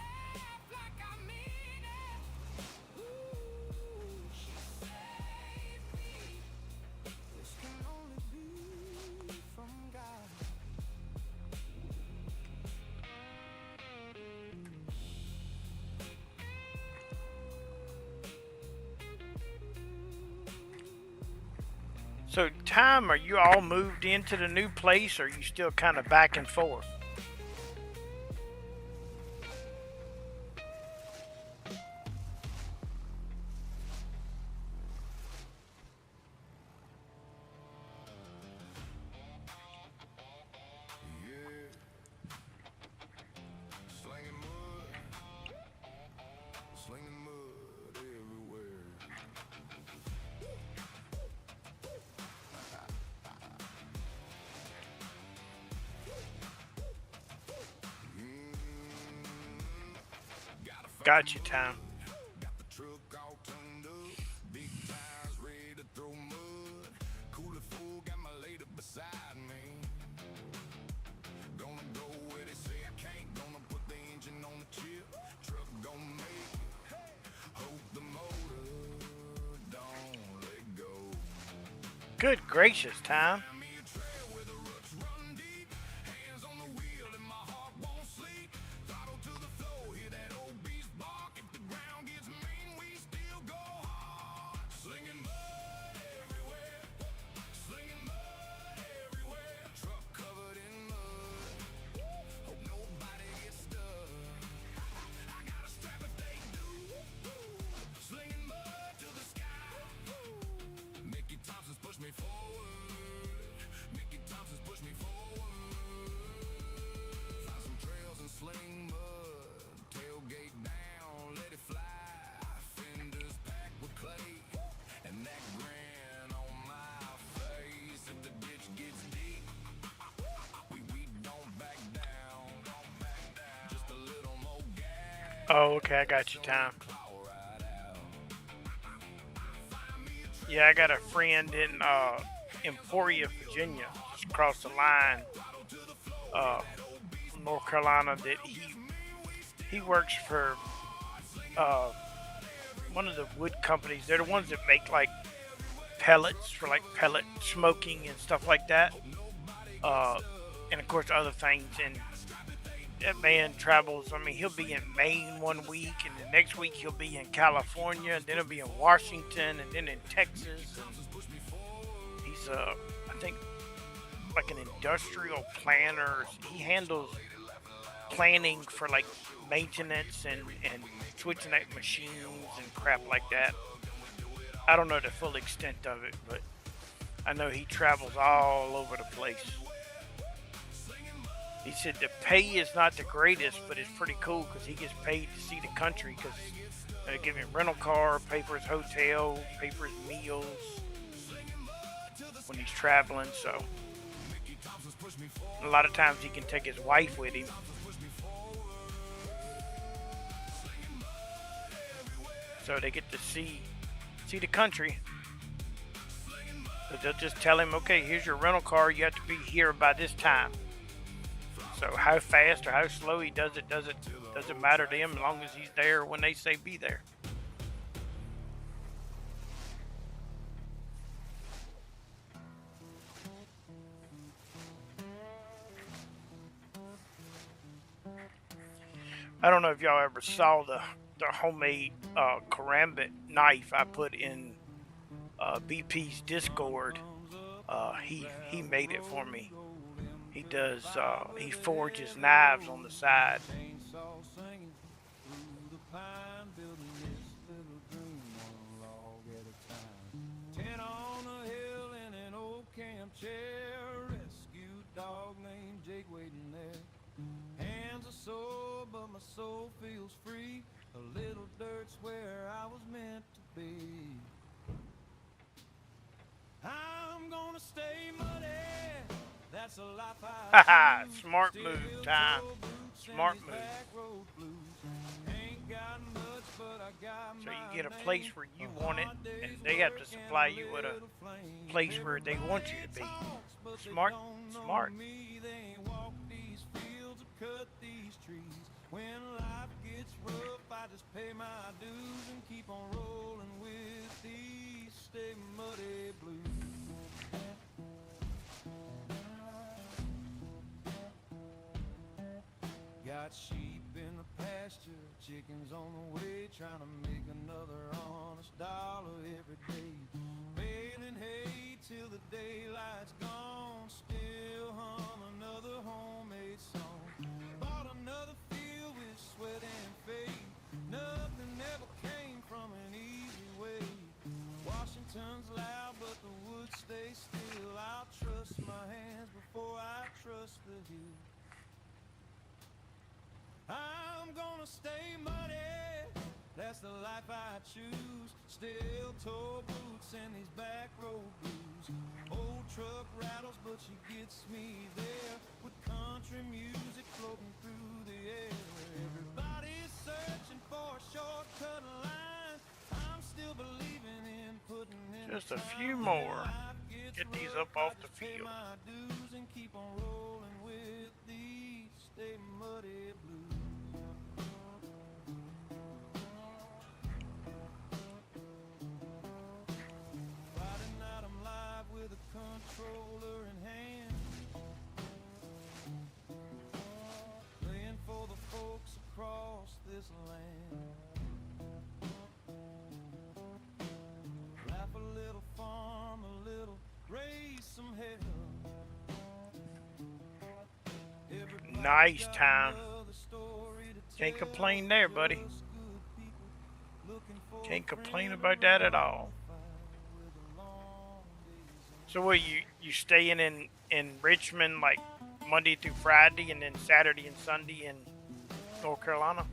So, Tom, are you all moved into the new place, or are you still kind of back and forth? Got you, Tom. Got the truck all turned up, big tires ready to throw mud. Cooler full, got my lady beside me. Gonna go where they say I can't, gonna put the engine on the chip. Truck gonna make it. Hope the motor don't let go. Good gracious, Tom. Oh, okay, I got you, Tom. Yeah, I got a friend in Emporia, Virginia, just across the line, North Carolina. That he works for one of the wood companies. They're the ones that make like pellets for like pellet smoking and stuff like that, and of course other things. And that man travels. I mean, he'll be in Maine one week, and the next week he'll be in California, and then he'll be in Washington, and then in Texas. And he's I think like an industrial planner. He handles planning for like maintenance and switching out machines and crap like that. I don't know the full extent of it, but I know he travels all over the place. He said the pay is not the greatest, but it's pretty cool because he gets paid to see the country, because they give him a rental car, pay for his hotel, pay for his meals when he's traveling. So a lot of times he can take his wife with him. So they get to see the country. So they'll just tell him, okay, here's your rental car. You have to be here by this time. So how fast or how slow he does it doesn't matter to him, as long as he's there when they say be there. I don't know if y'all ever saw the homemade karambit knife I put in BP's Discord. He made it for me. He does, he forges knives on the side. Ten on a hill in an old camp chair, rescued dog named steak waiting there. Hands are sore, but my soul feels free. A little dirt's where I was meant to be. I'm gonna stay muddy. That's a life I Haha, choose. smart Still move, Time. toe boots and Smart these move. back road blues. Ain't got much, but I got So you my get a place name. where you A want it, hard and day's they have to work supply and a you with a little flame. place where they want you to be. Smart, smart. Me, they ain't walk these fields or cut these trees. When life gets rough, I just pay my dues and keep on rolling with these stay muddy blues. Got sheep in the pasture, chickens on the way, trying to make another honest dollar every day. Baling hay till the daylight's gone, still hum another homemade song. Bought another field with sweat and faith. Nothing ever came from an easy way. Washington's loud, but the woods stay still. I'll trust my hands before I trust the hill. I'm gonna stay muddy, that's the life I choose. Still toe boots and these back road blues. Old truck rattles, but she gets me there. With country music floating through the air. Everybody's searching for a shortcut line. I'm still believing in putting in Just a few more. Get these up off the field. my dues and keep on rolling with these stay muddy blues. Friday night I'm live with a controller in hand, playing for the folks across this land. Laugh a little, farm a little, raise some hell. Nice, Time. Can't complain there, buddy. Can't complain about that at all. So what, you staying in Richmond like Monday through Friday and then Saturday and Sunday in North Carolina?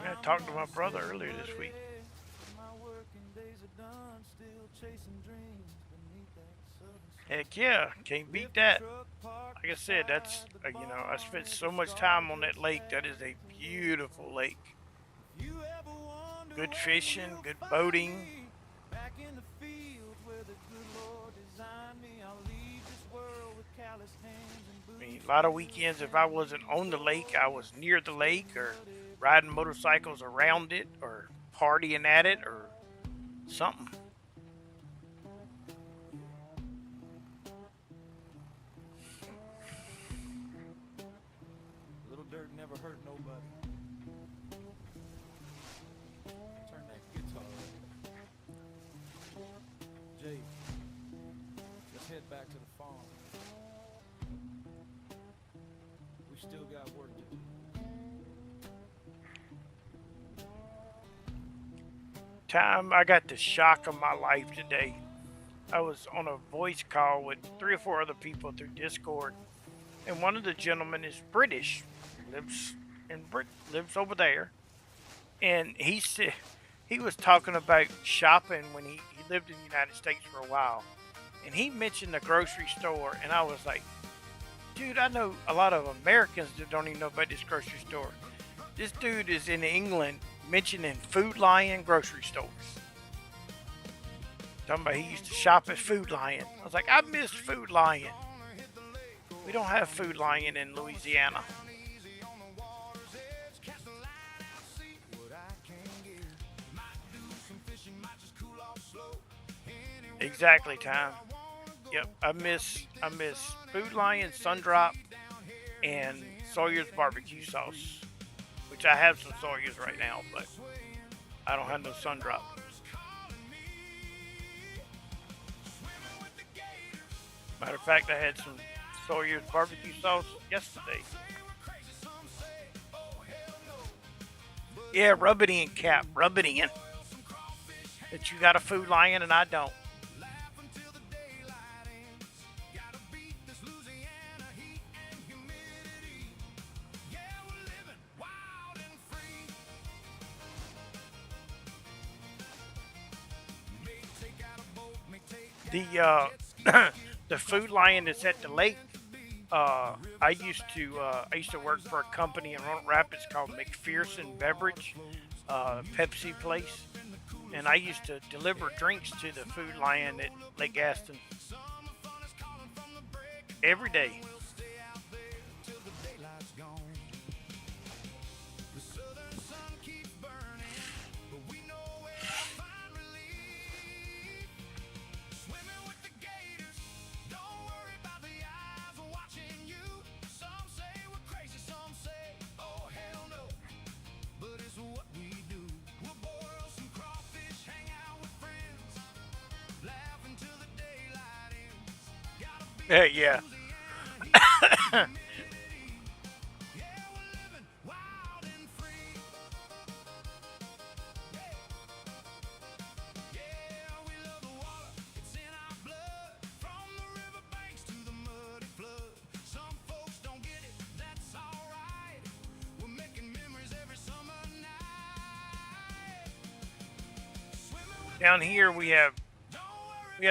I talked to my brother earlier this week. Heck yeah, can't beat that. Like I said, that's, I spent so much time on that lake. That is a beautiful lake. Good fishing, good boating. I mean, a lot of weekends, if I wasn't on the lake, I was near the lake or riding motorcycles around it or partying at it or something. Little dirt never hurt nobody. Turn that guitar up. Jay, let's head back to the farm. We still got work to do. Time, I got the shock of my life today. I was on a voice call with 3 or 4 other people through Discord, and one of the gentlemen is British, lives over there, and he said he was talking about shopping when he lived in the United States for a while, and he mentioned the grocery store, and I was like, dude, I know a lot of Americans that don't even know about this grocery store. This dude is in England mentioning Food Lion grocery stores. Talking about he used to shop at Food Lion. I was like, I miss Food Lion. We don't have Food Lion in Louisiana. Exactly, Time. Yep, I miss Food Lion, Sundrop, and Sawyer's barbecue sauce, which I have some Sawyer's right now, but I don't have no Sundrop. Matter of fact, I had some Sawyer's barbecue sauce yesterday. Yeah, rub it in, Cap. Rub it in. That you got a Food Lion and I don't. The the Food Lion that's at the lake. I used to work for a company in Roanoke Rapids called McPherson Beverage, Pepsi place, and I used to deliver drinks to the Food Lion at Lake Gaston every day. Yeah. Down here we have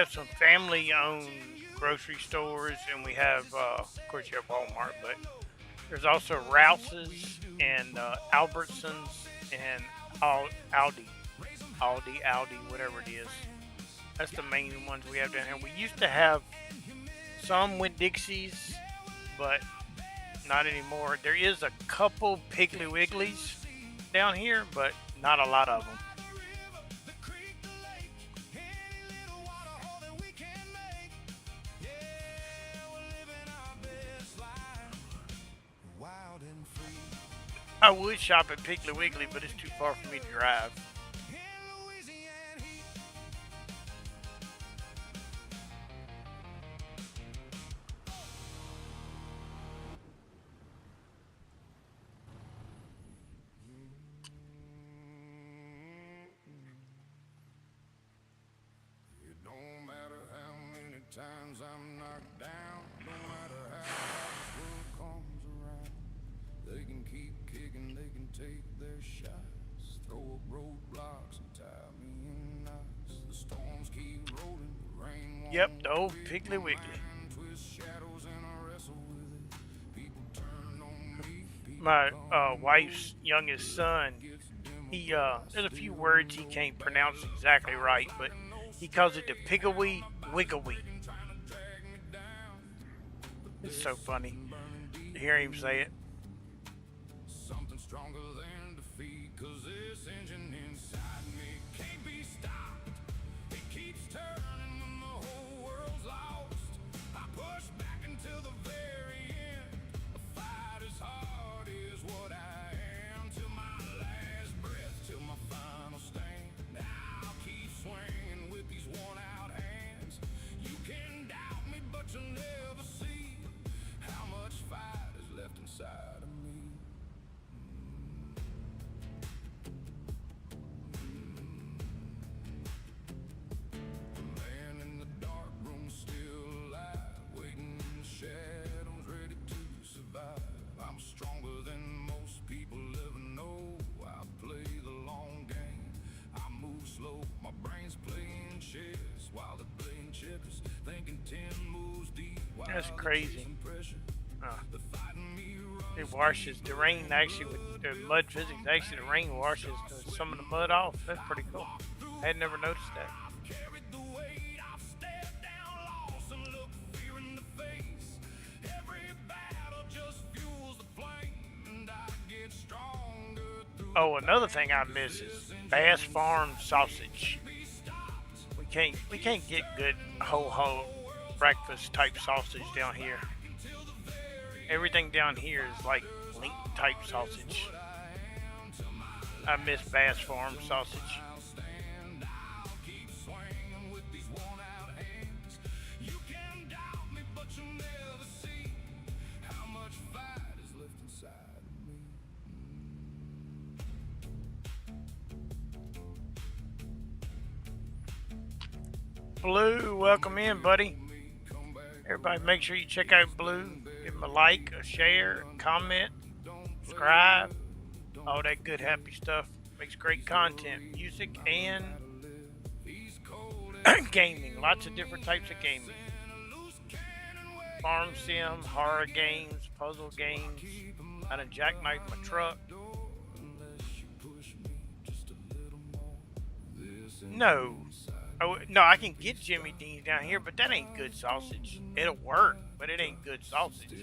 some family-owned grocery stores, and we have, of course, you have Walmart, but there's also Rouse's and Albertsons and Aldi, whatever it is. That's the main ones we have down here. We used to have some with Dixie's, but not anymore. There is a couple Piggly Wigglies down here, but not a lot of them. I would shop at Piggly Wiggly, but it's too far for me to drive. It don't matter how many times I'm knocked down, no matter how hard this world comes around. They can keep kicking, they can take their shots, throw up roadblocks and tie me in knots. The storms keep rolling, the rain won't. Yep, the old Piggly Wiggly. Twist shadows and I wrestle with it. People turn on me. My wife's youngest son, there's a few words he can't pronounce exactly right, but he calls it the Piggly Wiggly. It's so funny to hear him say it. Something stronger than defeat, 'cause this engine inside me can't be stopped. It keeps turning when the whole world's lost. I push back until the very end. A fight as hard is what I am, till my last breath, till my final stand. I'll keep swinging with these worn out hands. You can doubt me, but you'll never see how much fight is left inside of me. The man in the dark room still alive, waiting in the shadows, ready to survive. I'm stronger than most people ever know. I play the long game, I move slow. My brain's playing chess while they're playing checkers, thinking 10 moves deep. That's crazy. It washes the rain, actually, with the mud physics. Actually, the rain washes some of the mud off. That's pretty cool. I had never noticed that. Oh, another thing I miss is Bass Farm sausage. We can't get good whole breakfast type sausage down here. Everything down here is like link type sausage. I miss Bass Farm sausage. Blue, welcome in, buddy. Everybody, make sure you check out Blue. Give him a like, a share, a comment, subscribe, all that good, happy stuff. Makes great content, music and gaming. Lots of different types of gaming. Farm sim, horror games, puzzle games. I done jackknifed my truck. No. No, I can get Jimmy Dean's down here, but that ain't good sausage. It'll work, but it ain't good sausage.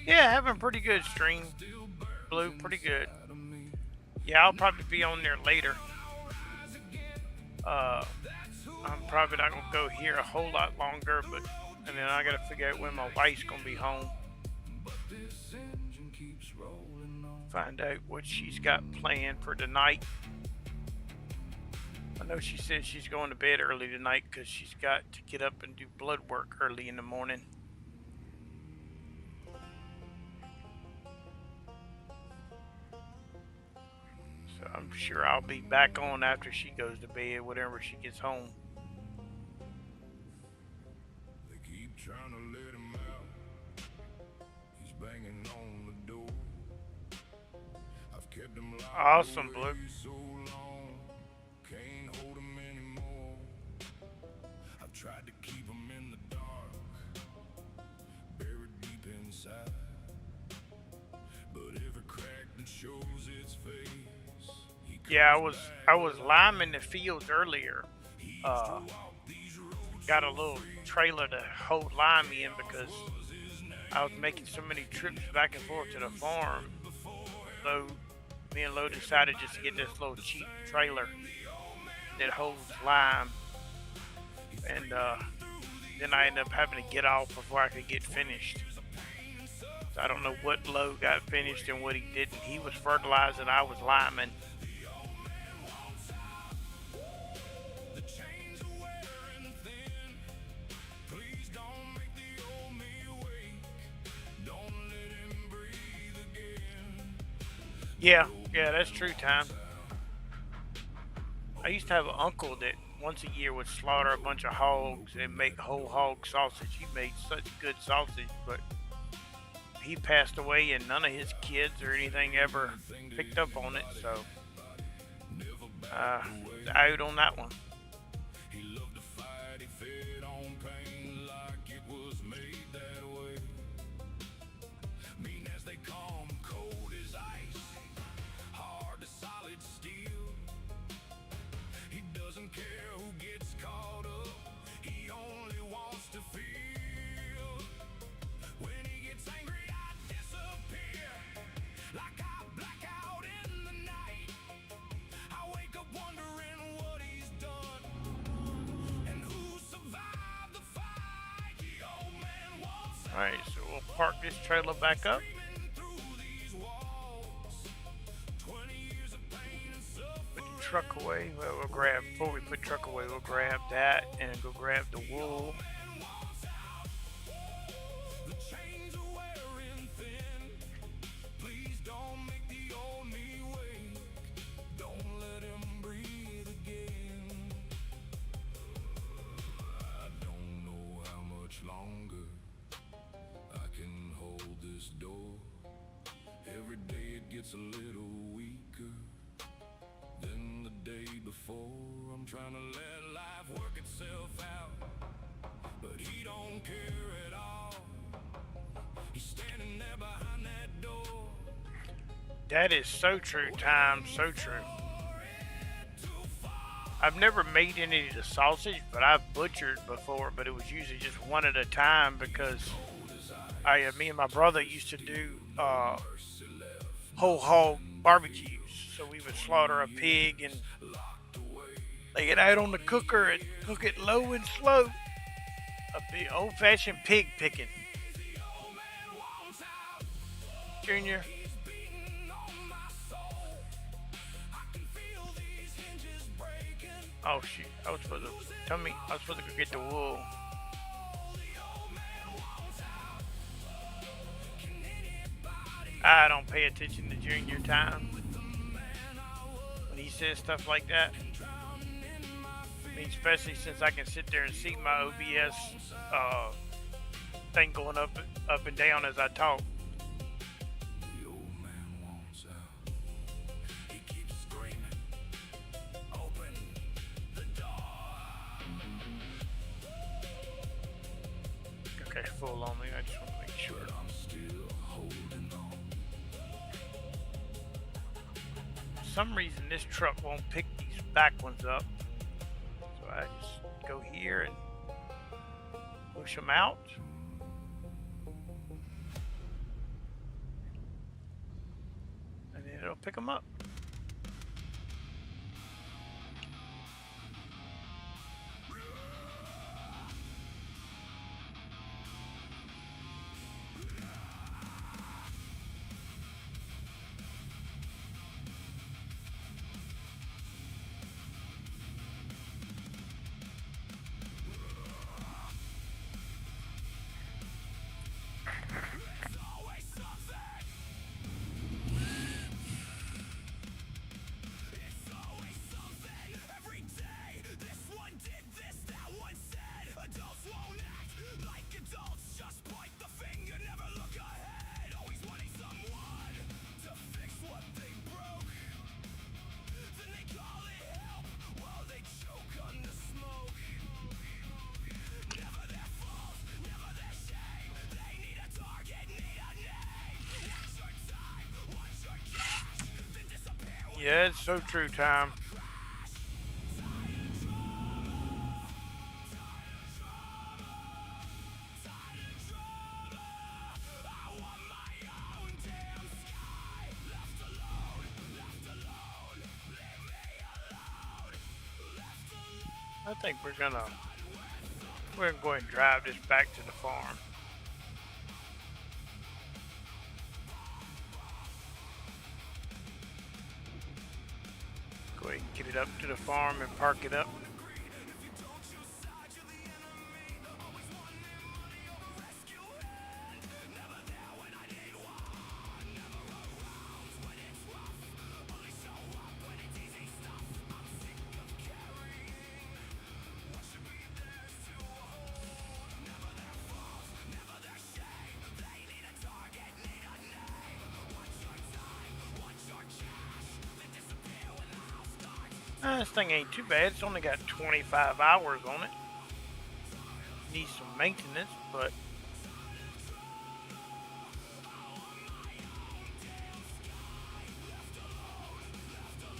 Yeah, having pretty good stream. Blue, pretty good. Yeah, I'll probably be on there later. I'm probably not gonna go here a whole lot longer, and then I gotta figure out when my wife's gonna be home. Find out what she's got planned for tonight. I know she said she's going to bed early tonight because she's got to get up and do blood work early in the morning. So I'm sure I'll be back on after she goes to bed, whenever she gets home. They keep trying to let him out. He's banging on the door. I've kept him locked Awesome, away Blue. so long. Can't hold him anymore. I've tried to keep him in the dark, buried deep inside. But every crack that shows its face. Yeah, I was liming the fields earlier. Got a little trailer to hold lime in because I was making so many trips back and forth to the farm. So me and Lo decided just to get this little cheap trailer that holds lime, and then I ended up having to get off before I could get finished. So I don't know what Lo got finished and what he didn't. He was fertilizing, I was liming. Yeah, that's true, Tom. I used to have an uncle that once a year would slaughter a bunch of hogs and make whole hog sausage. He made such good sausage, but he passed away and none of his kids or anything ever picked up on it, so out on that one. Alright, so we'll park this trailer back up. Put the truck away. Well, we'll grab, before we put the truck away, we'll grab that and go grab the wool. A little weaker than the day before. I'm trying to let life work itself out, but he don't care at all. He's standing there behind that door. That is so true, Tom. So true. I've never made any of the sausage, but I've butchered before, but it was usually just one at a time because me and my brother used to do whole hog barbecues. So we would slaughter a pig and lay it out on the cooker and cook it low and slow. A big old-fashioned pig picking. Junior. Oh shoot! I was supposed to tell me. I was supposed to go get the wool. I don't pay attention to Junior time when he says stuff like that. I mean, especially since I can sit there and see my OBS thing going up and down as I talk. The old man wants out. He keeps screaming. Open the door. Okay, full on me. I just want to make sure. I'm still holding on. For some reason, this truck won't pick these back ones up. So I just go here and push them out. And then it'll pick them up. Yeah, it's so true, Tom. I think we're gonna go ahead and drive this back to the farm. Go ahead and get it up to the farm and park it up. This thing ain't too bad. It's only got 25 hours on it. Needs some maintenance, but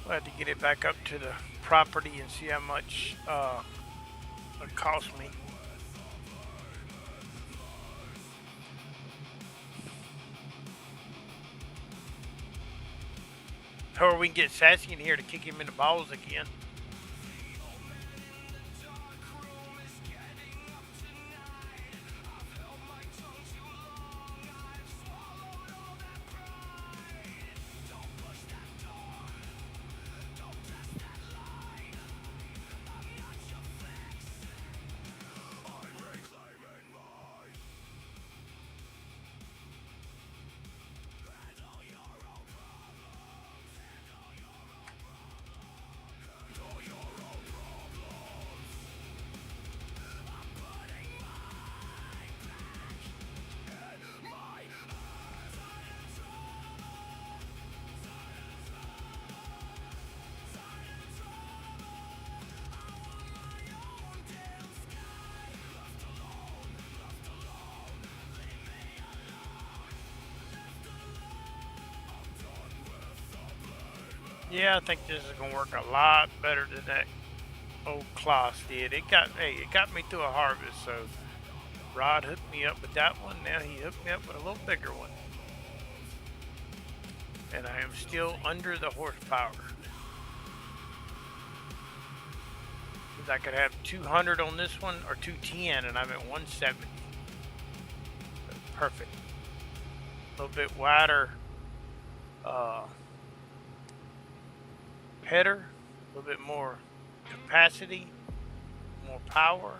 we'll have to get it back up to the property and see how much it cost me. Or we can get Sassy in here to kick him in the balls again. Yeah, I think this is gonna work a lot better than that old Kloss did. It got me through a harvest. So Rod hooked me up with that one. Now he hooked me up with a little bigger one, and I am still under the horsepower. Because I could have 200 on this one or 210, and I'm at 170. Perfect. A little bit wider header, a little bit more capacity, more power.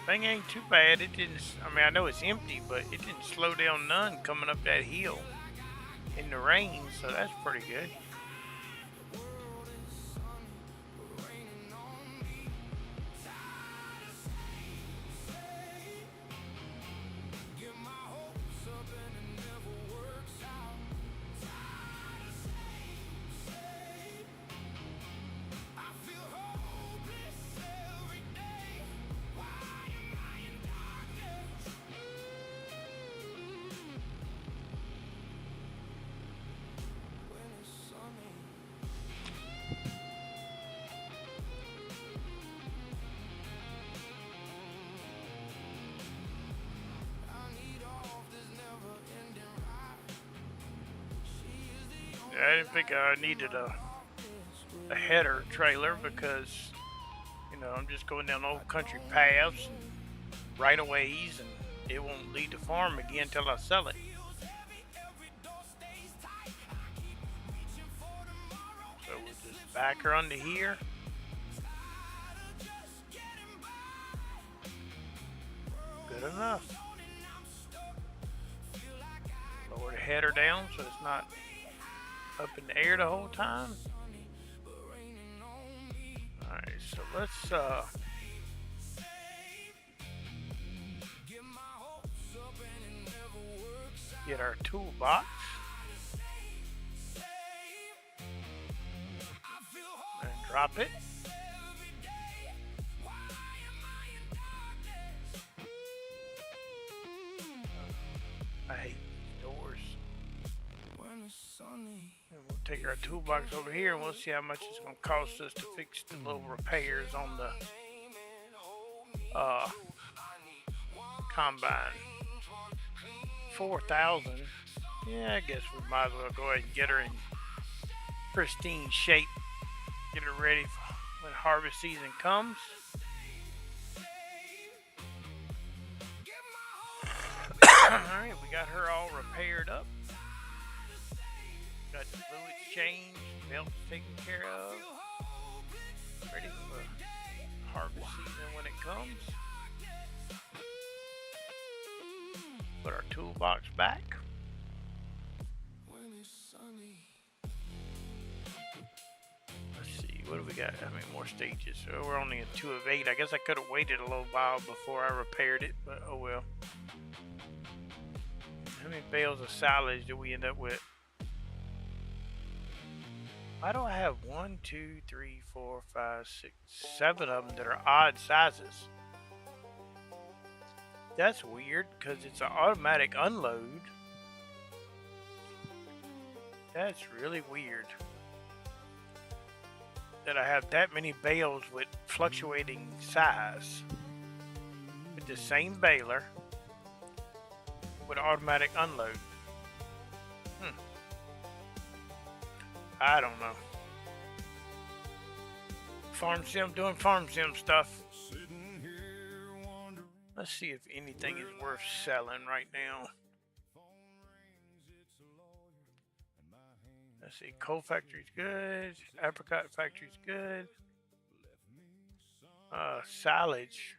Thing ain't too bad. It didn't. I mean, I know it's empty, but it didn't slow down none coming up that hill in the rain. So that's pretty good. I didn't think I needed a header trailer because, you know, I'm just going down old country paths and right of ways, and it won't lead to farm again until I sell it. So we'll just back her under here. Good enough. Lower the header down so it's not up in the air the whole time. Alright, so let's get our toolbox and drop it. I hate doors. And we'll take our toolbox over here and we'll see how much it's going to cost us to fix the little repairs on the combine. 4,000. Yeah, I guess we might as well go ahead and get her in pristine shape. Get her ready for when harvest season comes. Alright, we got her all repaired up. Got the fluids changed, belts taken care of. Ready for harvest season when it comes. Put our toolbox back. Let's see, what do we got? How many more stages? So we're only at 2 of 8. I guess I could have waited a little while before I repaired it, but oh well. How many bales of silage do we end up with? Why do I have 1, 2, 3, 4, 5, 6, 7 of them that are odd sizes? That's weird because it's an automatic unload. That's really weird that I have that many bales with fluctuating size with the same baler with automatic unload. I don't know. Farm sim, doing farm sim stuff. Let's see if anything is worth selling right now. Let's see, coal factory's good. Apricot factory's good. Silage.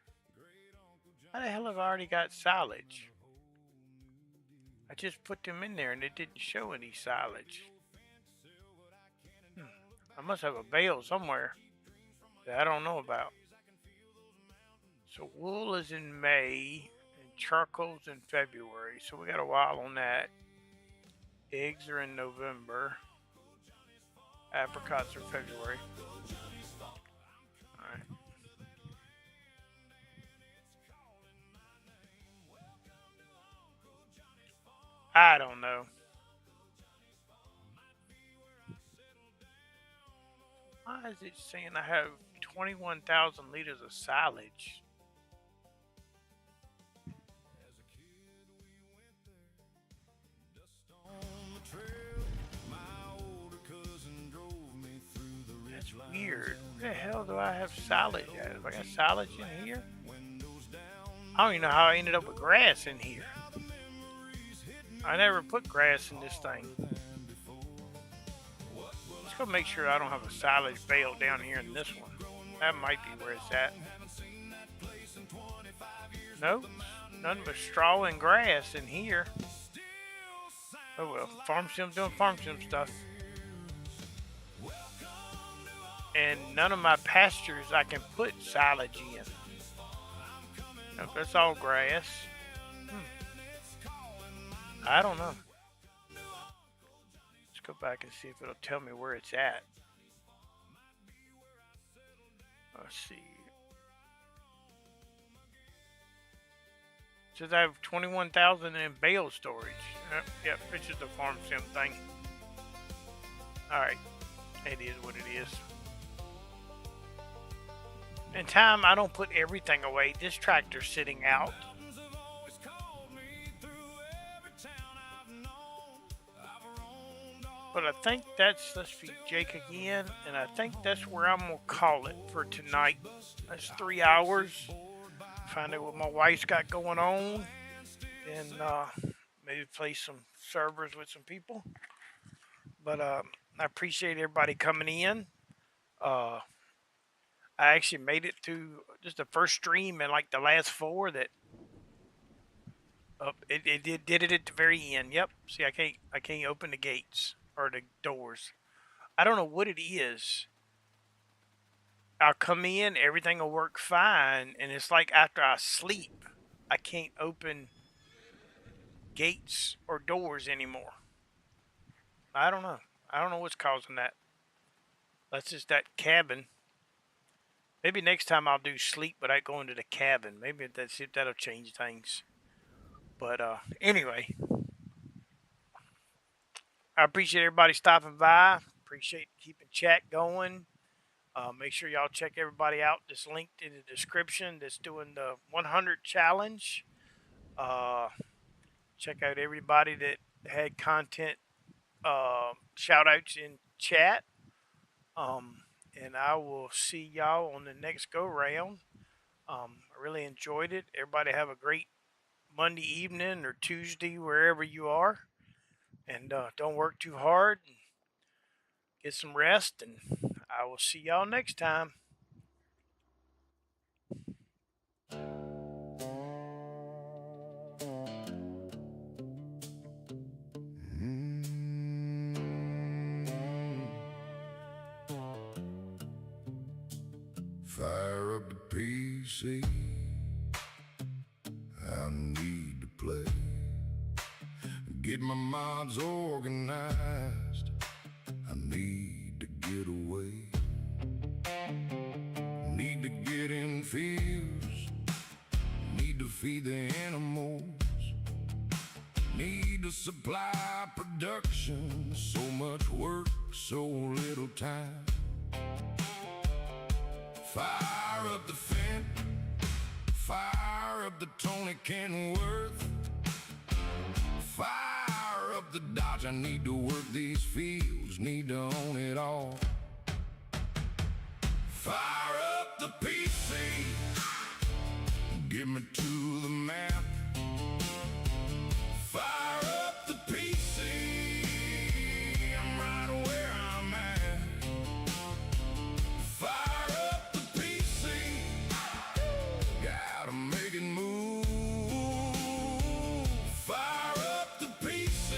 How the hell have I already got silage? I just put them in there and it didn't show any silage. I must have a bale somewhere that I don't know about. So wool is in May and charcoal's in February. So we got a while on that. Eggs are in November. Apricots are February. All right. I don't know. Why is it saying I have 21,000 liters of silage? That's weird. Where the hell do I have silage at? Have I got silage in here? I don't even know how I ended up with grass in here. I never put grass in this thing. Let's go make sure I don't have a silage bale down here in this one. That might be where it's at. Nope, nothing but straw and grass in here. Oh well, Farm Sim's doing Farm Sim stuff. And none of my pastures I can put silage in. Nope, that's all grass. I don't know. Let's go back and see if it'll tell me where it's at. Let's see. It says I have 21,000 in bale storage. Yep, it's just a Farm Sim thing. Alright. It is what it is. In time, I don't put everything away. This tractor's sitting out. But I think that's, let's feed Jake again, and I think that's where I'm going to call it for tonight. That's 3 hours. Find out what my wife's got going on, and maybe play some servers with some people. But I appreciate everybody coming in. I actually made it through just the first stream and like the last 4 that it did it at the very end. Yep. See, I can't open the gates or the doors. I don't know what it is. I'll come in, everything will work fine, and it's like after I sleep, I can't open gates or doors anymore. I don't know. I don't know what's causing that. That's just that cabin. Maybe next time I'll do sleep without going to the cabin. Maybe that'll change things. But anyway, I appreciate everybody stopping by. Appreciate keeping chat going. Make sure y'all check everybody out. This linked in the description that's doing the 100 challenge. Check out everybody that had content shout outs in chat. And I will see y'all on the next go round. I really enjoyed it. Everybody have a great Monday evening or Tuesday, wherever you are. And don't work too hard. Get some rest, and I will see y'all next time. Fire up the PC. I need to play. Get my mods organized. I need to get away. Need to get in fields. Need to feed the animals. Need to supply production. So much work, so little time. Fire up the Finn. Fire up the Tony Kenworth. Fire up the Dodge. I need to work these fields, need to own it all. Fire up the PC. Get me to the map. Fire up the PC. I'm right where I'm at. Fire up the PC. Gotta make it move. Fire up the PC.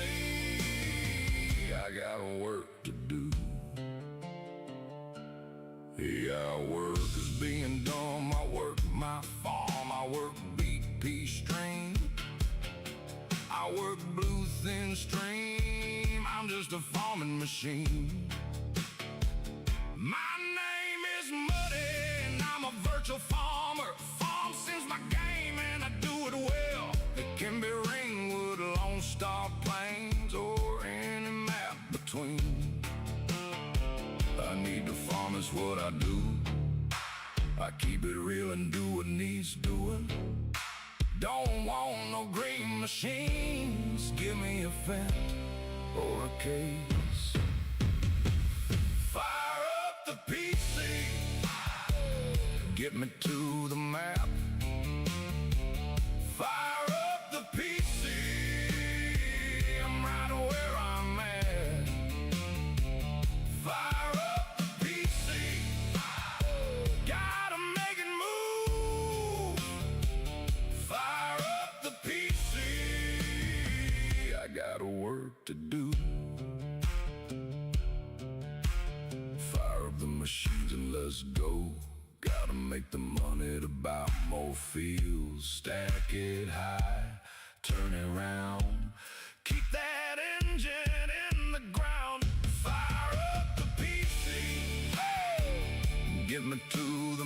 I got work to do. Yeah, work is being done. I work my farm. I work BP stream. I work blue thin stream. I'm just a farming machine. virtual farmer. Farm since my game and I do it well. It can be Ringwood, Lone Star Plains, or any map between. I need to farm is what I do. I keep it real and do what needs doing. Don't want no green machines. Give me a Fendt or a case. Fire up the PC, get me to the map. Fire up the PC, I'm right where I'm at. Fire up the PC, gotta make it move. Fire up the PC, I got work to do. Fire up the machines and let's go. Gotta make the money to buy more fields. Stack it high, turn it round. Keep that engine in the ground. Fire up the PC, hey! Get me to the